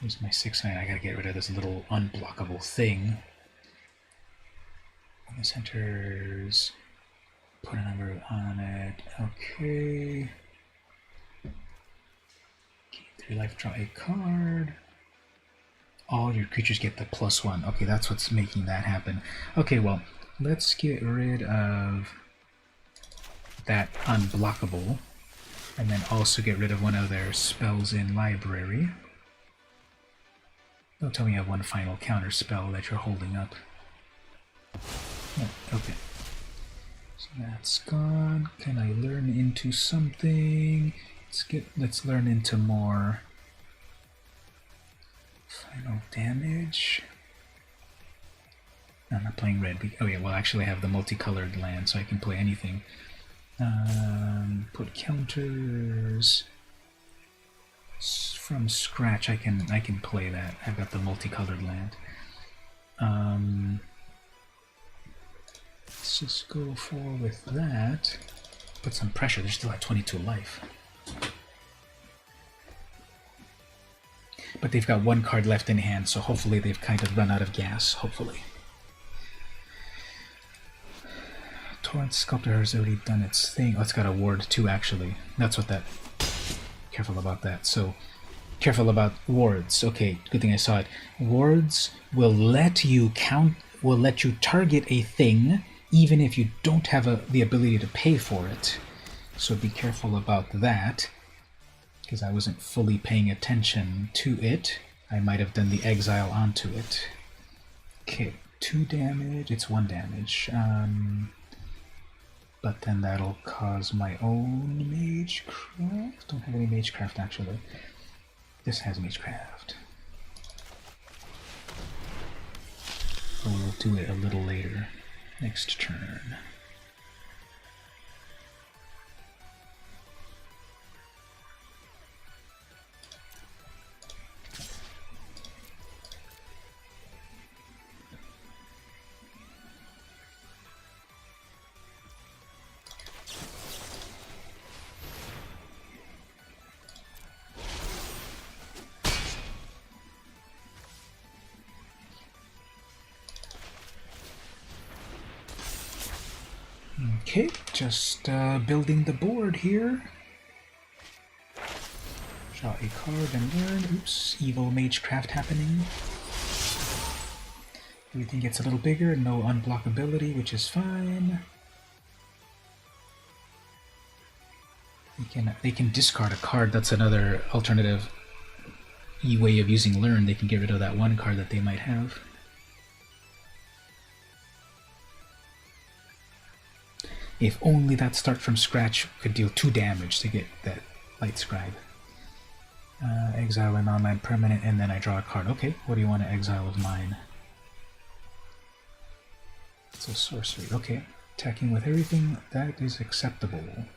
Here's my 6/9. I got to get rid of this little unblockable thing. When this enters, put a number on it. Okay. Keep 3 life. Draw a card. All your creatures get the +1. Okay, that's what's making that happen. Okay, well, let's get rid of that unblockable, and then also get rid of one of their spells in library. Don't tell me you have one final counter spell that you're holding up. Oh, okay. So that's gone. Can I learn into something? Let's learn into more final damage. No, I'm not playing red. Oh yeah, well actually I have the multicolored land, so I can play anything. Put counters from scratch. I can play that. I've got the multicolored land. Let's just go for with that. Put some pressure. They're still at 22 life. But they've got one card left in hand, so hopefully they've kind of run out of gas. Hopefully. Torrent Sculptor has already done its thing. Oh, it's got a ward too, actually. That's what that... Careful about that. So, careful about wards. Okay, good thing I saw it. Wards will let you target a thing even if you don't have the ability to pay for it. So be careful about that, because I wasn't fully paying attention to it. I might have done the exile onto it. Okay, 2 damage. It's 1 damage. But then that'll cause my own Magecraft. Don't have any Magecraft, actually. This has Magecraft. We'll do it a little later. Next turn. Okay, just building the board here. Draw a card and learn. Oops, evil Magecraft happening. Everything gets a little bigger, no unblockability, which is fine. They can discard a card. That's another alternative way of using learn. They can get rid of that one card that they might have. If only that start from scratch could deal 2 damage to get that Light Scribe. Exile an online permanent, and then I draw a card. Okay, what do you want to exile of mine? It's a sorcery. Okay, attacking with everything, that is acceptable.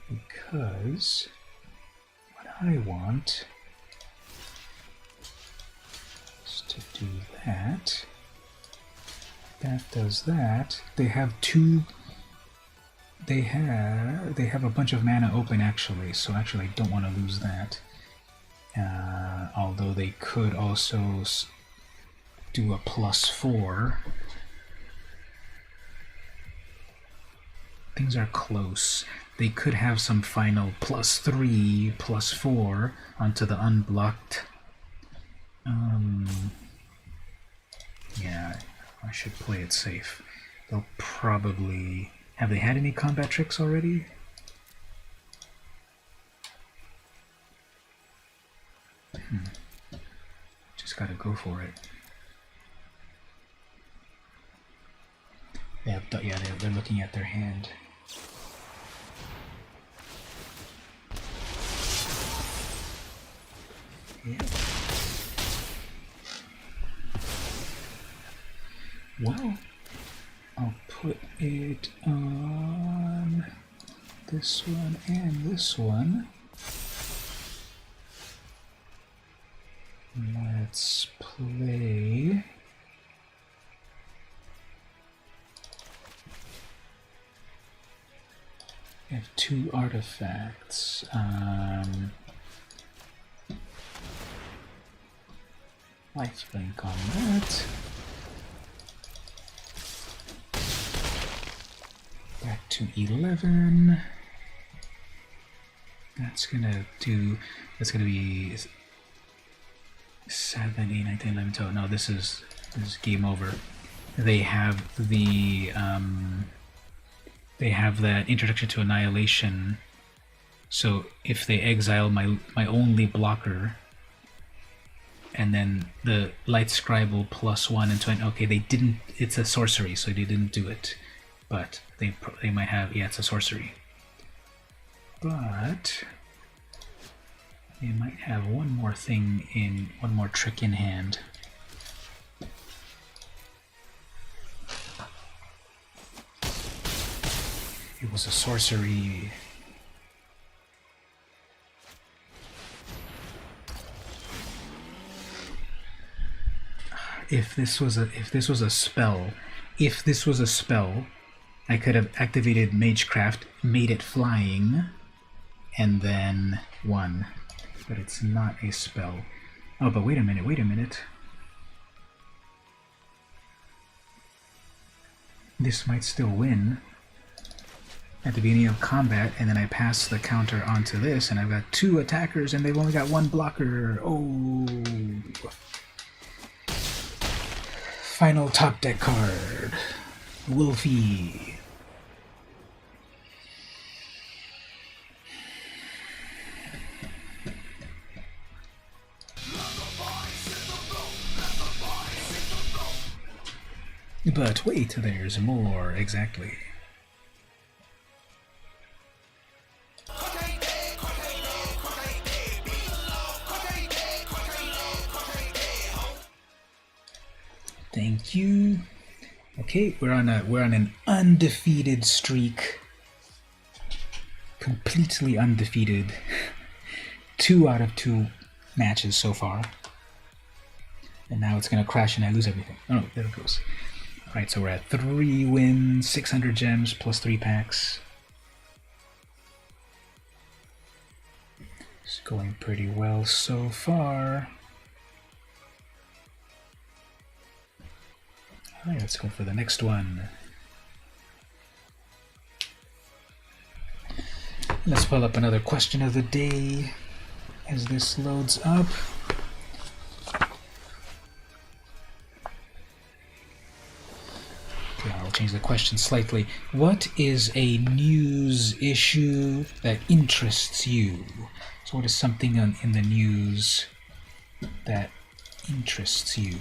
Because what I want is to do that. That does that. They have 2... They have a bunch of mana open, actually, so actually I don't want to lose that. Although they could also do a +4. Things are close. They could have some final +3, +4 onto the unblocked. Yeah, I should play it safe. They'll probably... Have they had any combat tricks already? Just gotta go for it. They have, yeah, they're looking at their hand. Yeah. Well, I'll put it on this one and this one. Let's play. I have 2 artifacts. Lifelink on that. Back to 11. That's gonna be 7, 8, 9, 10, 11, 12. No, this is game over. They have the they have that Introduction to Annihilation. So if they exile my only blocker, and then the light scribble +1 and 20. Okay, they didn't. It's a sorcery, so they didn't do it. But they might have. Yeah, it's a sorcery. But they might have one more trick in hand. It was a sorcery. If this was a spell, I could have activated Magecraft, made it flying, and then won. But it's not a spell. Oh, but wait a minute. This might still win at the beginning of combat, and then I pass the counter onto this, and I've got 2 attackers, and they've only got 1 blocker. Oh. Final top deck card. Wolfie. But wait, there's more, exactly. Thank you. Okay, we're on an undefeated streak. Completely undefeated. 2 out of 2 matches so far. And now it's gonna crash and I lose everything. Oh no, there it goes. Alright, so we're at 3 wins, 600 gems, plus 3 packs. It's going pretty well so far. Alright, let's go for the next one. Let's pull up another question of the day as this loads up. Okay, I'll change the question slightly. What is a news issue that interests you? So what is something in the news that interests you?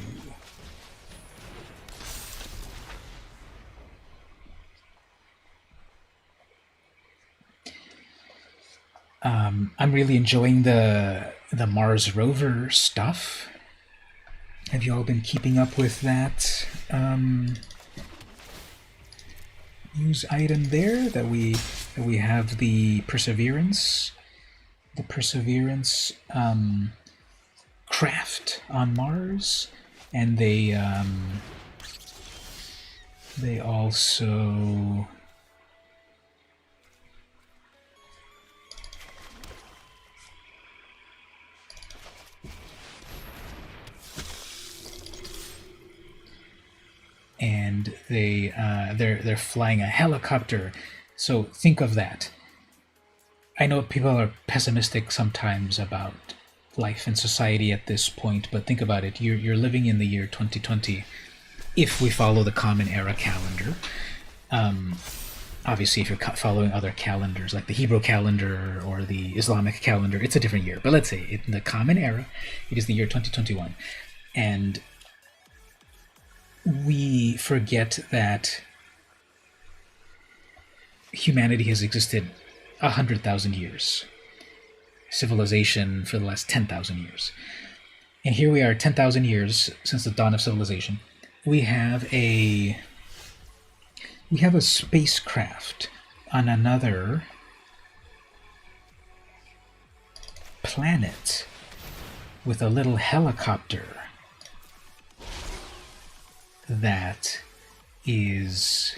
I'm really enjoying the Mars rover stuff. Have you all been keeping up with that news item there? That we have the Perseverance, craft on Mars, and they also. And they're flying a helicopter. So think of that. I know people are pessimistic sometimes about life and society at this point, but think about it. You're living in the year 2020, if we follow the Common Era calendar. Obviously, if you're following other calendars, like the Hebrew calendar or the Islamic calendar, it's a different year. But let's say in the Common Era, it is the year 2021. And we forget that humanity has existed 100,000 years. Civilization for the last 10,000 years. And here we are, 10,000 years since the dawn of civilization. We have a spacecraft on another planet with a little helicopter that is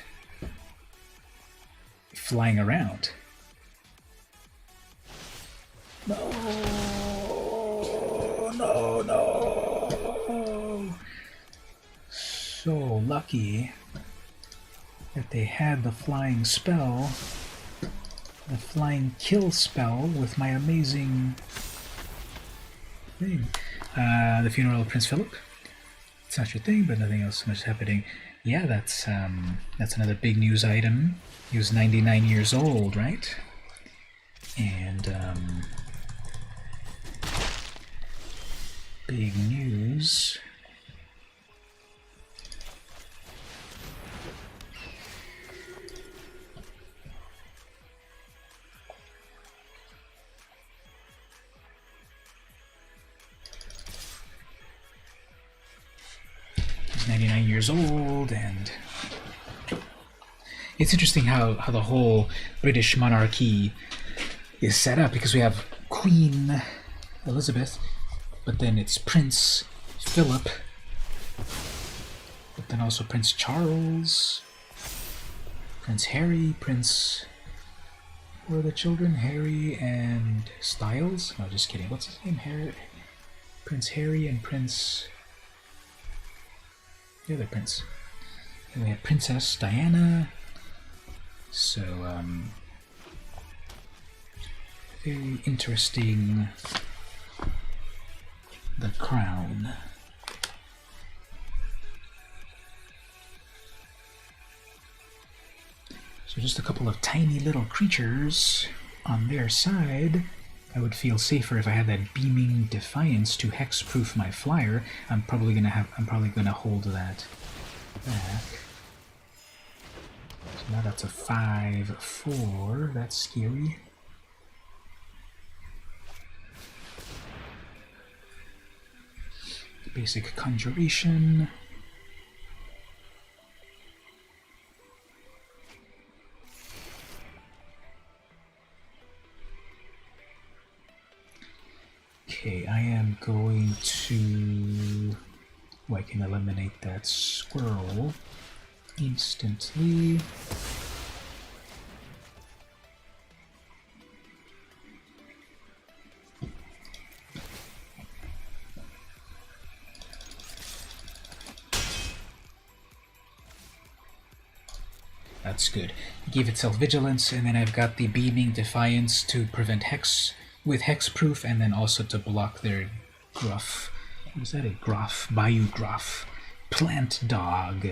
flying around. No. So lucky that they had the flying spell, the flying kill spell with my amazing thing. The funeral of Prince Philip. It's not your thing, but nothing else much happening. Yeah, that's another big news item. He was 99 years old, right? And big news. years. He's 99 years old, and it's interesting how the whole British monarchy is set up, because we have Queen Elizabeth, but then it's Prince Philip, but then also Prince Charles, Prince Harry, Prince... Who are the children? Harry and Styles? No, just kidding. What's his name? Prince Harry and Prince... The other prince. And we have Princess Diana. So, very interesting. The crown. So just a couple of tiny little creatures on their side. I would feel safer if I had that beaming defiance to hexproof my flyer. I'm probably gonna hold that back. So now that's a 5/4. That's scary. Basic conjuration. Okay, I am going to... Oh, I can eliminate that squirrel instantly. That's good. It gave itself vigilance, and then I've got the beaming defiance to prevent hex with hexproof, and then also to block their gruff. What is that? A gruff? Bayou gruff. Plant dog.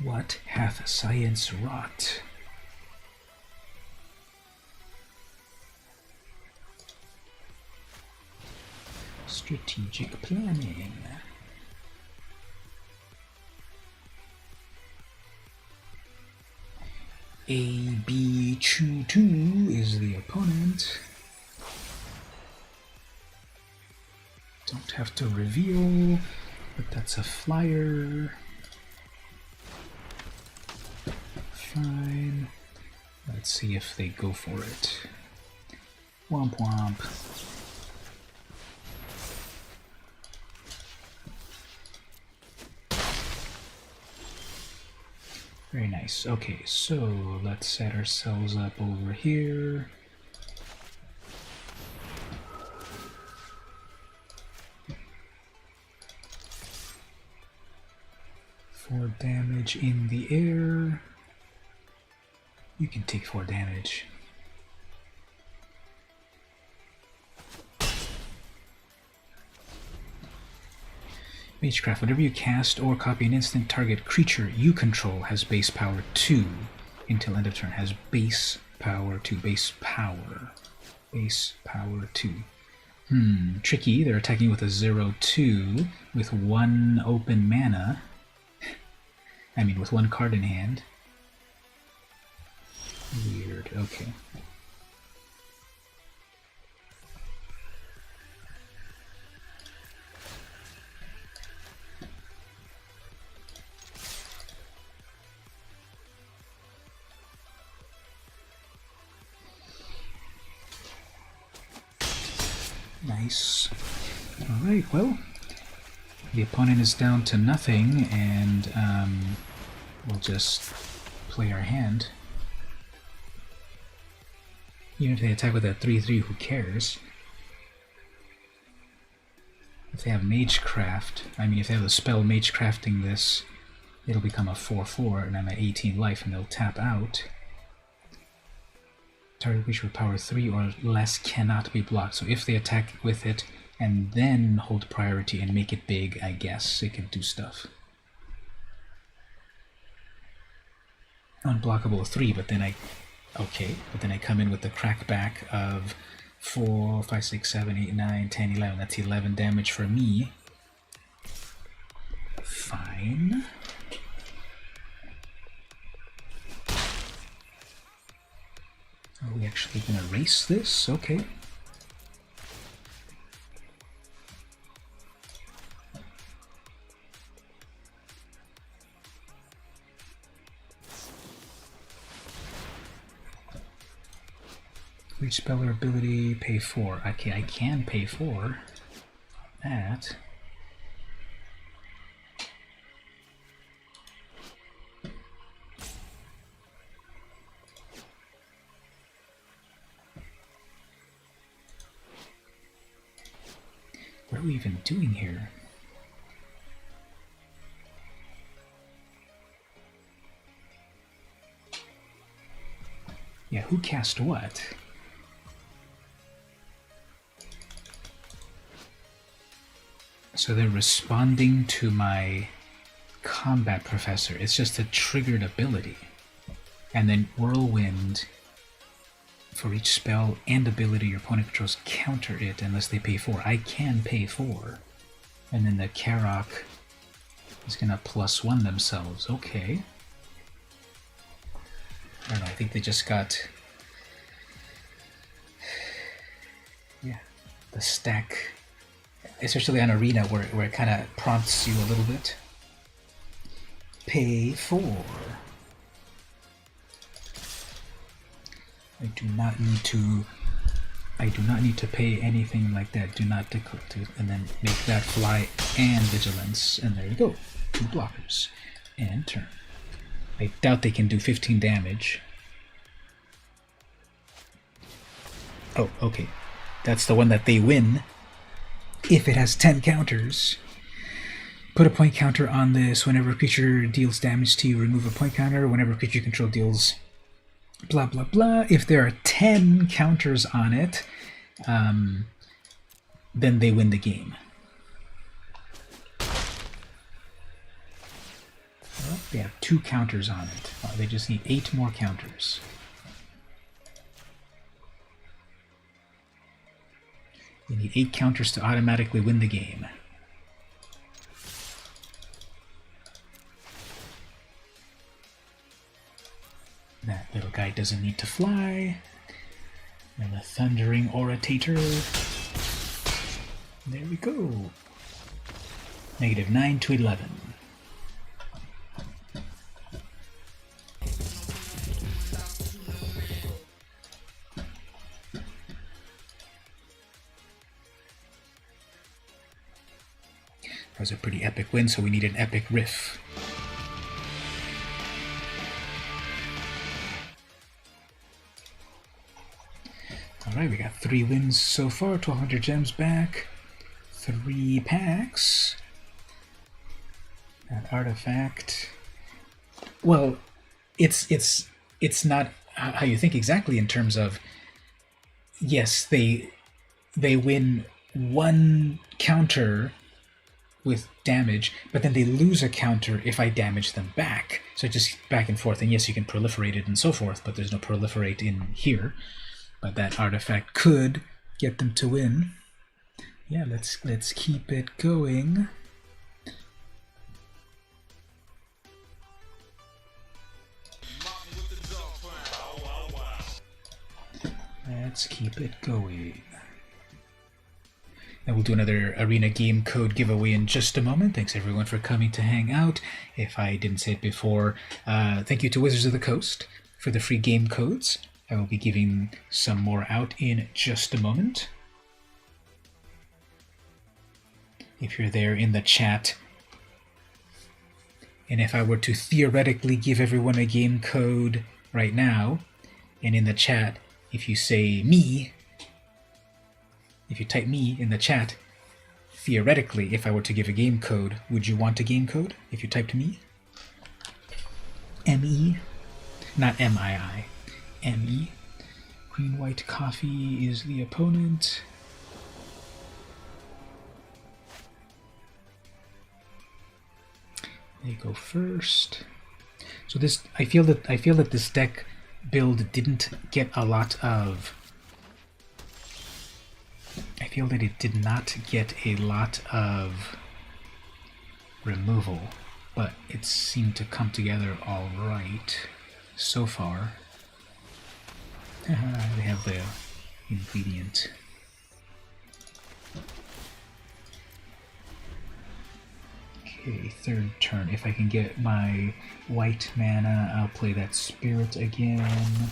What hath science wrought? Strategic planning. A.B. Chu 2 is the opponent. Don't have to reveal, but that's a flyer. Fine. Let's see if they go for it. Womp womp. Very nice. Okay, so let's set ourselves up over here. Four damage in the air. You can take 4 damage. Magecraft, whenever you cast or copy an instant, target creature you control has base power 2 until end of turn. Has base power 2. Base power. Base power 2. Tricky. They're attacking with a 0/2 with 1 open mana. I mean, with 1 card in hand. Weird. Okay. Nice. Alright, well, the opponent is down to nothing, and we'll just play our hand. Even if they attack with that 3/3, who cares? If they have Magecraft, I mean, if they have the spell Magecrafting this, it'll become a 4/4, and I'm at 18 life, and they'll tap out. Target creature with power 3 or less cannot be blocked. So if they attack with it and then hold priority and make it big, I guess it can do stuff. Unblockable 3, but then I come in with the crackback of 4, 5, 6, 7, 8, 9, 10, 11. That's 11 damage for me. Fine. Are we actually going to erase this? Okay. Each spell or ability, pay 4. Okay, I can pay 4. That. What are we even doing here? Yeah, who cast what? So they're responding to my combat professor. It's just a triggered ability. And then Whirlwind, for each spell and ability your opponent controls, counter it unless they pay 4. I can pay 4. And then the Karok is going to +1 themselves. Okay. I don't know, I think they just got... Yeah, the stack... Especially on Arena, where it kind of prompts you a little bit. Pay 4. I do not need to pay anything like that. Do not declare to, and then make that fly and vigilance, and there you go. 2 blockers. And turn. I doubt they can do 15 damage. Oh, okay. That's the one that they win. If it has 10 counters, put a point counter on this. Whenever a creature deals damage to you, remove a point counter. Whenever a creature you control deals blah blah blah. If there are 10 counters on it, then they win the game. Well, they have 2 counters on it. They just need 8 more counters. You need 8 counters to automatically win the game. That little guy doesn't need to fly. And the Thundering Orator. There we go. -9 to 11. That was a pretty epic win, so we need an epic riff. Alright, we got 3 wins so far, 1,200 gems back, 3 packs. That artifact. Well, it's not how you think exactly in terms of, yes, they win 1 counter with damage, but then they lose a counter if I damage them back. So just back and forth, and yes, you can proliferate it and so forth, but there's no proliferate in here. But that artifact could get them to win. Yeah, let's keep it going. Let's keep it going. And we'll do another Arena game code giveaway in just a moment. Thanks everyone for coming to hang out. If I didn't say it before, thank you to Wizards of the Coast for the free game codes. I will be giving some more out in just a moment. If you're there in the chat, and if I were to theoretically give everyone a game code right now, and in the chat, if you say me, if you type me in the chat, theoretically, if I were to give a game code, would you want a game code if you typed me? M-E, not M-I-I. M-E. Green white coffee is the opponent. They go first. So this, I feel that this deck build didn't get a lot of feel that it did not get a lot of removal, but it seemed to come together all right so far. They have the ingredient. Okay, third turn. If I can get my white mana, I'll play that spirit again.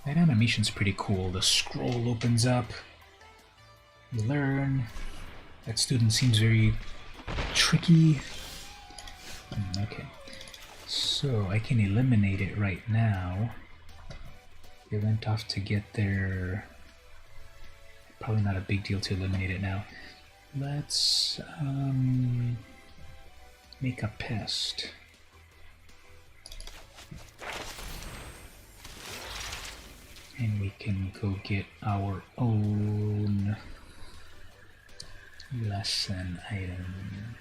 That animation's pretty cool. The scroll opens up. You learn. That student seems very tricky. Okay. So I can eliminate it right now. They went off to get their... Probably not a big deal to eliminate it now. Let's make a pest. And we can go get our own lesson item.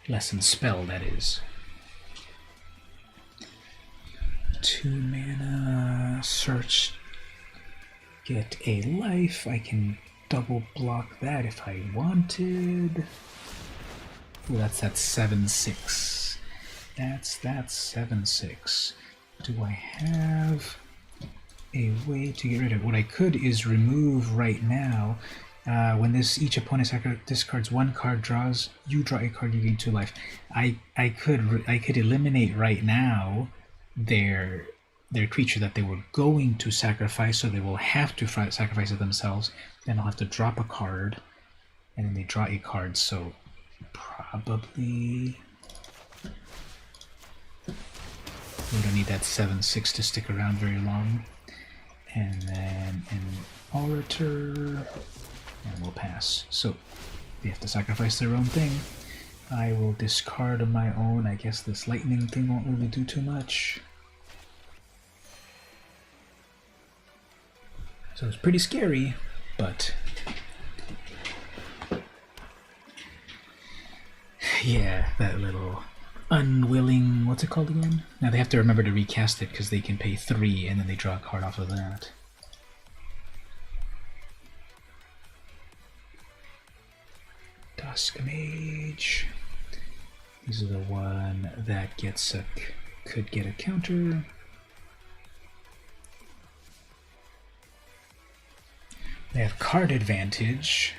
Lesson spell, that is. 2 mana, search, get a life. I can double block that if I wanted. Ooh, that's that 7/6. That's that 7/6. Do I have a way to get rid of it? What I could is remove right now. When each opponent discards 1 card, you draw a card, you gain 2 life. I could eliminate right now their creature that they were going to sacrifice, so they will have to sacrifice it themselves. Then I'll have to drop a card, and then they draw a card. So probably we don't need that 7/6 to stick around very long. And then an orator. And we'll pass. So they have to sacrifice their own thing. I will discard my own. I guess this lightning thing won't really do too much. So it's pretty scary, but yeah, that little unwilling, what's it called again? Now they have to remember to recast it because they can pay 3 and then they draw a card off of that. Dusk Mage. This is the one that gets could get a counter. They have card advantage.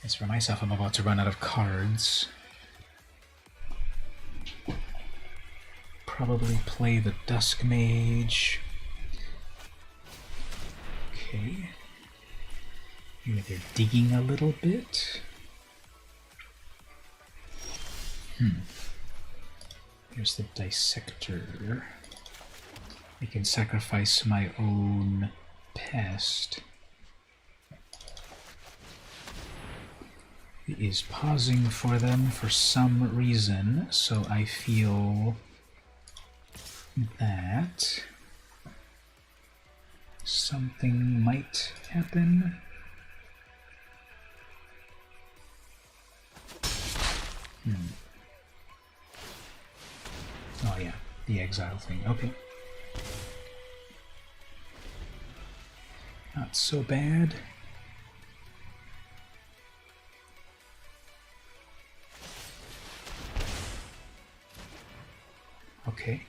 As for myself, I'm about to run out of cards. Probably play the Dusk Mage. Okay. Maybe they're digging a little bit. Here's the Dissector. I can sacrifice my own pest. It is pausing for them for some reason, so I feel that something might happen. Oh yeah, the exile thing. Okay. Not so bad. Okay.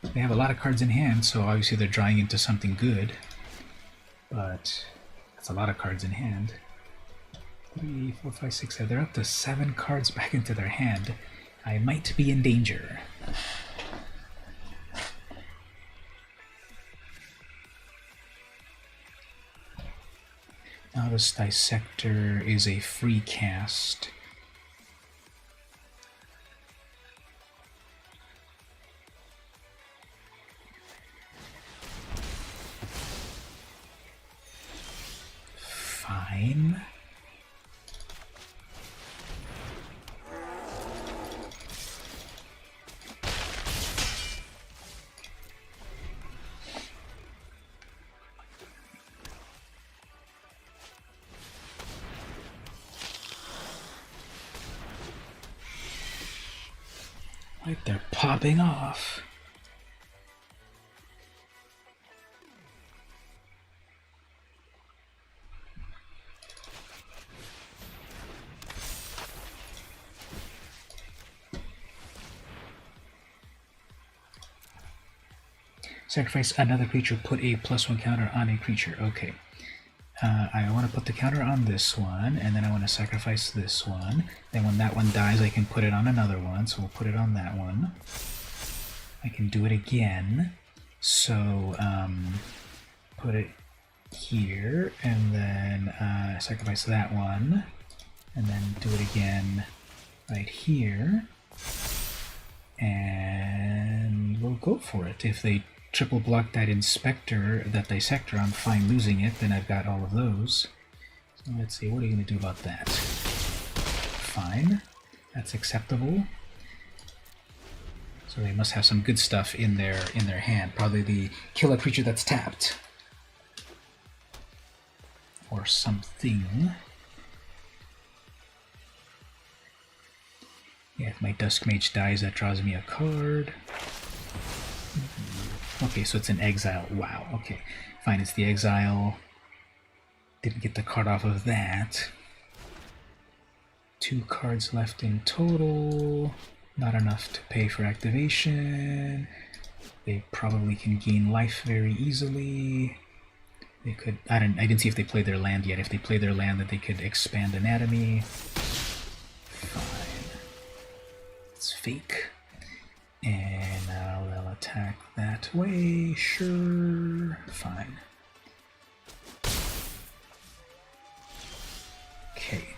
They have a lot of cards in hand, so obviously they're drawing into something good. But that's a lot of cards in hand. 3, 4, 5, 6, 7. They're up to 7 cards back into their hand. I might be in danger. Now this Dissector is a free cast. Fine. Like they're popping off. Sacrifice another creature, put a +1 counter on a creature. Okay. I want to put the counter on this one, and then I want to sacrifice this one. Then when that one dies, I can put it on another one, so we'll put it on that one. I can do it again. So, put it here, and then sacrifice that one, and then do it again right here. And we'll go for it. If they triple block that Inspector, that Dissector, I'm fine losing it, then I've got all of those. So let's see, what are you going to do about that? Fine. That's acceptable. So they must have some good stuff in their hand. Probably the kill a creature that's tapped. Or something. Yeah, if my Dusk Mage dies, that draws me a card. Okay, so it's an exile. Wow, okay. Fine, it's the exile. Didn't get the card off of that. 2 cards left in total. Not enough to pay for activation. They probably can gain life very easily. They could... I didn't see if they played their land yet. If they play their land, that they could expand Anatomy. Fine. It's fake. And now they'll attack that way. Sure. Fine. Okay.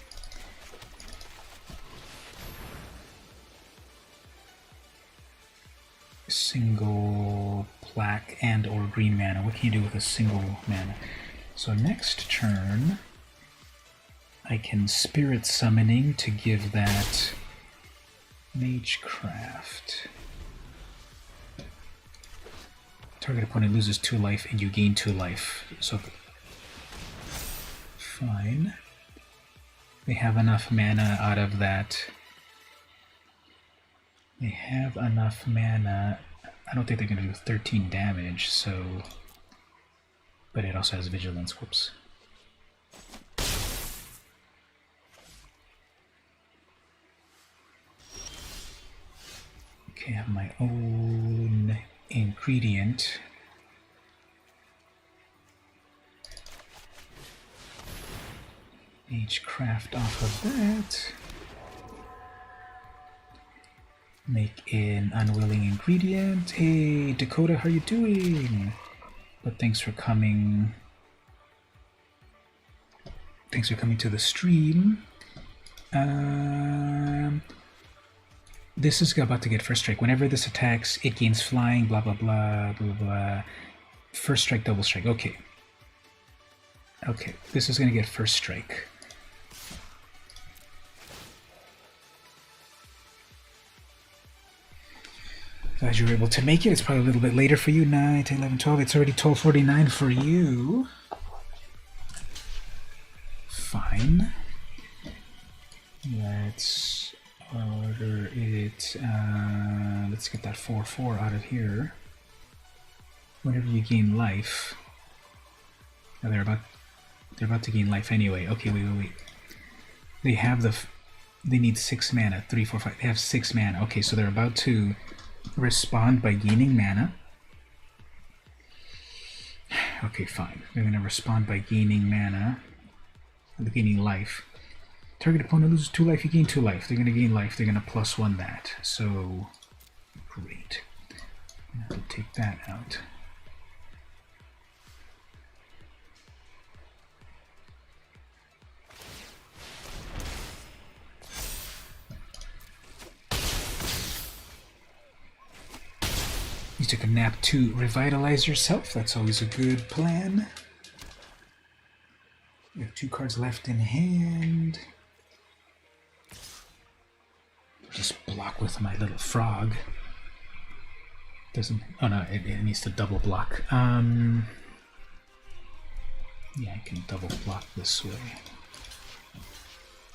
Single black and or green mana. What can you do with a single mana? So next turn, I can Spirit Summoning to give that Magecraft. Target opponent loses 2 life and you gain 2 life. So fine. They have enough mana out of that. They have enough mana. I don't think they're going to do 13 damage, so... But it also has Vigilance. Whoops. Okay, I have my own ingredient. Magecraft off of that. Make an unwilling ingredient. Hey, Dakota, how you doing? But thanks for coming. Thanks for coming to the stream. This is about to get first strike. Whenever this attacks, it gains flying, blah, blah, blah, blah, blah. First strike, double strike. Okay. Okay, this is going to get first strike. Glad you were able to make it. It's probably a little bit later for you. 9, 10, 11, 12. It's already 12:49 for you. Fine. Let's order it. Let's get that 4/4 out of here. Whenever you gain life. Oh, they're about to gain life anyway. Okay, wait. They have they need 6 mana. 3, 4, 5. They have 6 mana. Okay, so they're about to respond by gaining mana. Okay, fine. They're going to respond by gaining mana. Gaining life. Target opponent loses 2 life, you gain 2 life. They're going to gain life. They're going to +1 that. So, great. I have to take that out. You took a nap to revitalize yourself. That's always a good plan. You have 2 cards left in hand. Just block with my little frog. Doesn't... Oh no, it needs to double block. Yeah, I can double block this way.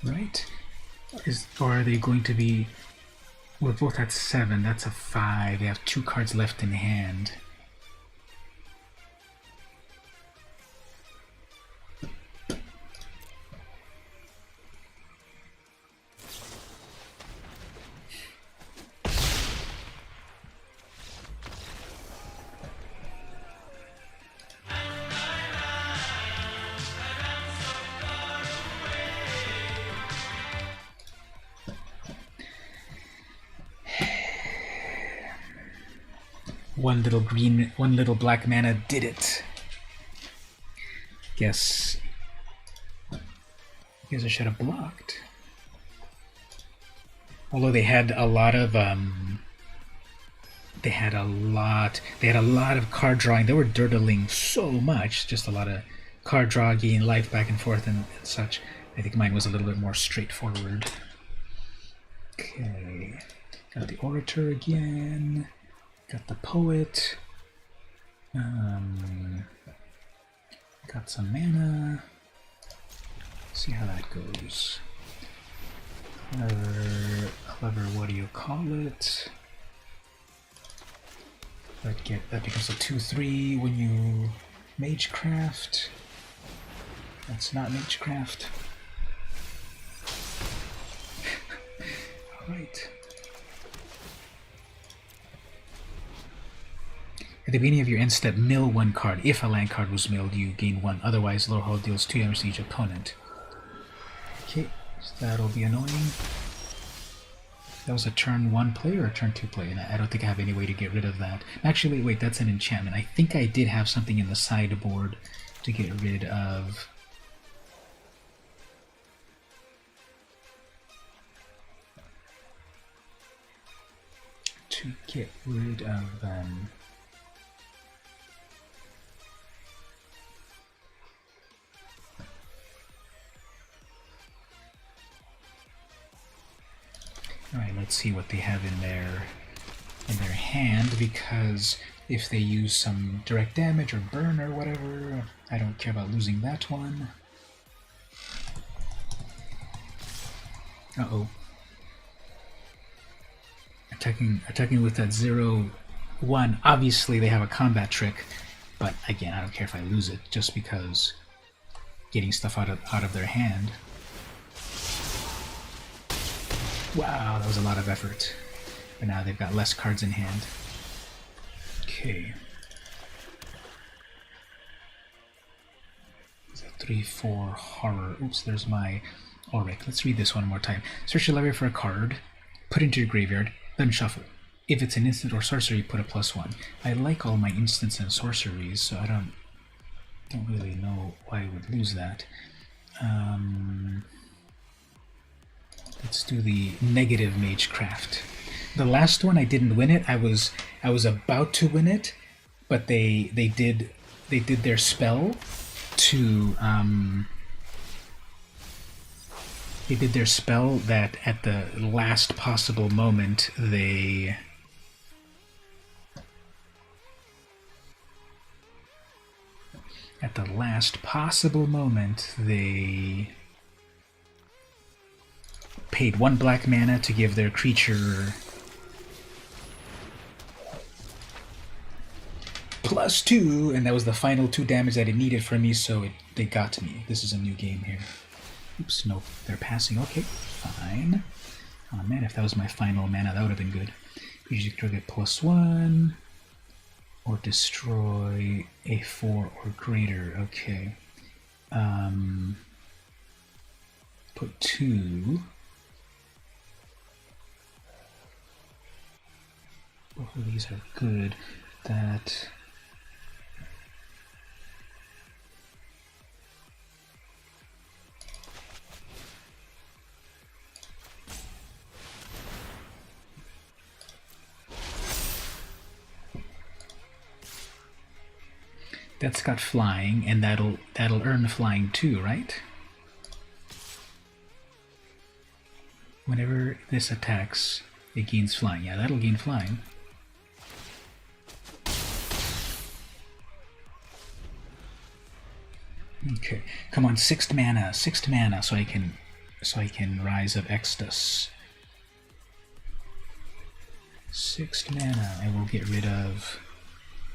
Right? Or are they going to be... We're both at 7. That's a 5. They have 2 cards left in hand. One little green, one little black mana did it. Guess I should have blocked. Although they had a lot of they had a lot of card drawing. They were dirtling so much, just a lot of card draw, gain life back and forth and such. I think mine was a little bit more straightforward. Okay, got the Orator again. Got the Poet. Got some mana. See how that goes. Clever, what do you call it? That becomes a 2/3 when you Magecraft. That's not Magecraft. Alright. At the beginning of your end step, mill 1 card. If a land card was milled, you gain 1. Otherwise, lower hull deals 2 damage to each opponent. Okay, so that'll be annoying. That was a turn 1 play or a turn 2 play? And I don't think I have any way to get rid of that. Actually, wait, that's an enchantment. I think I did have something in the sideboard to get rid of. Alright, let's see what they have in their hand, because if they use some direct damage or burn or whatever, I don't care about losing that one. Uh-oh. Attacking with that 0/1. Obviously they have a combat trick, but again, I don't care if I lose it, just because getting stuff out of their hand. Wow, that was a lot of effort. But now they've got less cards in hand. Okay. It's a 3/4 horror. Oops, there's my Auric. Let's read this one more time. Search your library for a card, put it into your graveyard, then shuffle. If it's an instant or sorcery, put a +1. I like all my instants and sorceries, so I don't really know why I would lose that. Let's do the negative Magecraft. The last one I didn't win it. I was about to win it, but they did their spell to they did their spell that at the last possible moment they paid 1 black mana to give their creature +2, and that was the final 2 damage that it needed from me, so they got me. This is a new game here. Oops, nope, they're passing. Okay, fine. Oh man, if that was my final mana, that would have been good. Usually get +1, or destroy a 4 or greater. Okay. Put 2. Both of these are good. That's got flying, and that'll earn flying too, right? Whenever this attacks, it gains flying. Yeah, that'll gain flying. Okay, come on, 6th mana, so I can Rise of Extus. 6 mana. I will get rid of...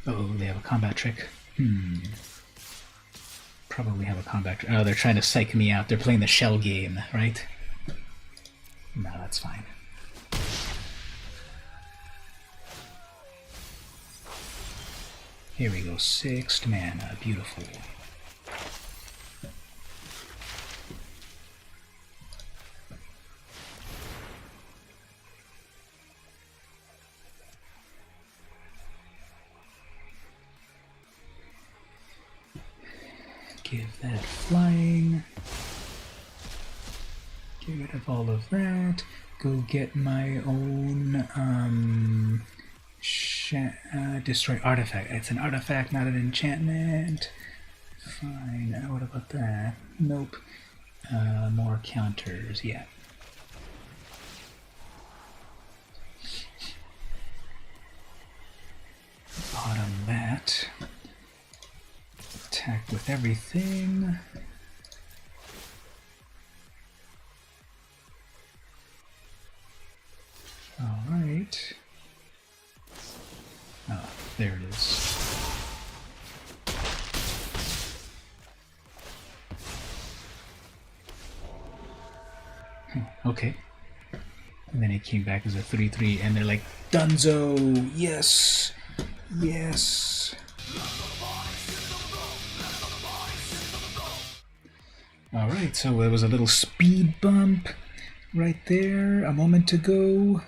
Oh, they have a combat trick. Probably have a combat trick. Oh, they're trying to psych me out. They're playing the shell game, right? No, that's fine. Here we go. 6 mana. Beautiful. Give that flying. Get rid of all of that. Go get my own destroy artifact. It's an artifact, not an enchantment. Fine. What about that? Nope. More counters. Yeah. Bottom that. Attack with everything. Alright. Oh, there it is. Okay. And then it came back as a 3/3, and they're like, Dunzo! Yes! Yes! Alright, so there was a little speed bump right there a moment ago.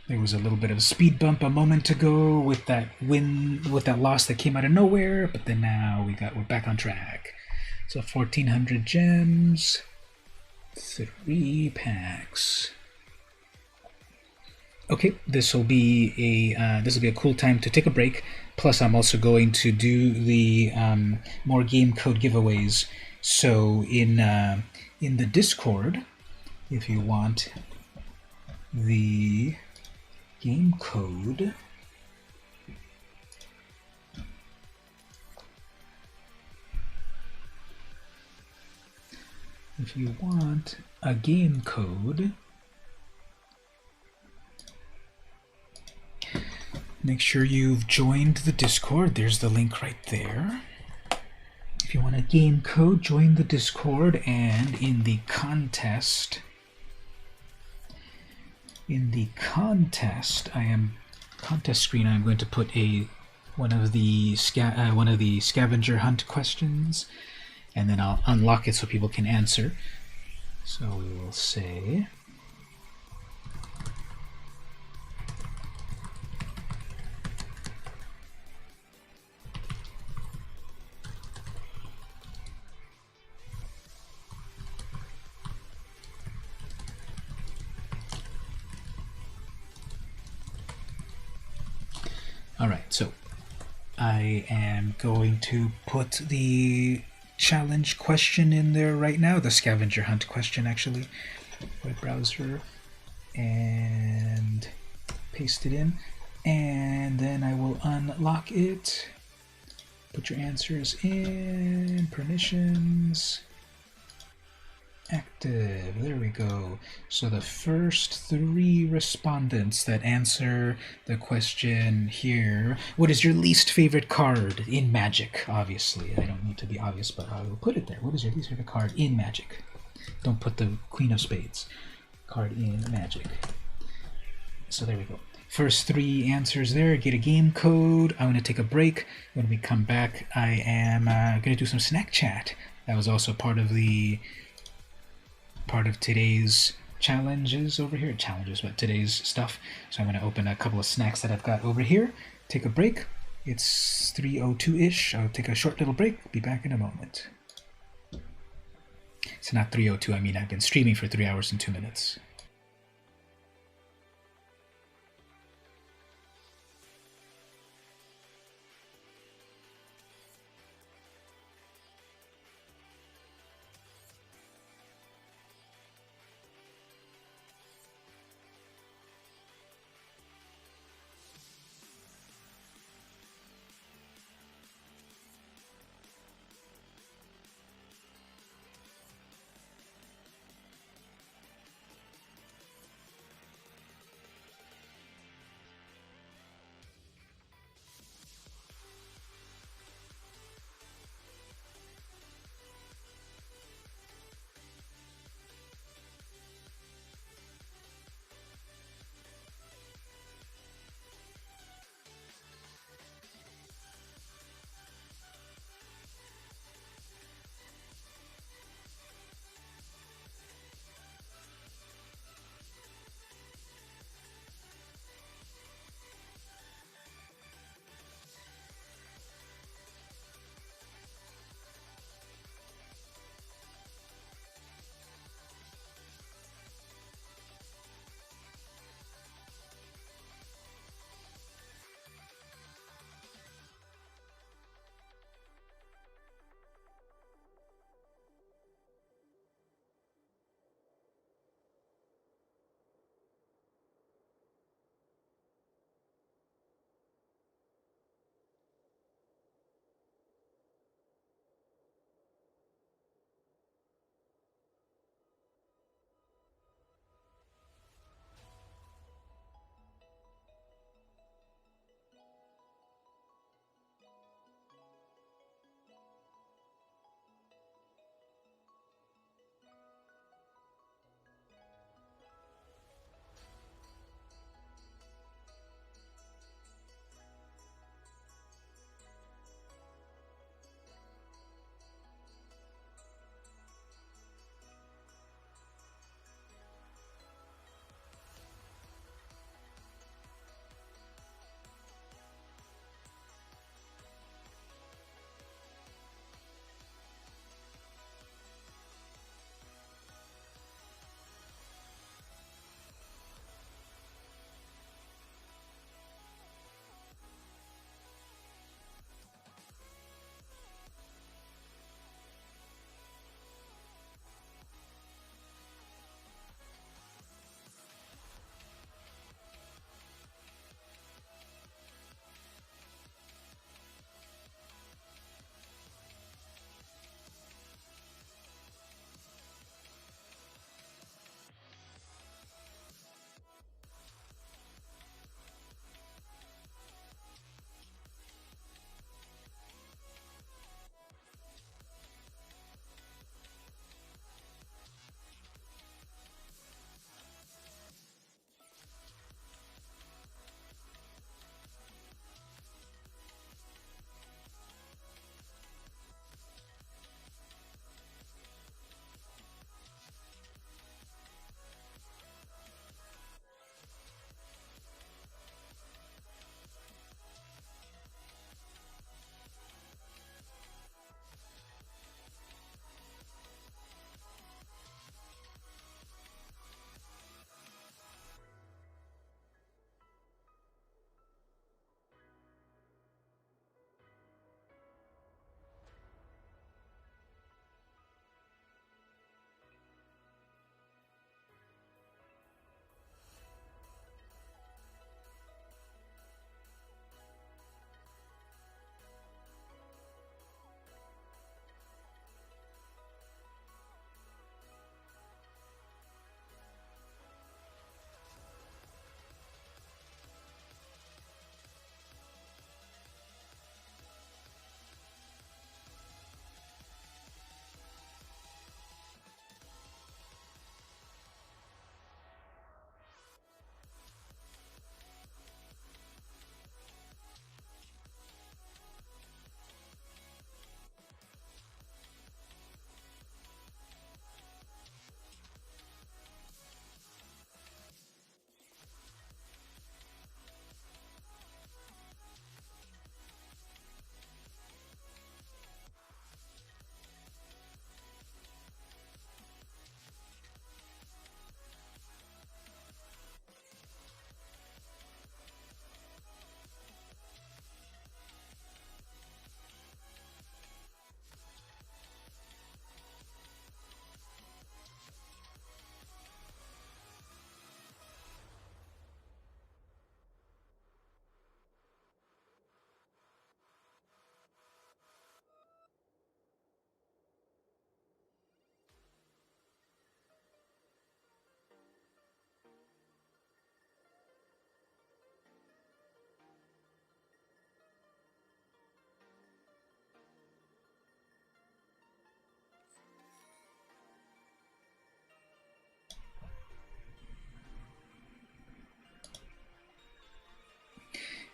There was a little bit of a speed bump a moment ago with that loss that came out of nowhere, but then now we're back on track. So 1,400 gems, 3 packs. Okay, this will be a cool time to take a break. Plus, I'm also going to do the more game code giveaways. So in the Discord, if you want the game code, if you want a game code, make sure you've joined the Discord. There's the link right there. If you want a game code, join the Discord, and in the contest, contest screen, I'm going to put one of the scavenger hunt questions, and then I'll unlock it so people can answer. So we will say, alright, so I am going to put the challenge question in there right now, the scavenger hunt question actually, web browser, and paste it in, and then I will unlock it. Put your answers in, permissions, active, there we go. So the first 3 respondents that answer the question here, what is your least favorite card in Magic? Obviously, I don't need to be obvious, but I will put it there. What is your least favorite card in Magic? Don't put the Queen of Spades. Card in Magic. So there we go. First 3 answers there, get a game code. I'm going to take a break. When we come back, I am going to do some snack chat. That was also part of today's challenges over here. But today's stuff. So I'm going to open a couple of snacks that I've got over here. Take a break. It's 3:02-ish. I'll take a short little break. Be back in a moment. It's not 3:02. I mean, I've been streaming for 3 hours and 2 minutes.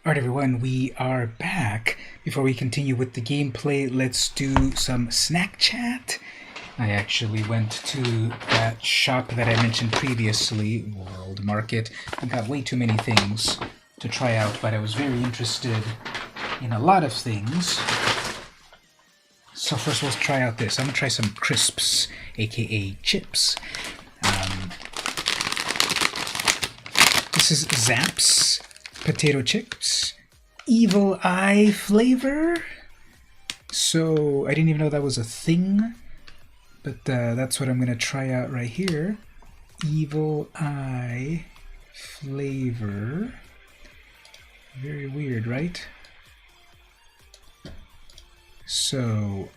Alright everyone, we are back. Before we continue with the gameplay, let's do some snack chat. I actually went to that shop that I mentioned previously, World Market. I got way too many things to try out, but I was very interested in a lot of things. So first let's try out this. I'm going to try some crisps, aka chips. This is Zapp's potato chips, Evil Eye flavor. So I didn't even know that was a thing, but that's what I'm gonna try out right here. Evil Eye flavor. Very weird, right? So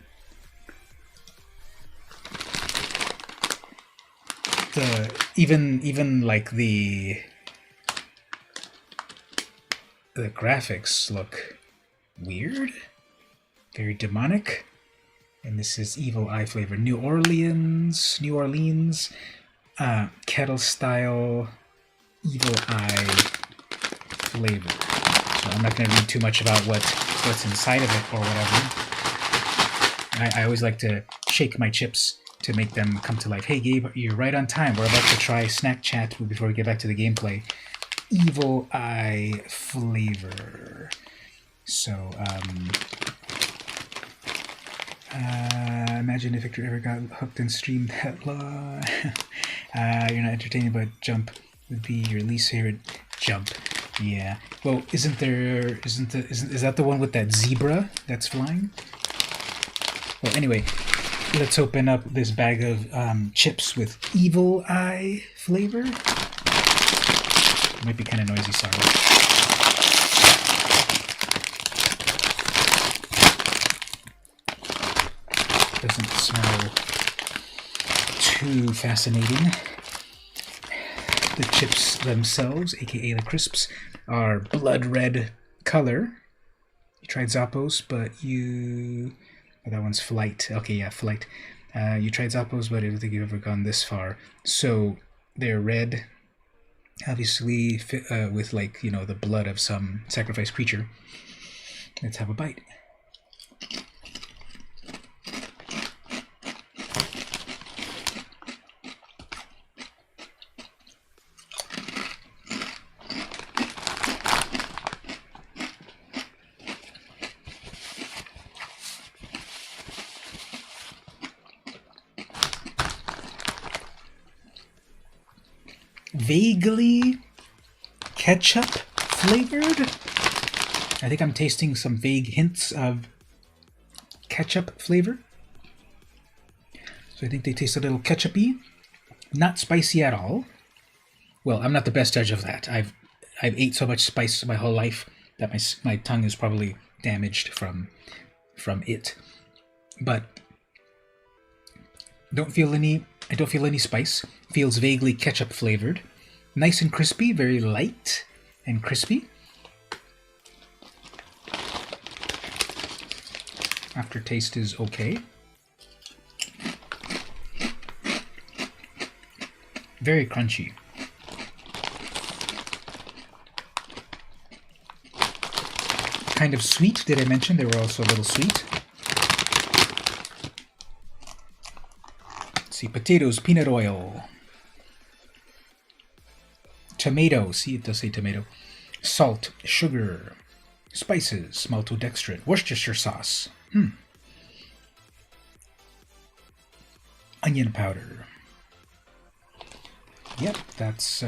even like the graphics look weird, very demonic. And this is Evil Eye flavor, New Orleans, kettle style Evil Eye flavor. So I'm not going to read too much about what's inside of it or whatever. I always like to shake my chips to make them come to life. Hey Gabe, you're right on time. We're about to try snack chat before we get back to the gameplay. Evil Eye flavor. So, imagine if Victor ever got hooked and streamed that long. You're not entertaining, but Jump would be your least favorite. Jump. Yeah. Well, is that the one with that zebra that's flying? Well, anyway, let's open up this bag of chips with Evil Eye flavor. It might be kind of noisy, sorry. Doesn't smell too fascinating. The chips themselves, aka the crisps, are blood red color. You tried Zappos, but oh, that one's Flight. Okay, yeah, Flight. You tried Zappos, but I don't think you've ever gone this far. So they're red, obviously, with, like, you know, the blood of some sacrificed creature. Let's have a bite. Vaguely ketchup flavored. I think I'm tasting some vague hints of ketchup flavor. So I think they taste a little ketchupy. Not spicy at all. Well, I'm not the best judge of that. I've ate so much spice my whole life that my tongue is probably damaged from it. But I don't feel any spice. Feels vaguely ketchup flavored. Nice and crispy, very light and crispy. Aftertaste is okay. Very crunchy. Kind of sweet, did I mention? They were also a little sweet. Let's see, potatoes, peanut oil. Tomato, see, it does say tomato. Salt, sugar, spices, maltodextrin, Worcestershire sauce. Onion powder. Yep, that's,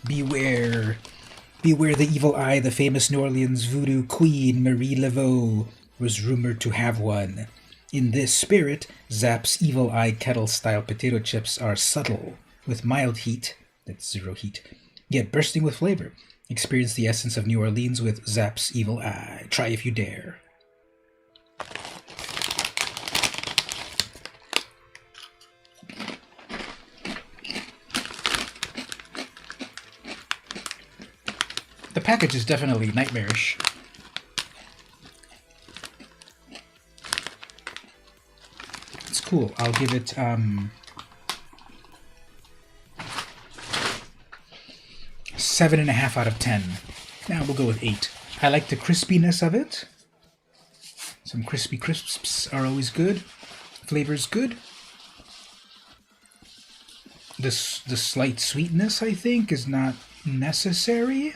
beware the evil eye. The famous New Orleans voodoo queen, Marie Laveau, was rumored to have one. In this spirit, Zapp's Evil Eye kettle-style potato chips are subtle, with mild heat, that's 0 heat, yet bursting with flavor. Experience the essence of New Orleans with Zapp's Evil Eye. Try if you dare. The package is definitely nightmarish. It's cool. I'll give it 7.5 out of 10. Now we'll go with 8. I like the crispiness of it. Some crispy crisps are always good. Flavor's good. The slight sweetness, I think, is not necessary.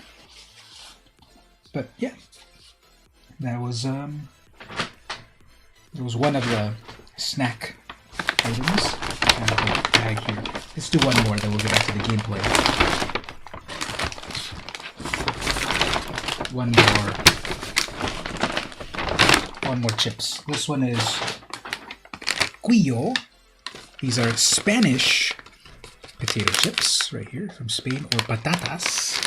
But yeah, that was one of the snack items. I have a bag here. Let's do one more, then we'll get back to the gameplay. One more chips. This one is Guillo. These are Spanish potato chips, right here from Spain, or patatas,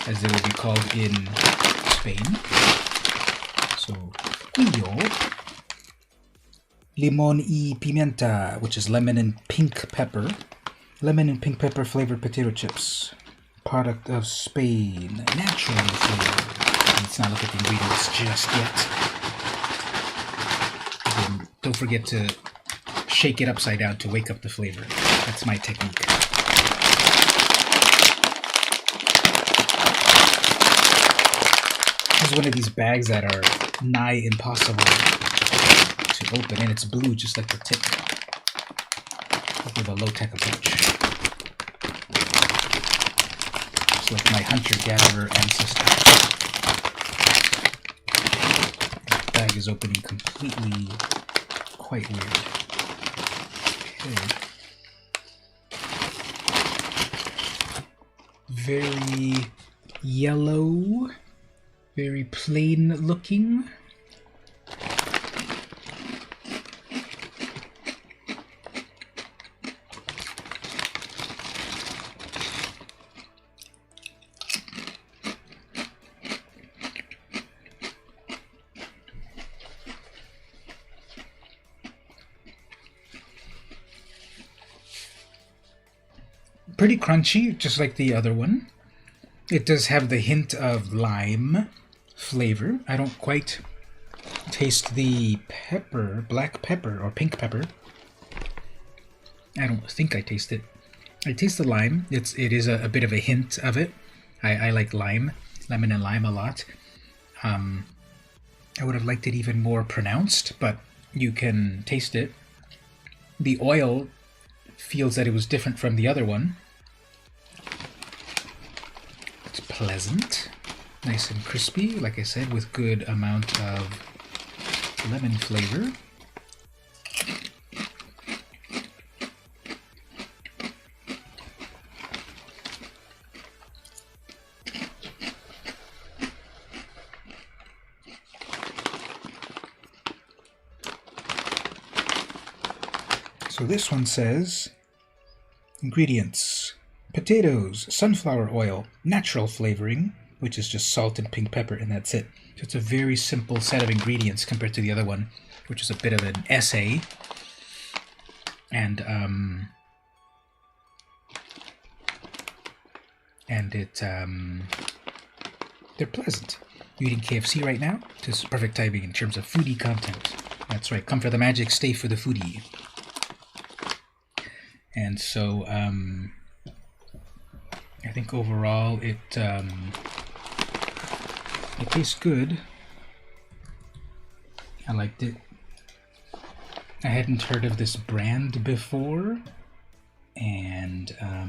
as they will be called in Spain. So, Guillo. Limon y pimienta, which is lemon and pink pepper. Lemon and pink pepper flavored potato chips. Product of Spain. Naturally flavored. Let's not look at the ingredients just yet. Again, don't forget to shake it upside down to wake up the flavor. That's my technique. This is one of these bags that are nigh impossible to open, and it's blue just like the tip. With a low-tech approach. Just like my hunter-gatherer ancestors. The bag is opening completely quite weird. Okay. Very yellow, very plain looking. Pretty crunchy, just like the other one. It does have the hint of lime flavor. I don't quite taste the pepper, black pepper or pink pepper. I don't think I taste it. I taste the lime. It is a bit of a hint of it. I like lemon and lime a lot. I would have liked it even more pronounced, but you can taste it. The oil feels that it was different from the other one. It's pleasant, nice and crispy, like I said, with good amount of lemon flavor. So this one says, ingredients: potatoes, sunflower oil, natural flavoring, which is just salt and pink pepper, and that's it. So it's a very simple set of ingredients compared to the other one, which is a bit of an essay. And they're pleasant. You're eating KFC right now? This is perfect timing in terms of foodie content. That's right, come for the magic, stay for the foodie. And so, I think overall it tastes good. I liked it. I hadn't heard of this brand before, and I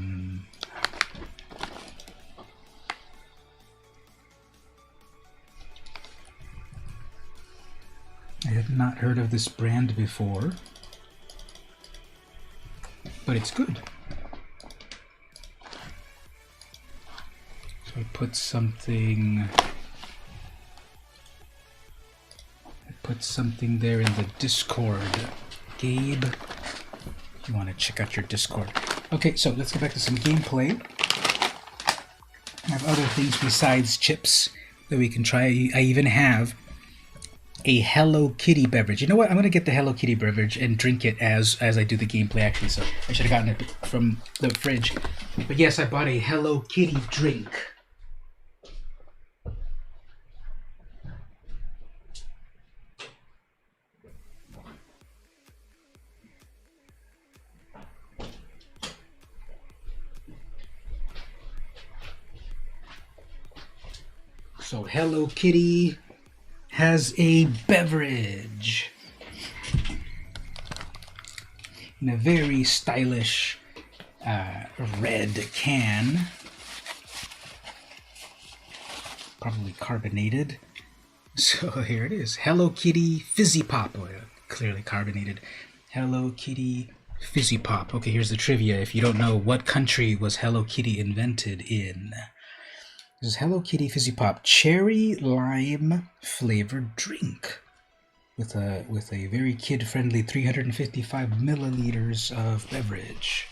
had not heard of this brand before, but it's good. So I put something there in the Discord. Gabe, you want to check out your Discord. Okay, so let's get back to some gameplay. I have other things besides chips that we can try. I even have a Hello Kitty beverage. You know what? I'm going to get the Hello Kitty beverage and drink it as I do the gameplay, actually. So I should have gotten it from the fridge. But yes, I bought a Hello Kitty drink. So Hello Kitty has a beverage in a very stylish red can, probably carbonated. So here it is, Hello Kitty Fizzy Pop. Oh, yeah, clearly carbonated. Hello Kitty Fizzy Pop. Okay, here's the trivia. If you don't know, what country was Hello Kitty invented in? This is Hello Kitty Fizzy Pop, cherry lime flavored drink with a very kid-friendly 355 milliliters of beverage.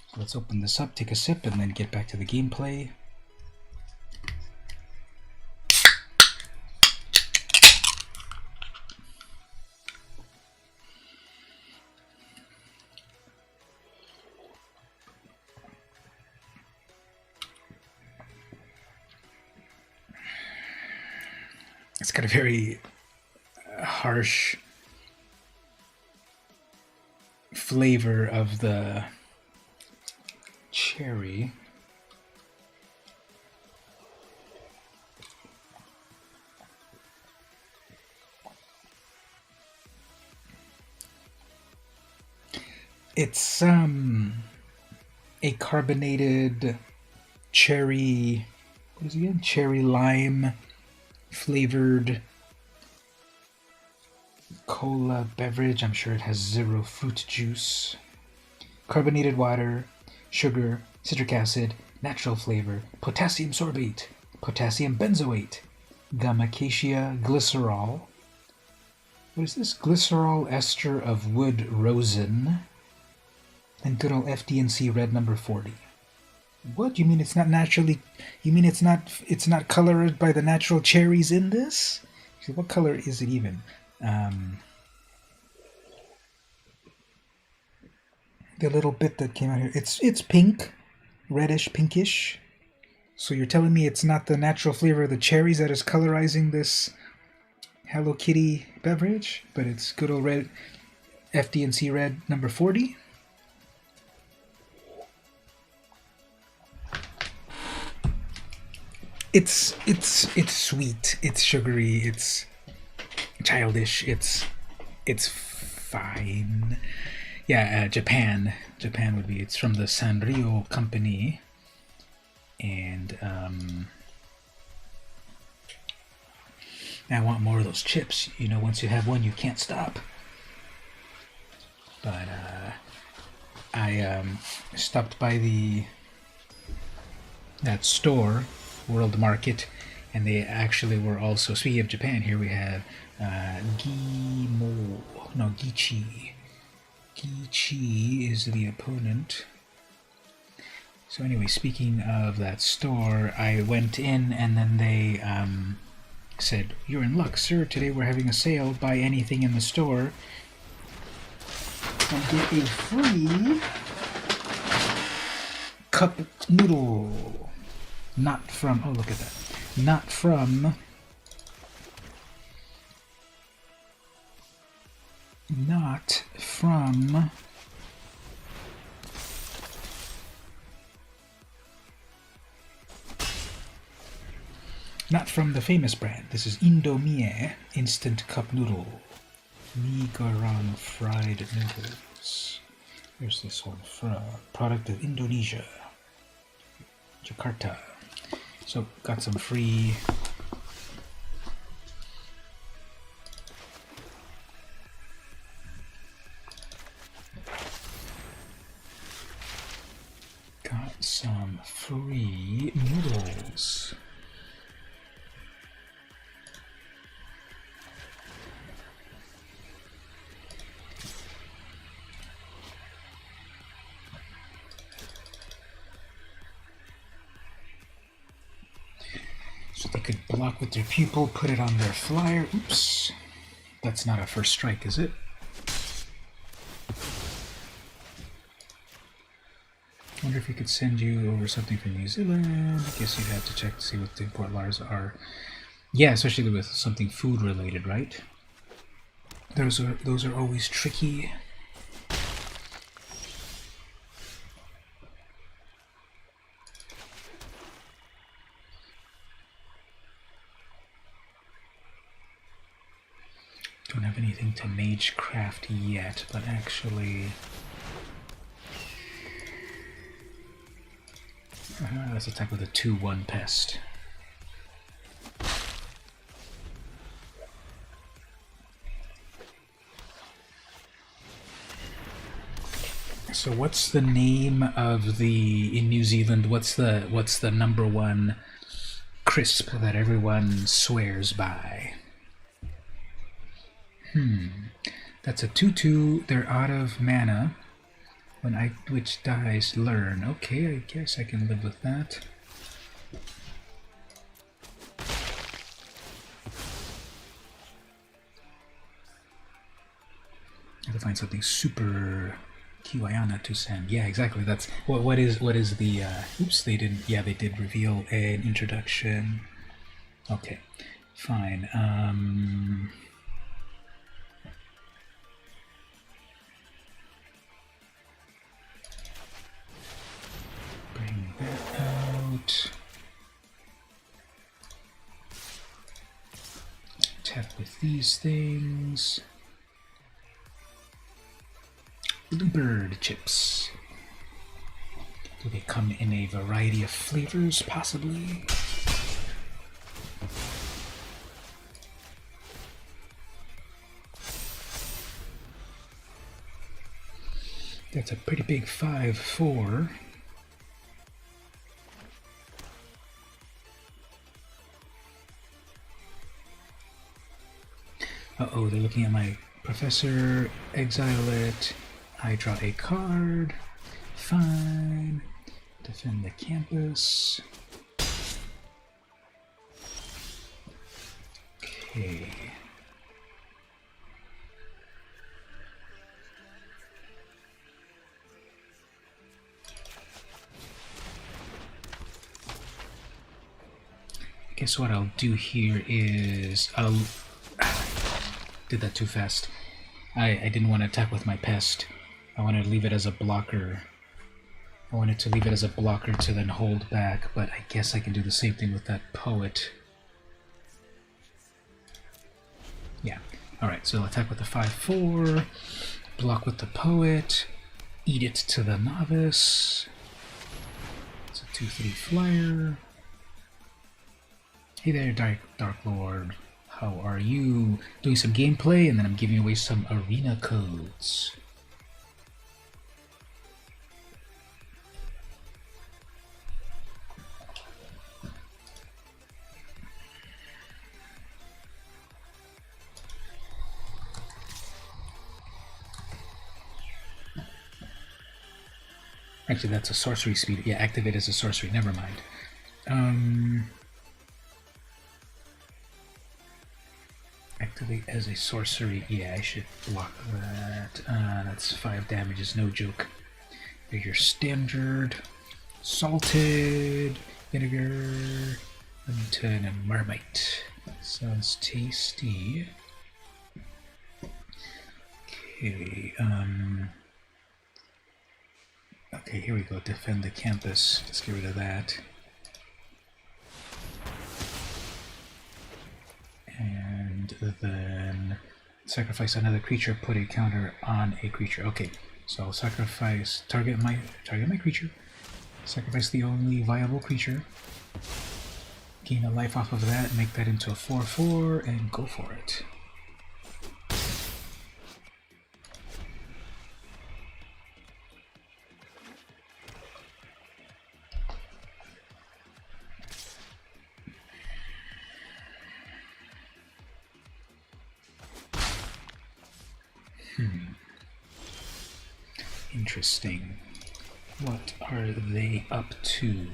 So let's open this up, take a sip, and then get back to the gameplay. It's got a very harsh flavor of the cherry. It's a carbonated cherry, what is it again? Cherry lime flavored cola beverage. I'm sure it has zero fruit juice. Carbonated water, sugar, citric acid, natural flavor, potassium sorbate, potassium benzoate, gamma-acacia glycerol. What is this? Glycerol ester of wood rosin, and good old FD&C red number 40. What? You mean it's not naturally? You mean it's not colored by the natural cherries in this? See, what color is it even? The little bit that came out here, it's pink, reddish, pinkish. So you're telling me it's not the natural flavor of the cherries that is colorizing this Hello Kitty beverage, but it's good old red FD&C red number 40? It's sweet, it's sugary, it's childish, it's fine. Yeah, Japan would be. It's from the Sanrio company, and I want more of those chips. You know, once you have one, you can't stop. But I stopped by that store, World Market, and they actually were also, speaking of Japan, here we have Gichi. Gichi is the opponent. So anyway, speaking of that store, I went in and then they said, "You're in luck, sir. Today we're having a sale. Buy anything in the store and get a free cup noodle." Not from, oh look at that. Not from the famous brand. This is Indomie instant cup noodle. Mie Goreng fried noodles. Here's this one, product of Indonesia, Jakarta. So got some free noodles. So they could block with their pupil, put it on their flyer. Oops. That's not a first strike, is it? Wonder if he could send you over something from New Zealand. I guess you'd have to check to see what the import laws are. Yeah, especially with something food related, right? Those are always tricky. Don't have anything to magecraft yet, but actually... let's attack with a 2/1 pest. So what's the name of the, in New Zealand, what's the #1 crisp that everyone swears by? That's a 2/2. They're out of mana. When which dies, learn. Okay, I guess I can live with that. I have to find something super Kiwayana to send. Yeah, exactly. That's what is the oops, they didn't, yeah, they did reveal an introduction. Okay, fine. Bring that out. Tap with these things. Bluebird chips. Do they come in a variety of flavors, possibly? That's a pretty big 5/4. Uh-oh, they're looking at my Professor. Exile it. I draw a card. Fine. Defend the campus. Okay. I guess what I'll do here is I'll did that too fast. I didn't want to attack with my pest. I wanted to leave it as a blocker. I wanted to leave it as a blocker to then hold back, but I guess I can do the same thing with that poet. Yeah. Alright, so I'll attack with the 5/4, block with the poet, eat it to the novice. It's a 2/3 flyer. Hey there, Dark Lord. How are you? Doing some gameplay, and then I'm giving away some arena codes. Actually, that's a sorcery speed. Yeah, activate as a sorcery. Never mind. Activate as a sorcery. Yeah, I should block that. That's 5 damage. Is no joke. There's your standard. Salted vinegar, lemon, and marmite. Sounds tasty. Okay. Okay, here we go. Defend the campus. Let's get rid of that. And then sacrifice another creature, put a counter on a creature. Okay, so I'll sacrifice, target my creature, sacrifice the only viable creature, gain a life off of that, make that into a 4/4, and go for it. Interesting. What are they up to?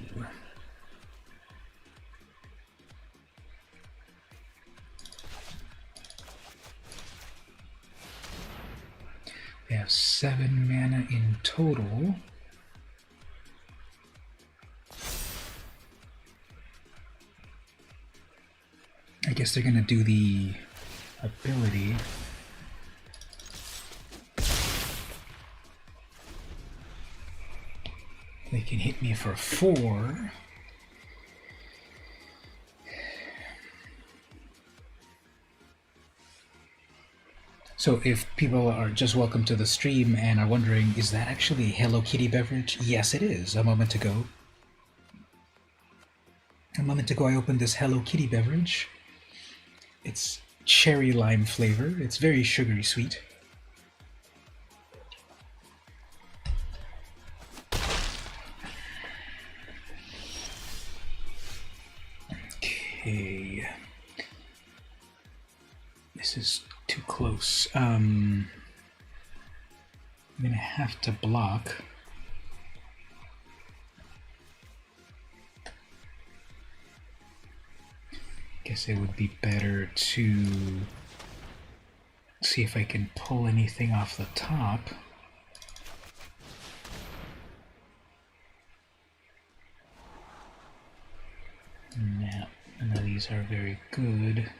They have 7 mana in total. I guess they're gonna do the ability. They can hit me for 4. So if people are just welcome to the stream and are wondering, is that actually Hello Kitty beverage? Yes, it is. A moment ago I opened this Hello Kitty beverage. It's cherry lime flavor. It's very sugary sweet. Okay. This is too close. I'm gonna have to block. Guess it would be better to see if I can pull anything off the top. No, none of these are very good.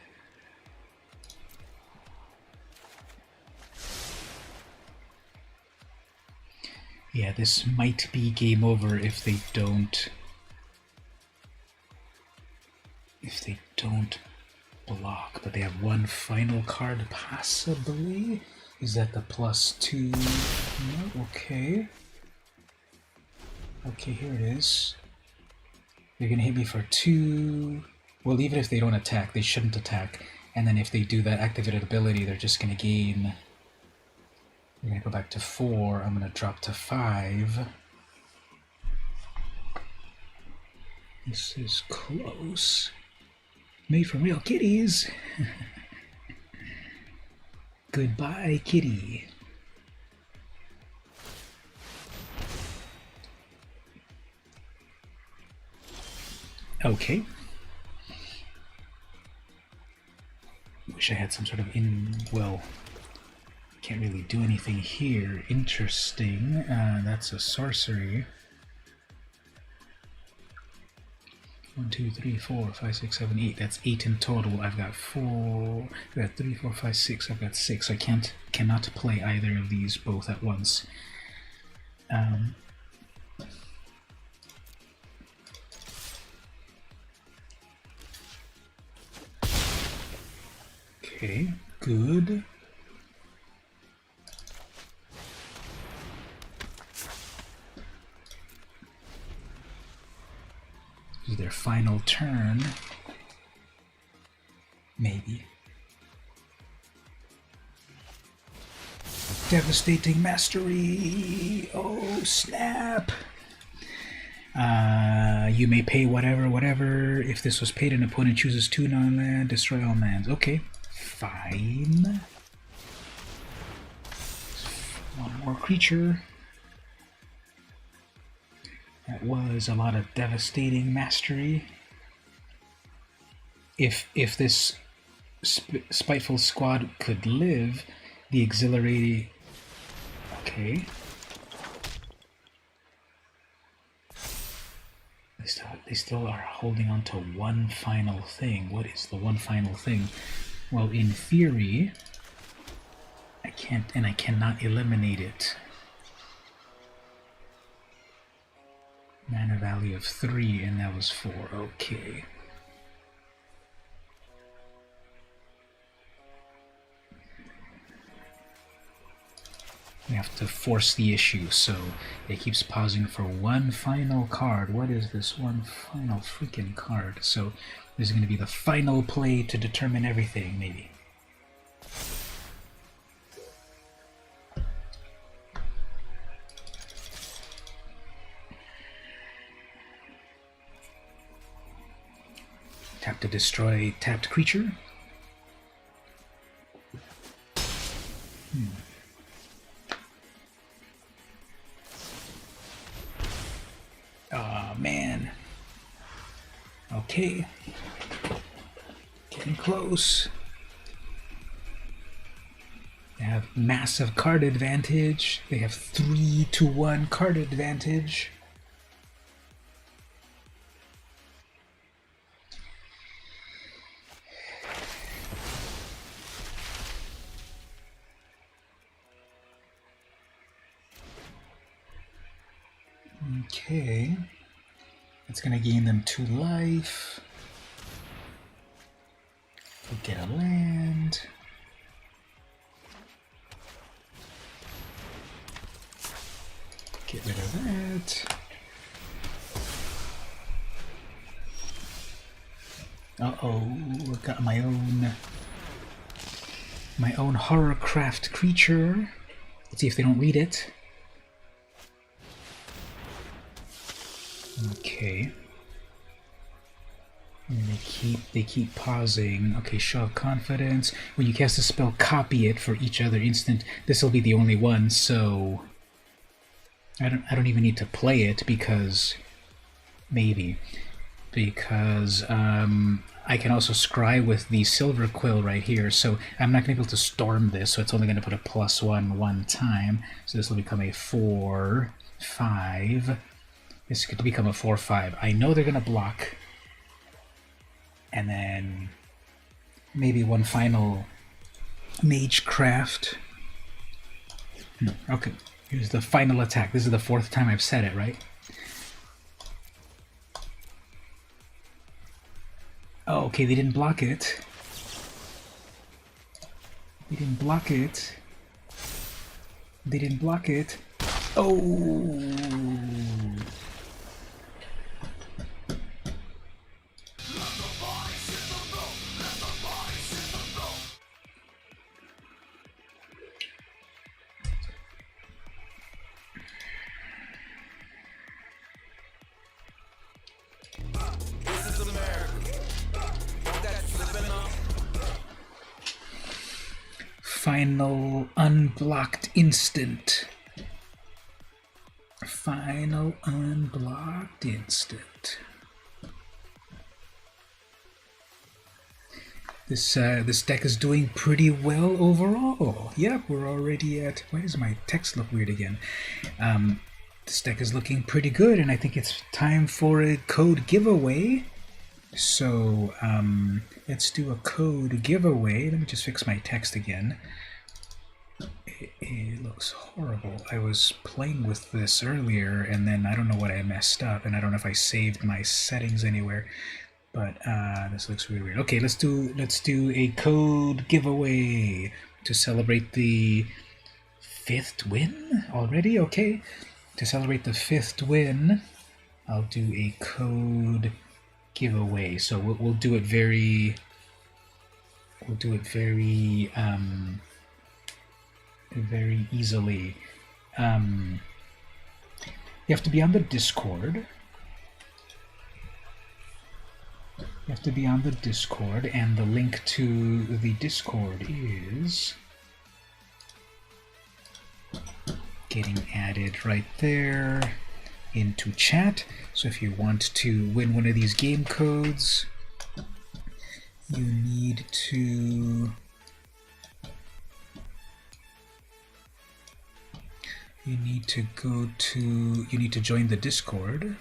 Yeah, this might be game over if they don't block, but they have one final card possibly. Is that the +2? No, okay. Okay, here it is. They're gonna hit me for 2. Well, even if they don't attack, they shouldn't attack. And then if they do that activated ability, they're just gonna gain. They're gonna go back to 4. I'm gonna drop to 5. This is close. Made from real kitties. Goodbye, kitty. Okay. Wish I had some sort of well, can't really do anything here. Interesting. That's a sorcery. 1, 2, 3, 4, 5, 6, 7, 8. That's 8 in total. I've got 4. I've got 3, 4, 5, 6. I've got 6. I cannot play either of these both at once. Okay, good. This is their final turn. Maybe. Devastating Mastery! Oh, snap! You may pay whatever. If this was paid, an opponent chooses 2 non-land, destroy all lands. Okay, fine. One more creature. That was a lot of Devastating Mastery. If this Spiteful Squad could live, the exhilarating... Okay. They still are holding on to one final thing. What is the one final thing? Well, in theory, I cannot eliminate it. Mana value of 3, and that was 4. Okay. We have to force the issue, so it keeps pausing for one final card. What is this one final freaking card? So this is going to be the final play to determine everything, maybe. Tap to destroy tapped creature. Oh man. Okay. Getting close. They have massive card advantage. They have 3-1 card advantage. Okay. It's gonna gain them 2 life. We'll get a land. rid of that. Uh-oh, I've got my own horrorcraft creature. Let's see if they don't read it. Okay. And they keep pausing. Okay, show of confidence. When you cast a spell, copy it for each other instant. This will be the only one, so I don't even need to play it because I can also scry with the silver quill right here, so I'm not going to be able to storm this, so it's only going to put a +1 one time. So this will become a 4/5. This could become a 4/5. I know they're going to block. And then maybe one final Magecraft. Okay, here's the final attack. This is the 4th time I've said it, right? Oh, okay, they didn't block it. They didn't block it. They didn't block it. Oh! Final unblocked instant. Final unblocked instant. This deck is doing pretty well overall. Yep, we're already at... Why does my text look weird again? This deck is looking pretty good, and I think it's time for a code giveaway. So, let's do a code giveaway. Let me just fix my text again. It looks horrible. I was playing with this earlier, and then I don't know what I messed up, and I don't know if I saved my settings anywhere. But this looks really weird. Okay, let's do a code giveaway to celebrate the 5th win already. Okay, to celebrate the 5th win, I'll do a code giveaway. So we'll do it very very easily. You have to be on the Discord. You have to be on the Discord, and the link to the Discord is getting added right there into chat. So if you want to win one of these game codes, you need to join the Discord.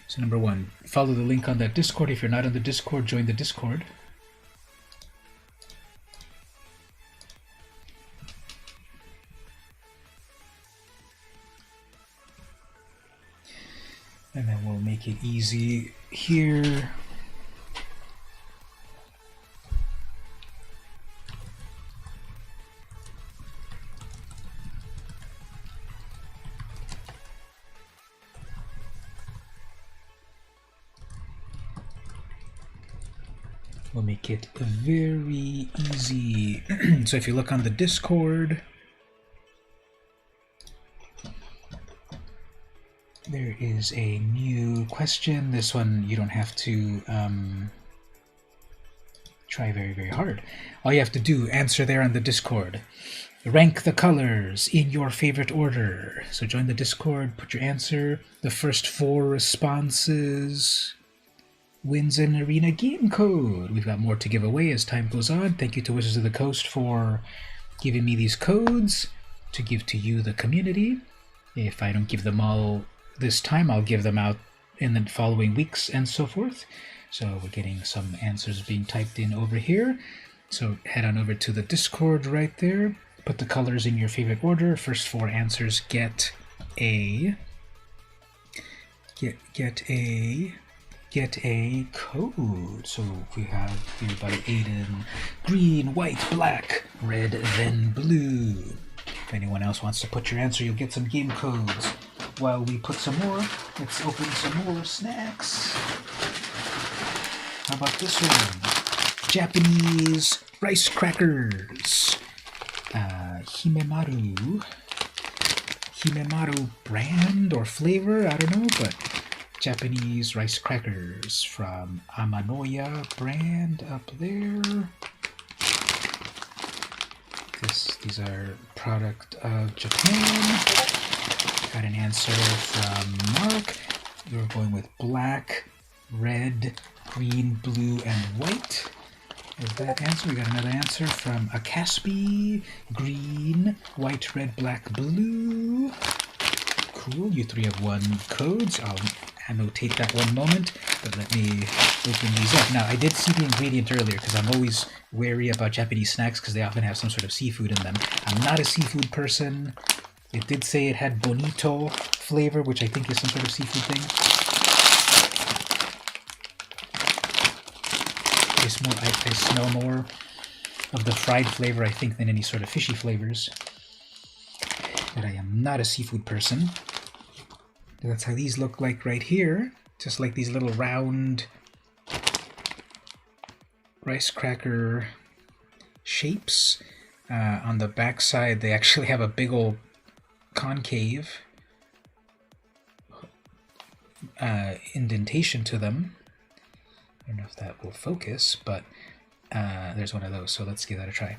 So number 1, follow the link on that Discord. If you're not on the Discord, join the Discord. And then we'll make it easy here. We'll make it very easy. So if you look on the Discord, there is a new question. This one you don't have to try very, very hard. All you have to do, answer there on the Discord. Rank the colors in your favorite order. So join the Discord, put your answer. The first 4 responses wins an arena game code. We've got more to give away as time goes on. Thank you to Wizards of the Coast for giving me these codes to give to you, the community. If I don't give them all this time, I'll give them out in the following weeks and so forth. So we're getting some answers being typed in over here. So head on over to the Discord right there. Put the colors in your favorite order. First 4 answers get a get a code. So we have here by Aiden, green, white, black, red, then blue. If anyone else wants to put your answer, you'll get some game codes. While we put some more, let's open some more snacks. How about this one? Japanese rice crackers. Himemaru brand or flavor, I don't know, but Japanese rice crackers from Amanoya brand up there. These are product of Japan. Got an answer from Mark. You're going with black, red, green, blue, and white. Is that answer? We got another answer from Akaspi. Green, white, red, black, blue. Cool. You three have won codes. I'll annotate that one moment, but let me open these up. Now, I did see the ingredient earlier because I'm always wary about Japanese snacks because they often have some sort of seafood in them. I'm not a seafood person. It did say it had bonito flavor, which I think is some sort of seafood thing. I smell more of the fried flavor, I think, than any sort of fishy flavors. But I am not a seafood person. That's how these look like right here. Just like these little round rice cracker shapes. On the back side, they actually have a big old concave indentation to them. I don't know if that will focus, but there's one of those, so let's give that a try.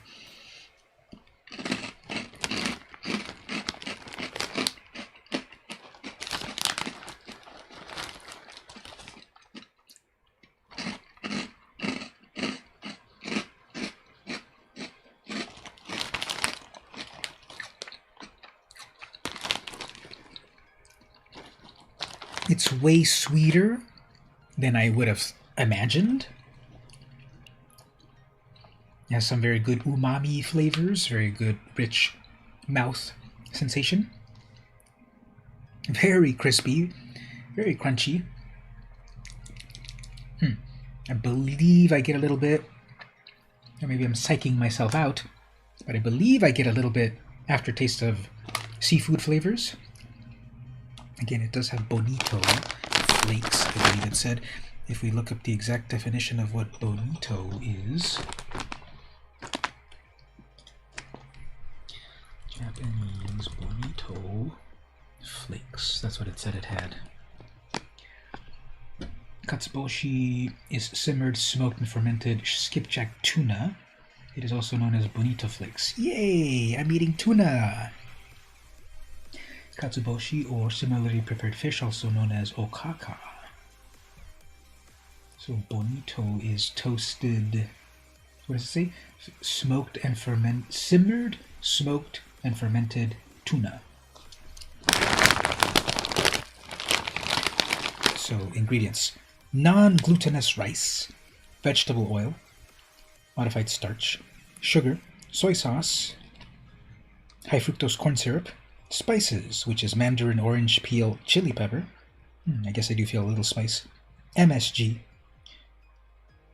It's way sweeter than I would have imagined. It has some very good umami flavors, very good rich mouth sensation. Very crispy, very crunchy. I believe I get a little bit, or maybe I'm psyching myself out, but I believe I get a little bit aftertaste of seafood flavors. Again, it does have bonito flakes, I believe it said. If we look up the exact definition of what bonito is, Japanese bonito flakes, that's what it said it had. Katsuboshi is simmered, smoked, and fermented skipjack tuna. It is also known as bonito flakes. Yay! I'm eating tuna! Katsuboshi, or similarly prepared fish, also known as okaka. So bonito is toasted, what does it say? Smoked and simmered, smoked, and fermented tuna. So ingredients: non-glutinous rice, vegetable oil, modified starch, sugar, soy sauce, high fructose corn syrup, spices, which is mandarin orange peel chili pepper. I guess I do feel a little spice. MSG,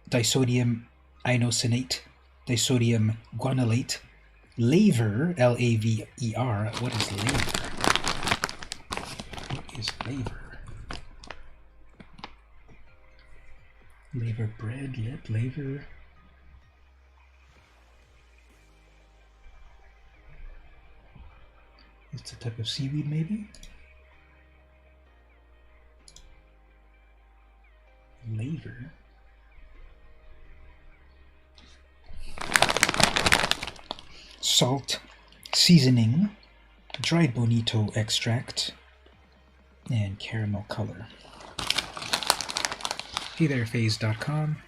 disodium inosinate, disodium guanylate, laver, L-A-V-E-R. What is laver? What is laver? Laver bread, yep, laver. It's a type of seaweed, maybe? Laver. Salt, seasoning, dried bonito extract, and caramel color. Hey there, phase.com.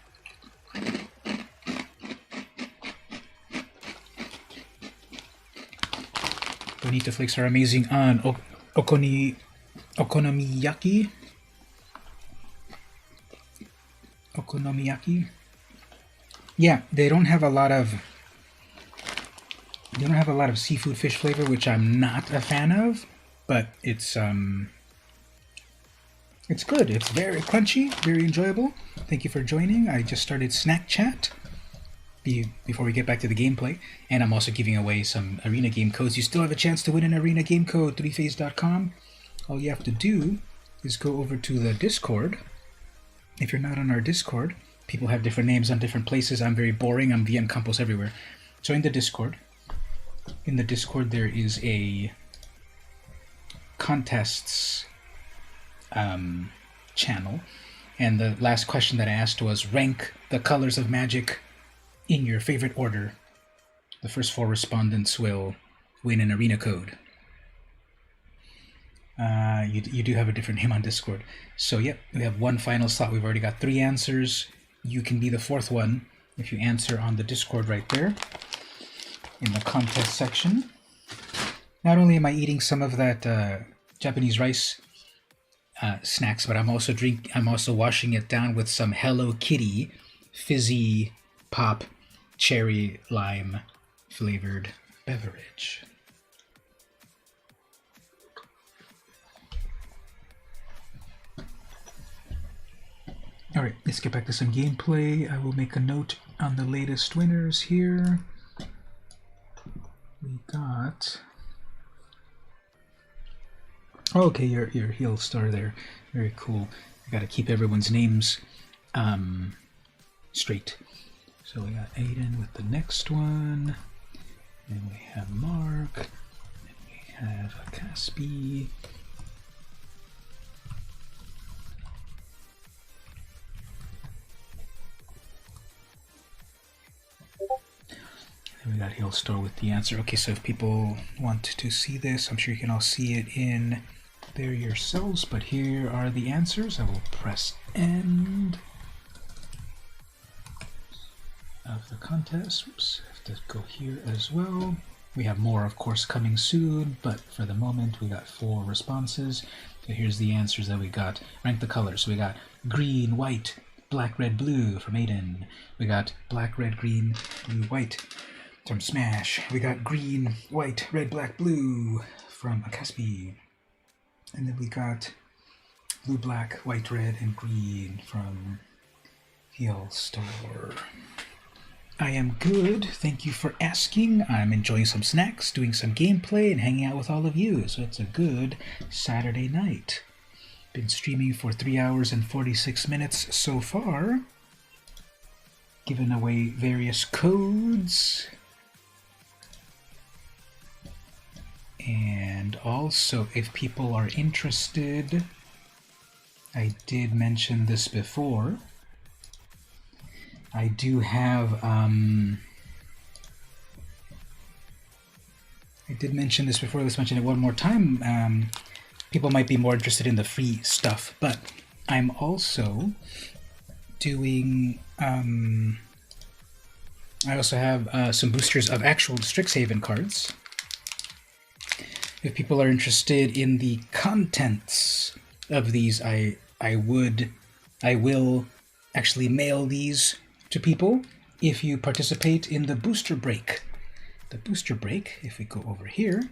Bonito flakes are amazing on okonomiyaki. Okonomiyaki. Yeah, they don't have a lot of seafood fish flavor, which I'm not a fan of, but it's It's good. It's very crunchy, very enjoyable. Thank you for joining. I just started Snack Chat before we get back to the gameplay, and I'm also giving away some arena game codes. You still have a chance to win an arena game code, 3phase.com. All you have to do is go over to the Discord. If you're not on our Discord, people have different names on different places. I'm very boring. I'm VM Campos everywhere. Join the Discord. In the Discord, there is a contests channel, and the last question that I asked was rank the colors of magic in your favorite order. The first 4 respondents will win an arena code. You do have a different name on Discord. So yep, we have one final slot. We've already got 3 answers. You can be the 4th one if you answer on the Discord right there in the contest section. Not only am I eating some of that Japanese rice snacks, but I'm also washing it down with some Hello Kitty fizzy pop cherry lime flavored beverage. Alright, let's get back to some gameplay. I will make a note on the latest winners here. We got... Oh, okay, your heel star there. Very cool. I gotta keep everyone's names straight. So we got Aiden with the next one. Then we have Mark. Then we have Caspi. We got Hailstar with the answer. Okay, so if people want to see this, I'm sure you can all see it in there yourselves, but here are the answers. I will press end of the contest. Oops, I have to go here as well. We have more, of course, coming soon, but for the moment we got 4 responses. So here's the answers that we got. Rank the colors. So we got green, white, black, red, blue from Aiden. We got black, red, green, blue, white from Smash. We got green, white, red, black, blue from Caspi. And then we got blue, black, white, red, and green from Hailstar. I am good. Thank you for asking. I'm enjoying some snacks, doing some gameplay, and hanging out with all of you. So it's a good Saturday night. Been streaming for 3 hours and 46 minutes so far. Giving away various codes. And also, if people are interested, I did mention this before. I do have, I did mention this before, let's mention it one more time. People might be more interested in the free stuff, but I'm also doing, I also have some boosters of actual Strixhaven cards. If people are interested in the contents of these, I will actually mail these to people if you participate in the booster break. The booster break, if we go over here,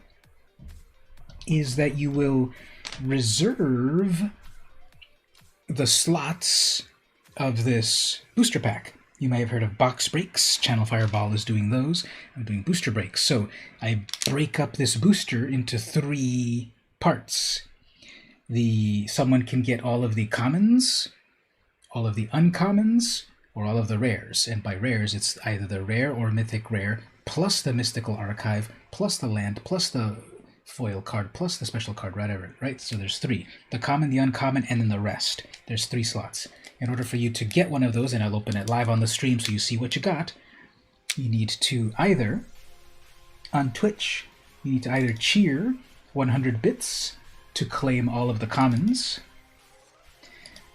is that you will reserve the slots of this booster pack. You may have heard of box breaks. Channel Fireball is doing those. I'm doing booster breaks. So I break up this booster into 3 parts. Someone can get all of the commons, all of the uncommons, or all of the rares. And by rares, it's either the rare or mythic rare, plus the mystical archive, plus the land, plus the foil card, plus the special card, whatever, right? So there's 3. The common, the uncommon, and then the rest. There's 3 slots. In order for you to get one of those, and I'll open it live on the stream so you see what you got, you need to either, on Twitch, you need to either cheer 100 bits to claim all of the commons,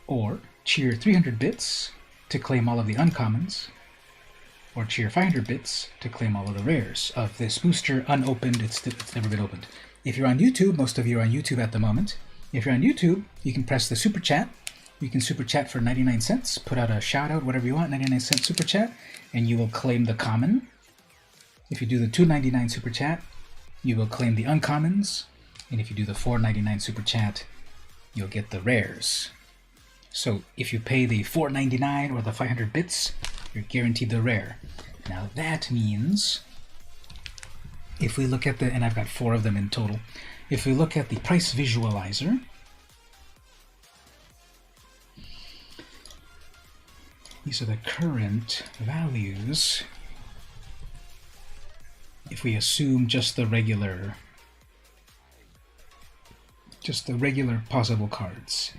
or cheer 300 bits to claim all of the uncommons, or cheer 500 bits to claim all of the rares of this booster unopened. It's never been opened. If you're on YouTube, most of you are on YouTube at the moment. If you're on YouTube, you can press the super chat. You can super chat for 99 cents, put out a shout out, whatever you want, 99-cent super chat, and you will claim the common. If you do the $2.99 super chat, you will claim the uncommons, and if you do the $4.99 super chat, you'll get the rares. So if you pay the $4.99 or the 500 bits, you're guaranteed the rare. Now that means, if we look at the, and I've got 4 of them in total, if we look at the price visualizer, these are the current values. If we assume just the regular possible cards.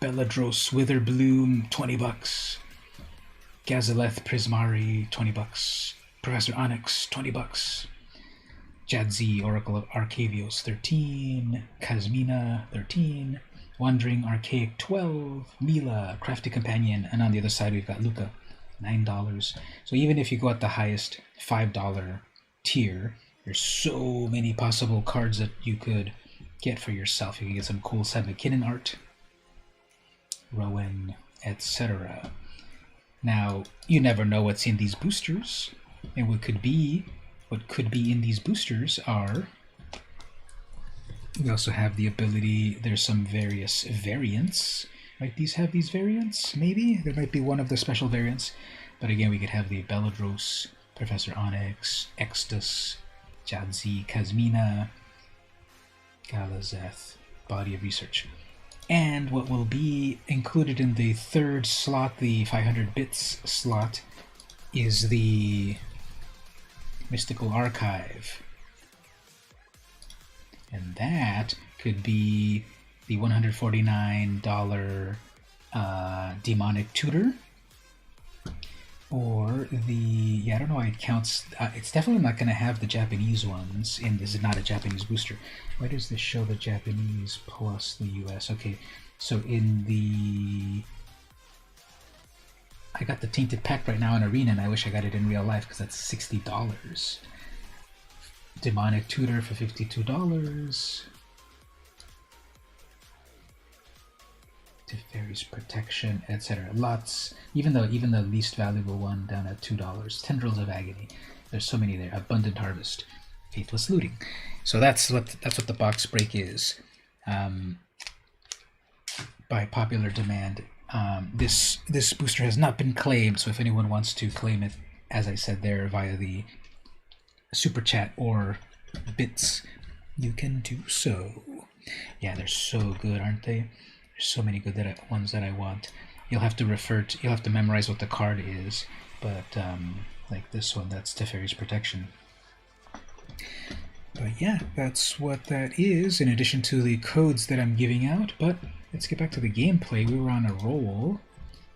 Belladros Witherbloom, $20. Gazaleth Prismari, $20. Professor Onyx, $20. Jadzi, Oracle of Arcavios, $13. Kazmina, $13. Wandering Archaic, $12. Mila, Crafty Companion, and on the other side we've got Luca, $9. So even if you go at the highest $5 tier, there's so many possible cards that you could get for yourself. You can get some cool Sam McKinnon art, Rowan, etc. Now, you never know what's in these boosters, and what could be in these boosters are, we also have the ability, there's some various variants. Might these have these variants? Maybe? There might be one of the special variants. But again, we could have the Belladros, Professor Onyx, Extus, Jadzi, Kazmina, Galazeth, Body of Research. And what will be included in the 3rd slot, the 500 bits slot, is the Mystical Archive. And that could be the $149 Demonic Tutor, or the, I don't know why it counts, it's definitely not going to have the Japanese ones, and this is not a Japanese booster. Why does this show the Japanese plus the US? Okay, so in the, I got the Tainted Pact right now in Arena, and I wish I got it in real life, because that's $60. Demonic Tutor for $52. Teferi's Protection, etc. Lots, even the least valuable one down at $2. Tendrils of Agony. There's so many there. Abundant Harvest. Faithless Looting. So that's what the box break is. By popular demand. This booster has not been claimed, so if anyone wants to claim it, as I said there, via the Super Chat or bits, you can do so. Yeah, they're so good, aren't they? There's so many good ones that I want. You'll have to memorize what the card is, but like this one, that's Teferi's Protection. But yeah, that's what that is, in addition to the codes that I'm giving out. But let's get back to the gameplay. We were on a roll.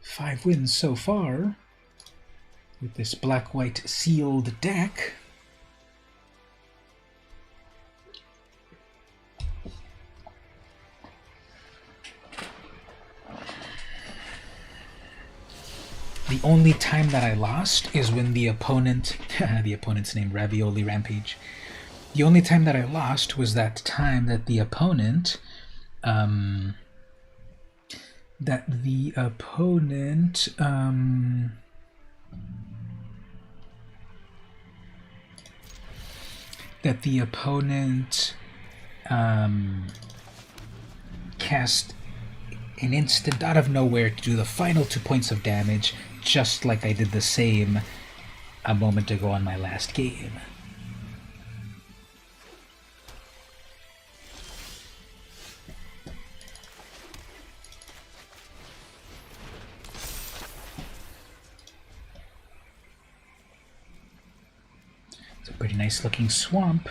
5 wins so far with this black-white sealed deck. The only time that I lost is when the opponent, the opponent's name Ravioli Rampage. The only time that I lost was that time that the opponent, that the opponent cast an instant out of nowhere to do the final 2 points of damage, just like I did the same a moment ago on my last game. It's a pretty nice looking swamp.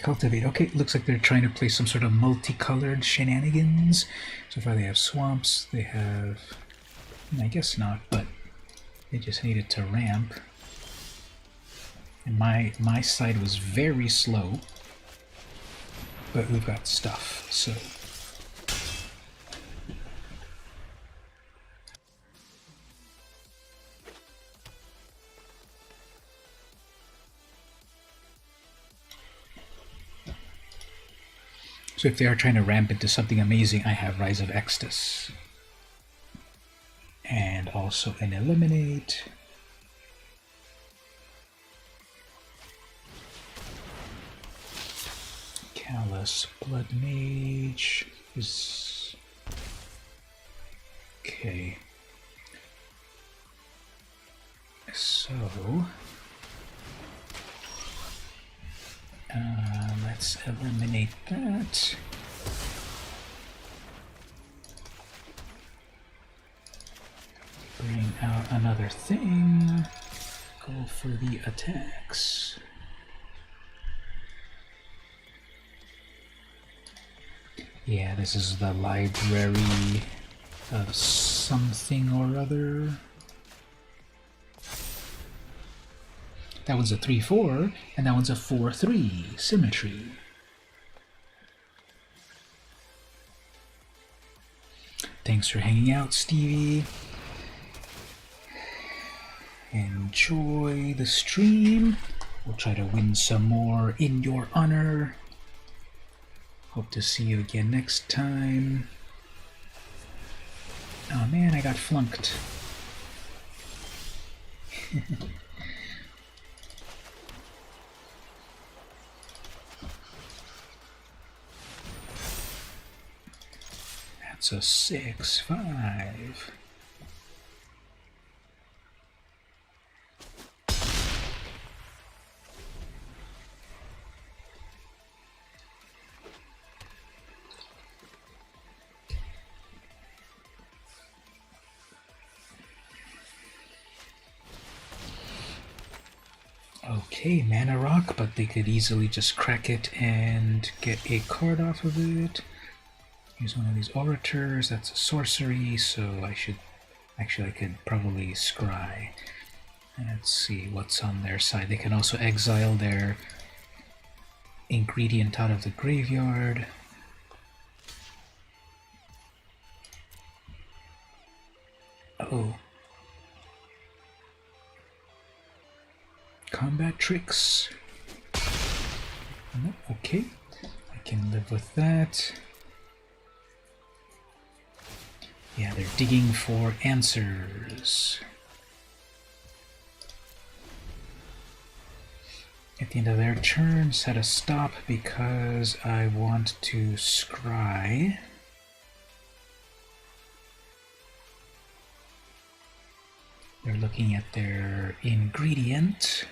Cultivate. Okay, looks like they're trying to play some sort of multicolored shenanigans. So far they have swamps, they have... I guess not, but they just needed to ramp. And my side was very slow, but we've got stuff, so... So if they are trying to ramp into something amazing, I have Rise of Extus. And also an Eliminate. Callous Blood Mage is okay. So let's eliminate that. Bring out another thing. Go for the attacks. Yeah, this is the library of something or other. That one's a 3-4, and that one's a 4-3. Symmetry. Thanks for hanging out, Stevie. Enjoy the stream. We'll try to win some more in your honor. Hope to see you again next time. Oh man, I got flunked. That's a 6-5. Okay, mana rock, but they could easily just crack it and get a card off of it. Use one of these orators. That's a sorcery, so I could probably scry. Let's see what's on their side. They can also exile their ingredient out of the graveyard. Oh. Combat tricks. No, okay, I can live with that. Yeah, they're digging for answers. At the end of their turn, set a stop because I want to scry. They're looking at their ingredient.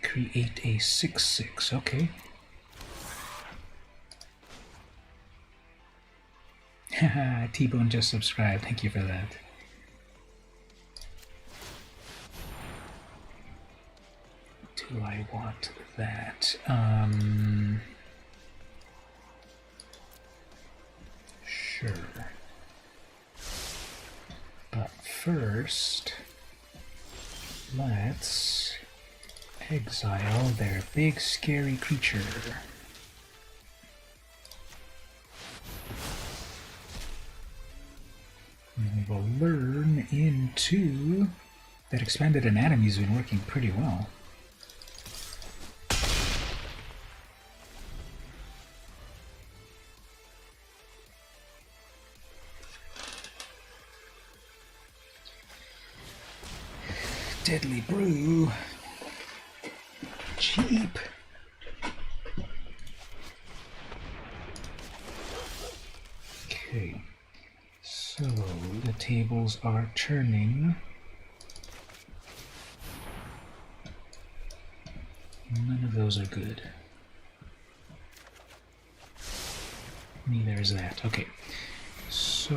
Create a 6/6, okay. Haha, T-Bone just subscribed, thank you for that. Do I want that? Sure. But first, let's exile their big scary creature. And we will learn into that expanded anatomy has been working pretty well. Deadly Brew. Cheap. Okay, so the tables are turning. None of those are good. Neither is that. Okay, so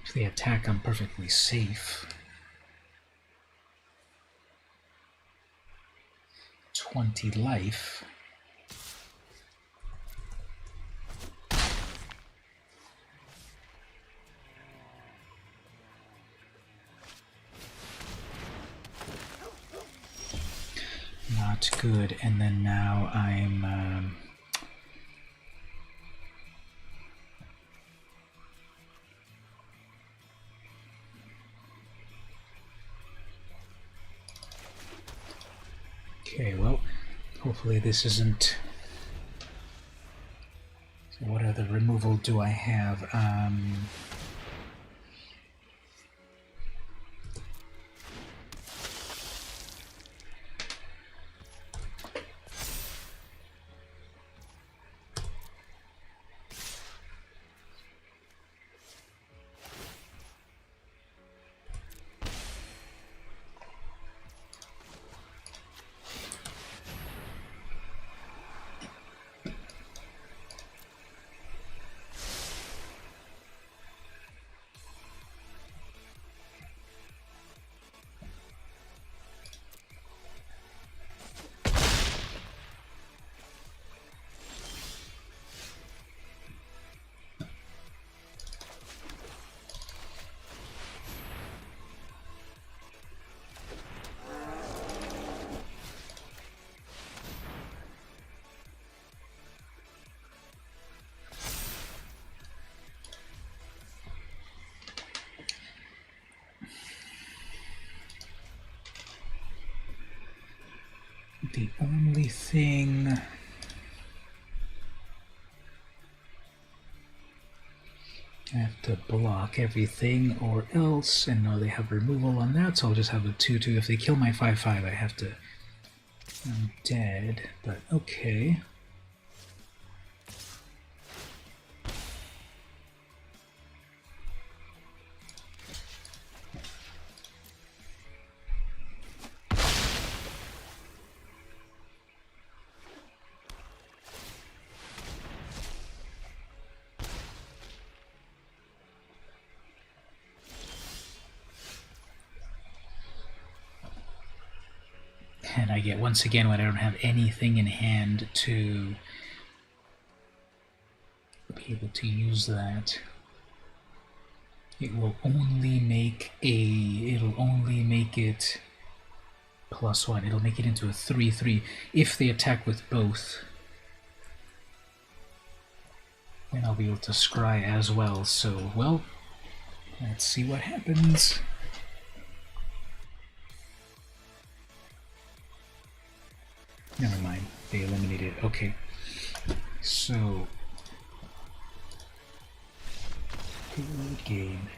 if they attack, I'm perfectly safe. 20 life. Not good. And then now I'm okay, well, hopefully this isn't What other removal do I have? The only thing... I have to block everything or else, and no, they have removal on that, so I'll just have a 2-2. If they kill my 5-5, I have to... I'm dead, but okay. And I get, once again, when I don't have anything in hand to be able to use that, it will only make it'll only make it +1. It'll make it into a 3-3 if they attack with both. Then I'll be able to scry as well. So, well, let's see what happens. Never mind, they eliminated it. Okay, so good game.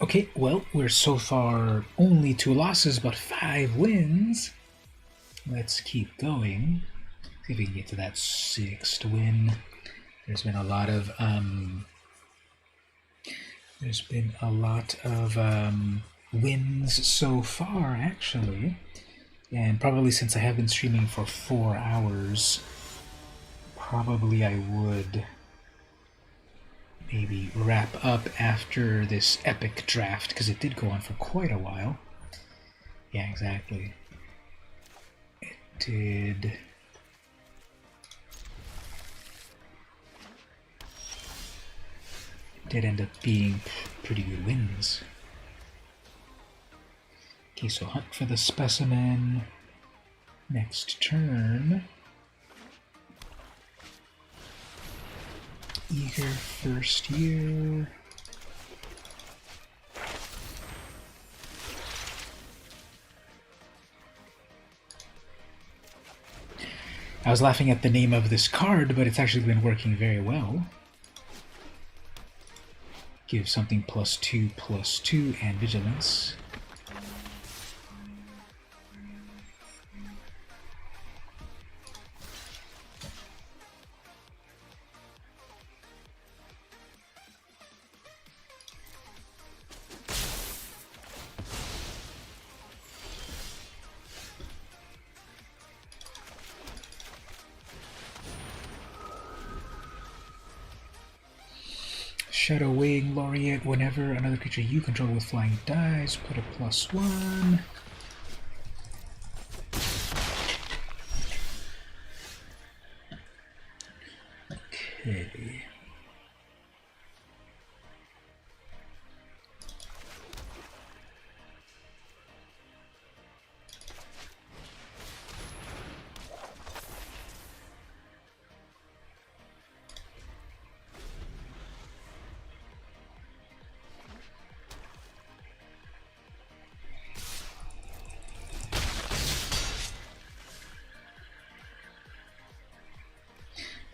Okay, well, we're so far only 2 losses, but 5 wins. Let's keep going. See if we can get to that 6th win. There's been a lot of wins so far, actually, and probably since I have been streaming for 4 hours, probably I would maybe wrap up after this epic draft, because it did go on for quite a while. Yeah, exactly. It did. Did end up being pretty good wins. Okay, so hunt for the specimen. Next turn. Eager first year. I was laughing at the name of this card, but it's actually been working very well. Give something +2/+2 and vigilance. Shadow Wing Laureate, whenever another creature you control with flying dies, put a +1. Okay.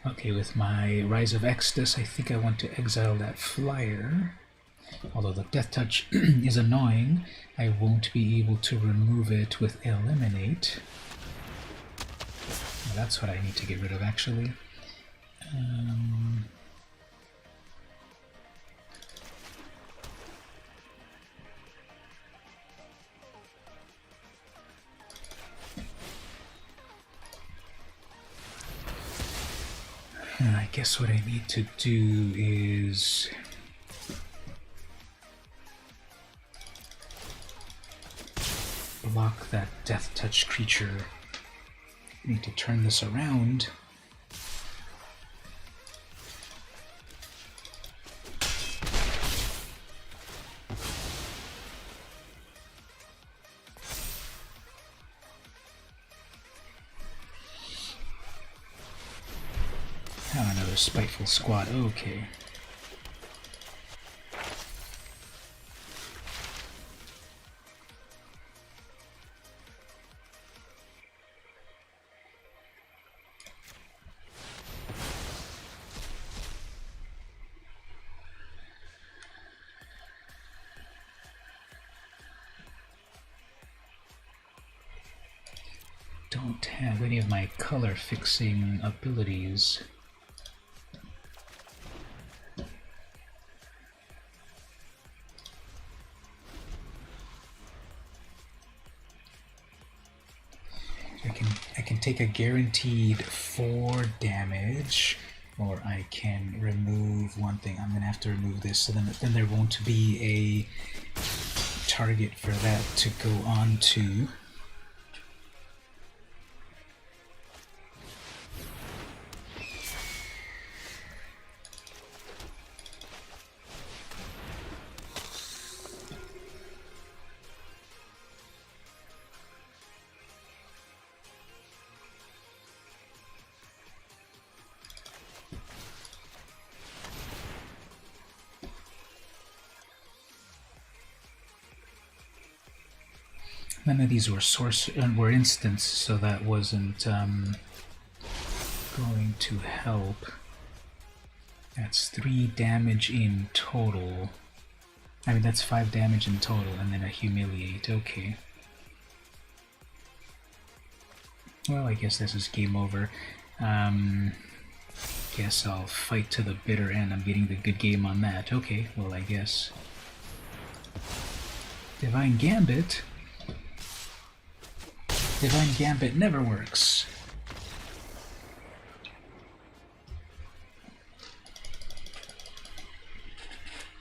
Okay, with my Rise of Exodus, I think I want to exile that flyer. Although the Death Touch is annoying, I won't be able to remove it with Eliminate. Well, that's what I need to get rid of, actually. I guess what I need to do is block that Death Touch creature. I need to turn this around. Oh, another Spiteful Squad. Okay. Don't have any of my color fixing abilities. I can take a guaranteed 4 damage, or I can remove one thing. I'm gonna have to remove this, so then there won't be a target for that to go on to. None of these were instants, so that wasn't going to help. That's 3 damage in total. I mean, that's 5 damage in total, and then a Humiliate. Okay. Well, I guess this is game over. Guess I'll fight to the bitter end. I'm getting the good game on that. Okay, well, I guess. Divine Gambit? Divine Gambit never works.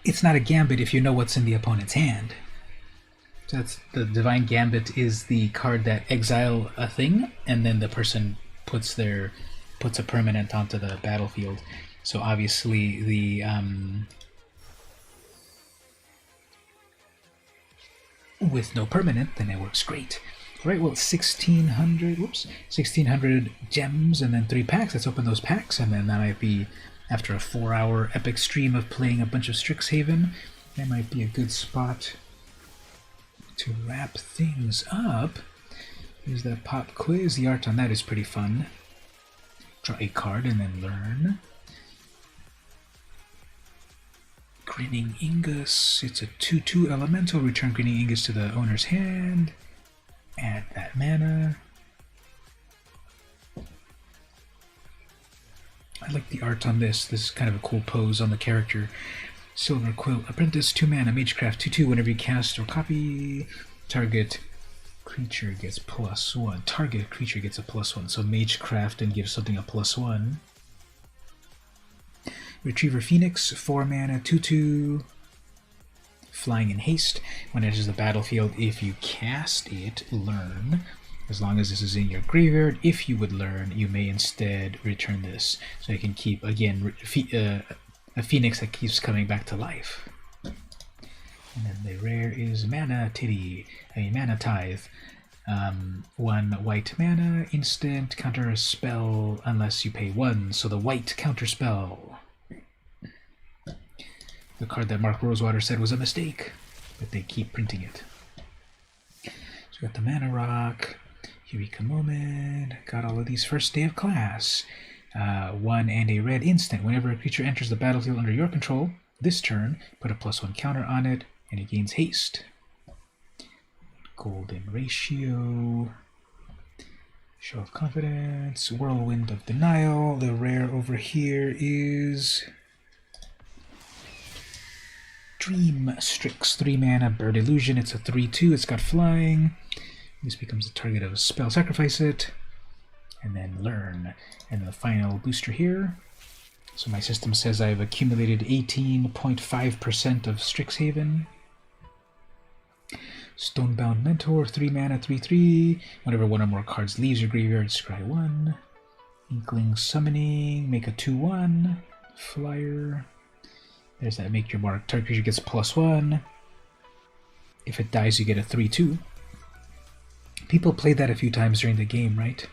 It's not a gambit if you know what's in the opponent's hand. So that's the Divine Gambit is the card that exile a thing, and then the person puts a permanent onto the battlefield. So obviously the with no permanent, then it works great. Right, well, 1,600 gems and then 3 packs. Let's open those packs, and then that might be, after a 4-hour epic stream of playing a bunch of Strixhaven, that might be a good spot to wrap things up. Here's that pop quiz. The art on that is pretty fun. Draw a card and then learn. Grinning Ingus. It's a 2/2 elemental. Return Grinning Ingus to the owner's hand. Add that mana. I like the art on this. This is kind of a cool pose on the character. Silver Quilt. Apprentice, 2 mana, Magecraft, 2/2. Whenever you cast or copy, target creature gets +1. Target creature gets a +1. So Magecraft and give something a +1. Retriever Phoenix, 4 mana, 2/2. Flying in haste. When it enters the battlefield, if you cast it, learn. As long as this is in your graveyard, if you would learn, you may instead return this. So you can keep, again, a phoenix that keeps coming back to life. And then the rare is Mana Tithe. 1 white mana, instant, counter a spell unless you pay 1. So the white counter spell. The card that Mark Rosewater said was a mistake, but they keep printing it. So we got the Mana Rock, Eureka Moment, got all of these first day of class. 1 and a red instant. Whenever a creature enters the battlefield under your control, this turn, put a +1 counter on it, and it gains haste. Golden Ratio. Show of Confidence. Whirlwind of Denial. The rare over here is Dream Strix. 3 mana, Bird Illusion. It's a 3/2. It's got flying. This becomes the target of a spell. Sacrifice it. And then learn. And the final booster here. So my system says I've accumulated 18.5% of Strixhaven. Stonebound Mentor, 3 mana, 3/3. Whenever one or more cards leaves your graveyard, scry 1. Inkling Summoning, make a 2/1. Flyer. There's that make your mark. Target creature gets +1. If it dies, you get a 3/2. People played that a few times during the game, right?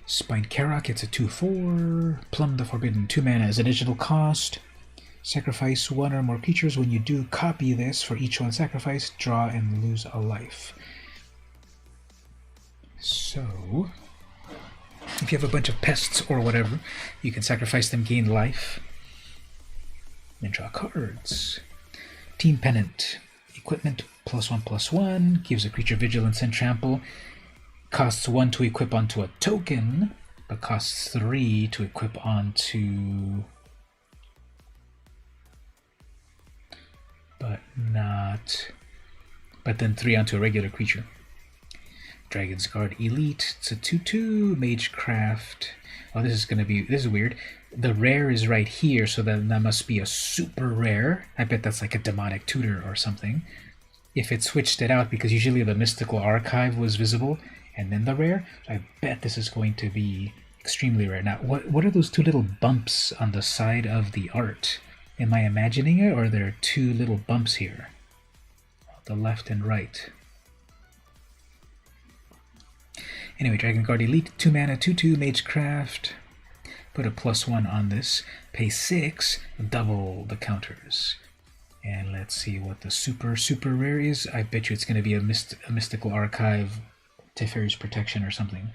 Spine Karak, it's a 2/4. Plumb the Forbidden, 2 mana as additional cost. Sacrifice 1 or more creatures. When you do, copy this. For each one sacrificed, draw and lose a life. So, if you have a bunch of pests or whatever, you can sacrifice them, gain life, then draw cards. Team Pennant. Equipment, +1/+1. Gives a creature vigilance and trample. Costs 1 to equip onto a token, but costs 3 to equip onto... But then 3 onto a regular creature. Dragon's Guard Elite. It's a 2/2. Magecraft. Oh, this is weird. The rare is right here, so that must be a super rare. I bet that's like a Demonic Tutor or something. If it switched it out, because usually the Mystical Archive was visible, and then the rare, I bet this is going to be extremely rare. Now, what are those 2 little bumps on the side of the art? Am I imagining it, or are there 2 little bumps here? The left and right. Anyway, Dragon Guard Elite, 2 mana, 2/2, Magecraft. Put a +1 on this. Pay 6, double the counters. And let's see what the super rare is. I bet you it's going to be a Mystical Archive, Teferi's Protection or something.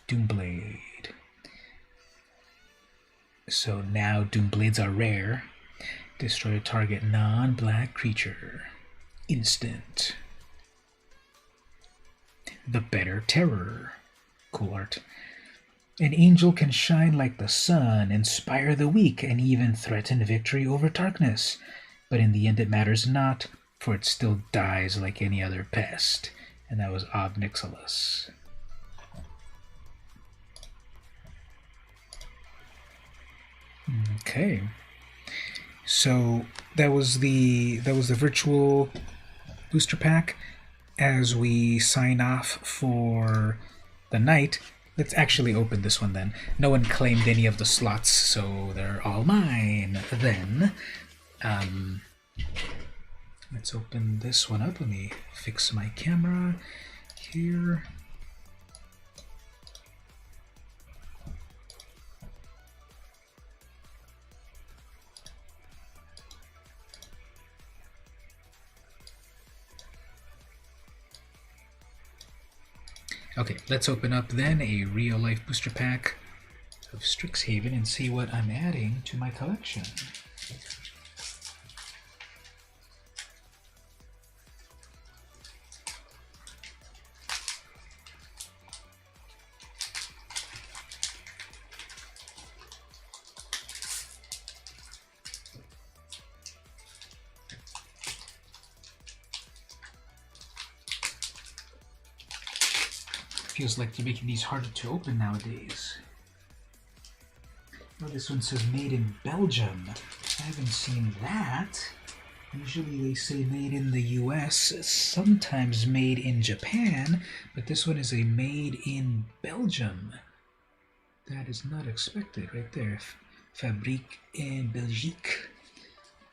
Doomblade. So now Doomblades are rare. Destroy a target non-black creature. Instant. The Better Terror. Cool art. An angel can shine like the sun, inspire the weak, and even threaten victory over darkness. But in the end it matters not, for it still dies like any other pest. And that was Ob Nixilis. Okay. So that was the virtual booster pack. As we sign off for the night, let's actually open this one then. No one claimed any of the slots, so they're all mine then. Let's open this one up. Let me fix my camera here. Okay, let's open up then a real-life booster pack of Strixhaven and see what I'm adding to my collection. Feels like they're making these harder to open nowadays. Oh, this one says made in Belgium. I haven't seen that. Usually they say made in the US, sometimes made in Japan, but this one is a made in Belgium. That is not expected right there. Fabrique in Belgique.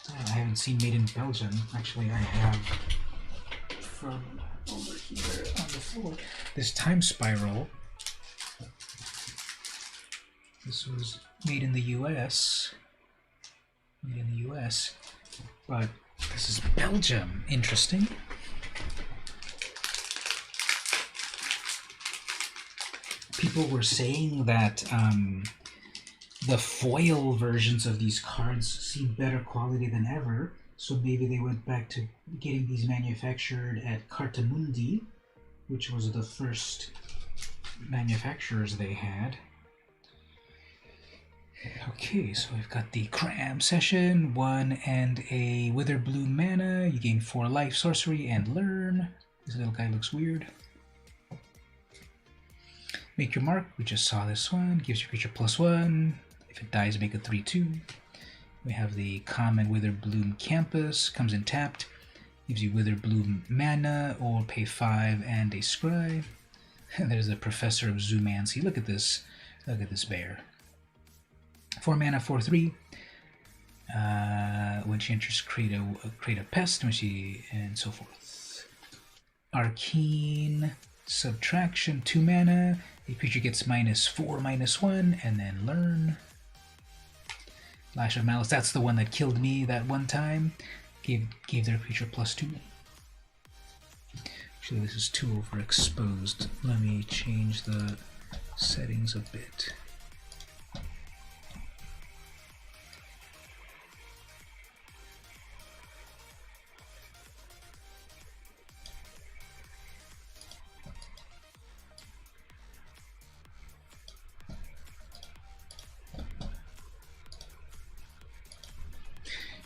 Oh, I haven't seen made in Belgium. Actually, I have from over here on the floor. This Time Spiral. This was made in the US. Made in the US. But this is Belgium. Interesting. people were saying that the foil versions of these cards seem better quality than ever, so maybe they went back to getting these manufactured at Cartamundi, which was the first manufacturers they had. Okay, so we've got the Cram Session, 1 and a Witherbloom mana. You gain 4 life, sorcery, and learn. This little guy looks weird. Make your mark, we just saw this one. Gives your creature +1. If it dies, make a 3/2. We have the common Witherbloom Campus, comes in tapped. Gives you Witherbloom mana, or pay 5 and a scry. And there's a Professor of Zoomancy. Look at this bear. 4 mana, 4/3. When she enters, create a pest, and so forth. Arcane Subtraction, 2 mana. A creature gets -4, -1, and then learn. Lash of Malice, that's the one that killed me that one time. Gave their creature +2. Actually, this is too overexposed. Let me change the settings a bit.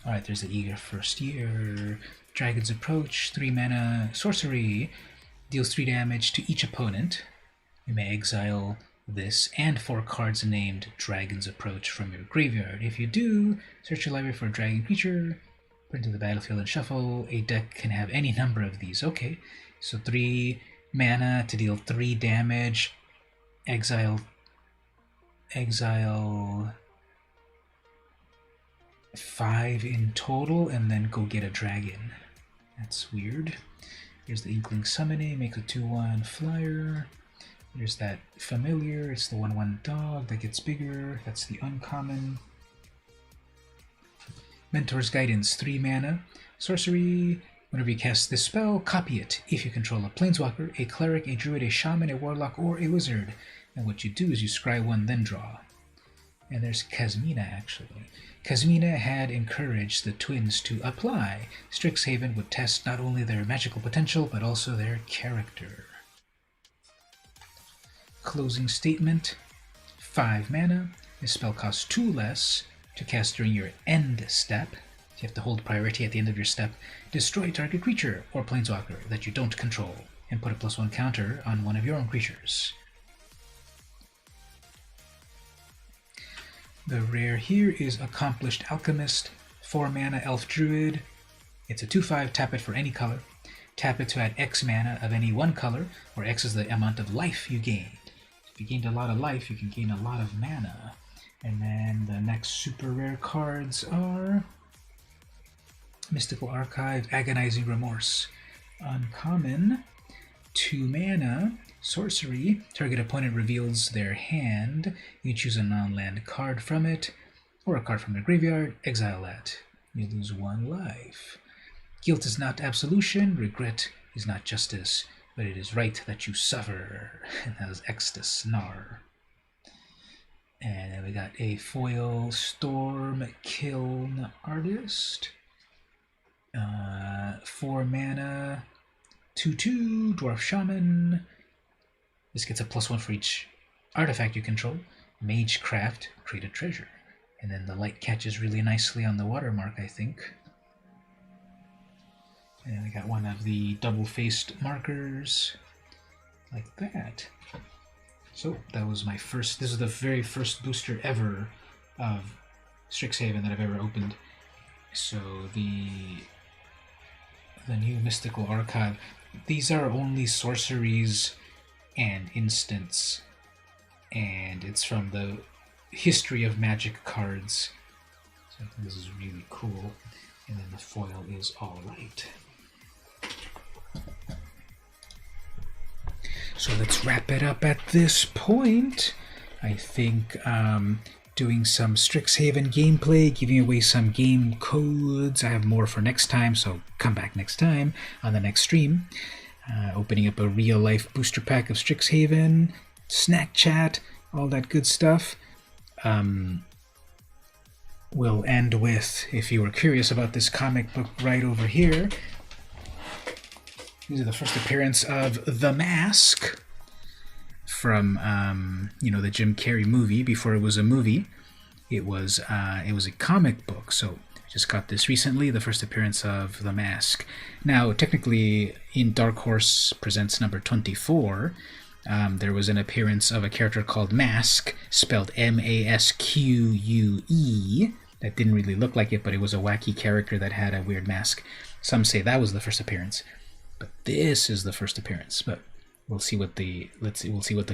Alright, there's the Eager First Year. Dragon's Approach, 3 mana, sorcery. Deals 3 damage to each opponent. You may exile this and 4 cards named Dragon's Approach from your graveyard. If you do, search your library for a dragon creature, put it into the battlefield and shuffle. A deck can have any number of these. Okay, so 3 mana to deal 3 damage. Exile 5 in total, and then go get a dragon. That's weird. There's the Inkling Summoning, make a 2/1 flyer. There's that Familiar, it's the 1/1 dog that gets bigger. That's the uncommon. Mentor's Guidance, 3 mana. Sorcery, whenever you cast this spell, copy it. If you control a Planeswalker, a Cleric, a Druid, a Shaman, a Warlock, or a Wizard. And what you do is you scry 1, then draw. And there's Kasmina, actually. Kasmina had encouraged the twins to apply. Strixhaven would test not only their magical potential, but also their character. Closing Statement, 5 mana. This spell costs 2 less to cast during your end step. You have to hold priority at the end of your step. Destroy target creature or planeswalker that you don't control, and put a +1 counter on one of your own creatures. The rare here is Accomplished Alchemist, 4 mana Elf Druid. It's a 2/5, tap it for any color. Tap it to add X mana of any one color, where X is the amount of life you gained. If you gained a lot of life, you can gain a lot of mana. And then the next super rare cards are Mystical Archive, Agonizing Remorse. Uncommon, 2 mana, sorcery, target opponent reveals their hand. You choose a non-land card from it, or a card from their graveyard, exile that. You lose 1 life. Guilt is not absolution, regret is not justice, but it is right that you suffer. And that is Extus Snar. And then we got a foil Storm Kiln Artist. 4 mana, 2/2, Dwarf Shaman. This gets a +1 for each artifact you control. Magecraft, create a treasure. And then the light catches really nicely on the watermark, I think. And I got one of the double-faced markers, like that. So that was my first, this is the very first booster ever of Strixhaven that I've ever opened. So the new Mystical Archive, these are only sorceries and instants, and it's from the history of Magic cards. So I think this is really cool. And then the foil is alright. So let's wrap it up at this point. I think doing some Strixhaven gameplay, giving away some game codes. I have more for next time, so come back next time on the next stream. Opening up a real-life booster pack of Strixhaven. snack chat, all that good stuff. We'll end with, if you were curious about this comic book right over here, these are the first appearance of The Mask from, the Jim Carrey movie. Before it was a movie, it was a comic book. So I just got this recently, the first appearance of The Mask. Now, technically, in Dark Horse Presents number 24, there was an appearance of a character called Mask, spelled Masque, that didn't really look like it, but it was a wacky character that had a weird mask. Some say that was the first appearance, but this is the first appearance. But we'll see what the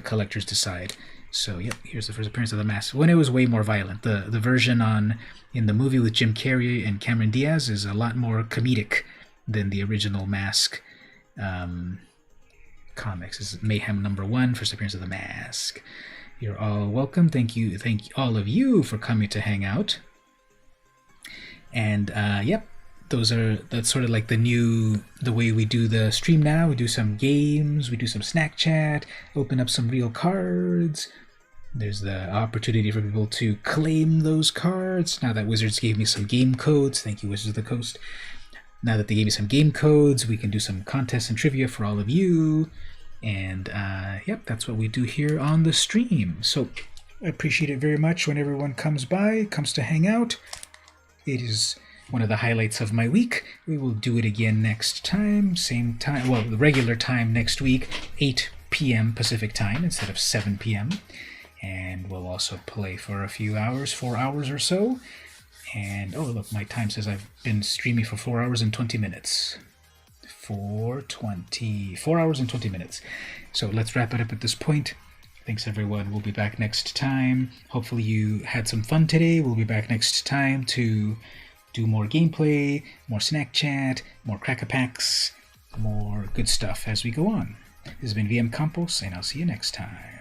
collectors decide. So yep, here's the first appearance of The Mask. When it was way more violent. The version in the movie with Jim Carrey and Cameron Diaz is a lot more comedic than the original Mask comics. This is Mayhem #1, first appearance of The Mask. You're all welcome. Thank you all of you for coming to hang out. And yep, that's sort of like the way we do the stream now. We do some games, we do some snack chat, open up some real cards. There's the opportunity for people to claim those cards. Now that Wizards gave me some game codes, thank you, Wizards of the Coast. Now that they gave me some game codes, we can do some contests and trivia for all of you. And yep, that's what we do here on the stream. So I appreciate it very much when everyone comes to hang out. It is one of the highlights of my week. We will do it again next time, same time, well, the regular time next week, 8 p.m. Pacific time instead of 7 p.m. And we'll also play for a few hours, 4 hours or so. And, oh, look, my time says I've been streaming for 4 hours and 20 minutes. 4 hours and 20 minutes. So let's wrap it up at this point. Thanks, everyone. We'll be back next time. Hopefully you had some fun today. We'll be back next time to do more gameplay, more snack chat, more crack-a-packs, more good stuff as we go on. This has been VM Campos, and I'll see you next time.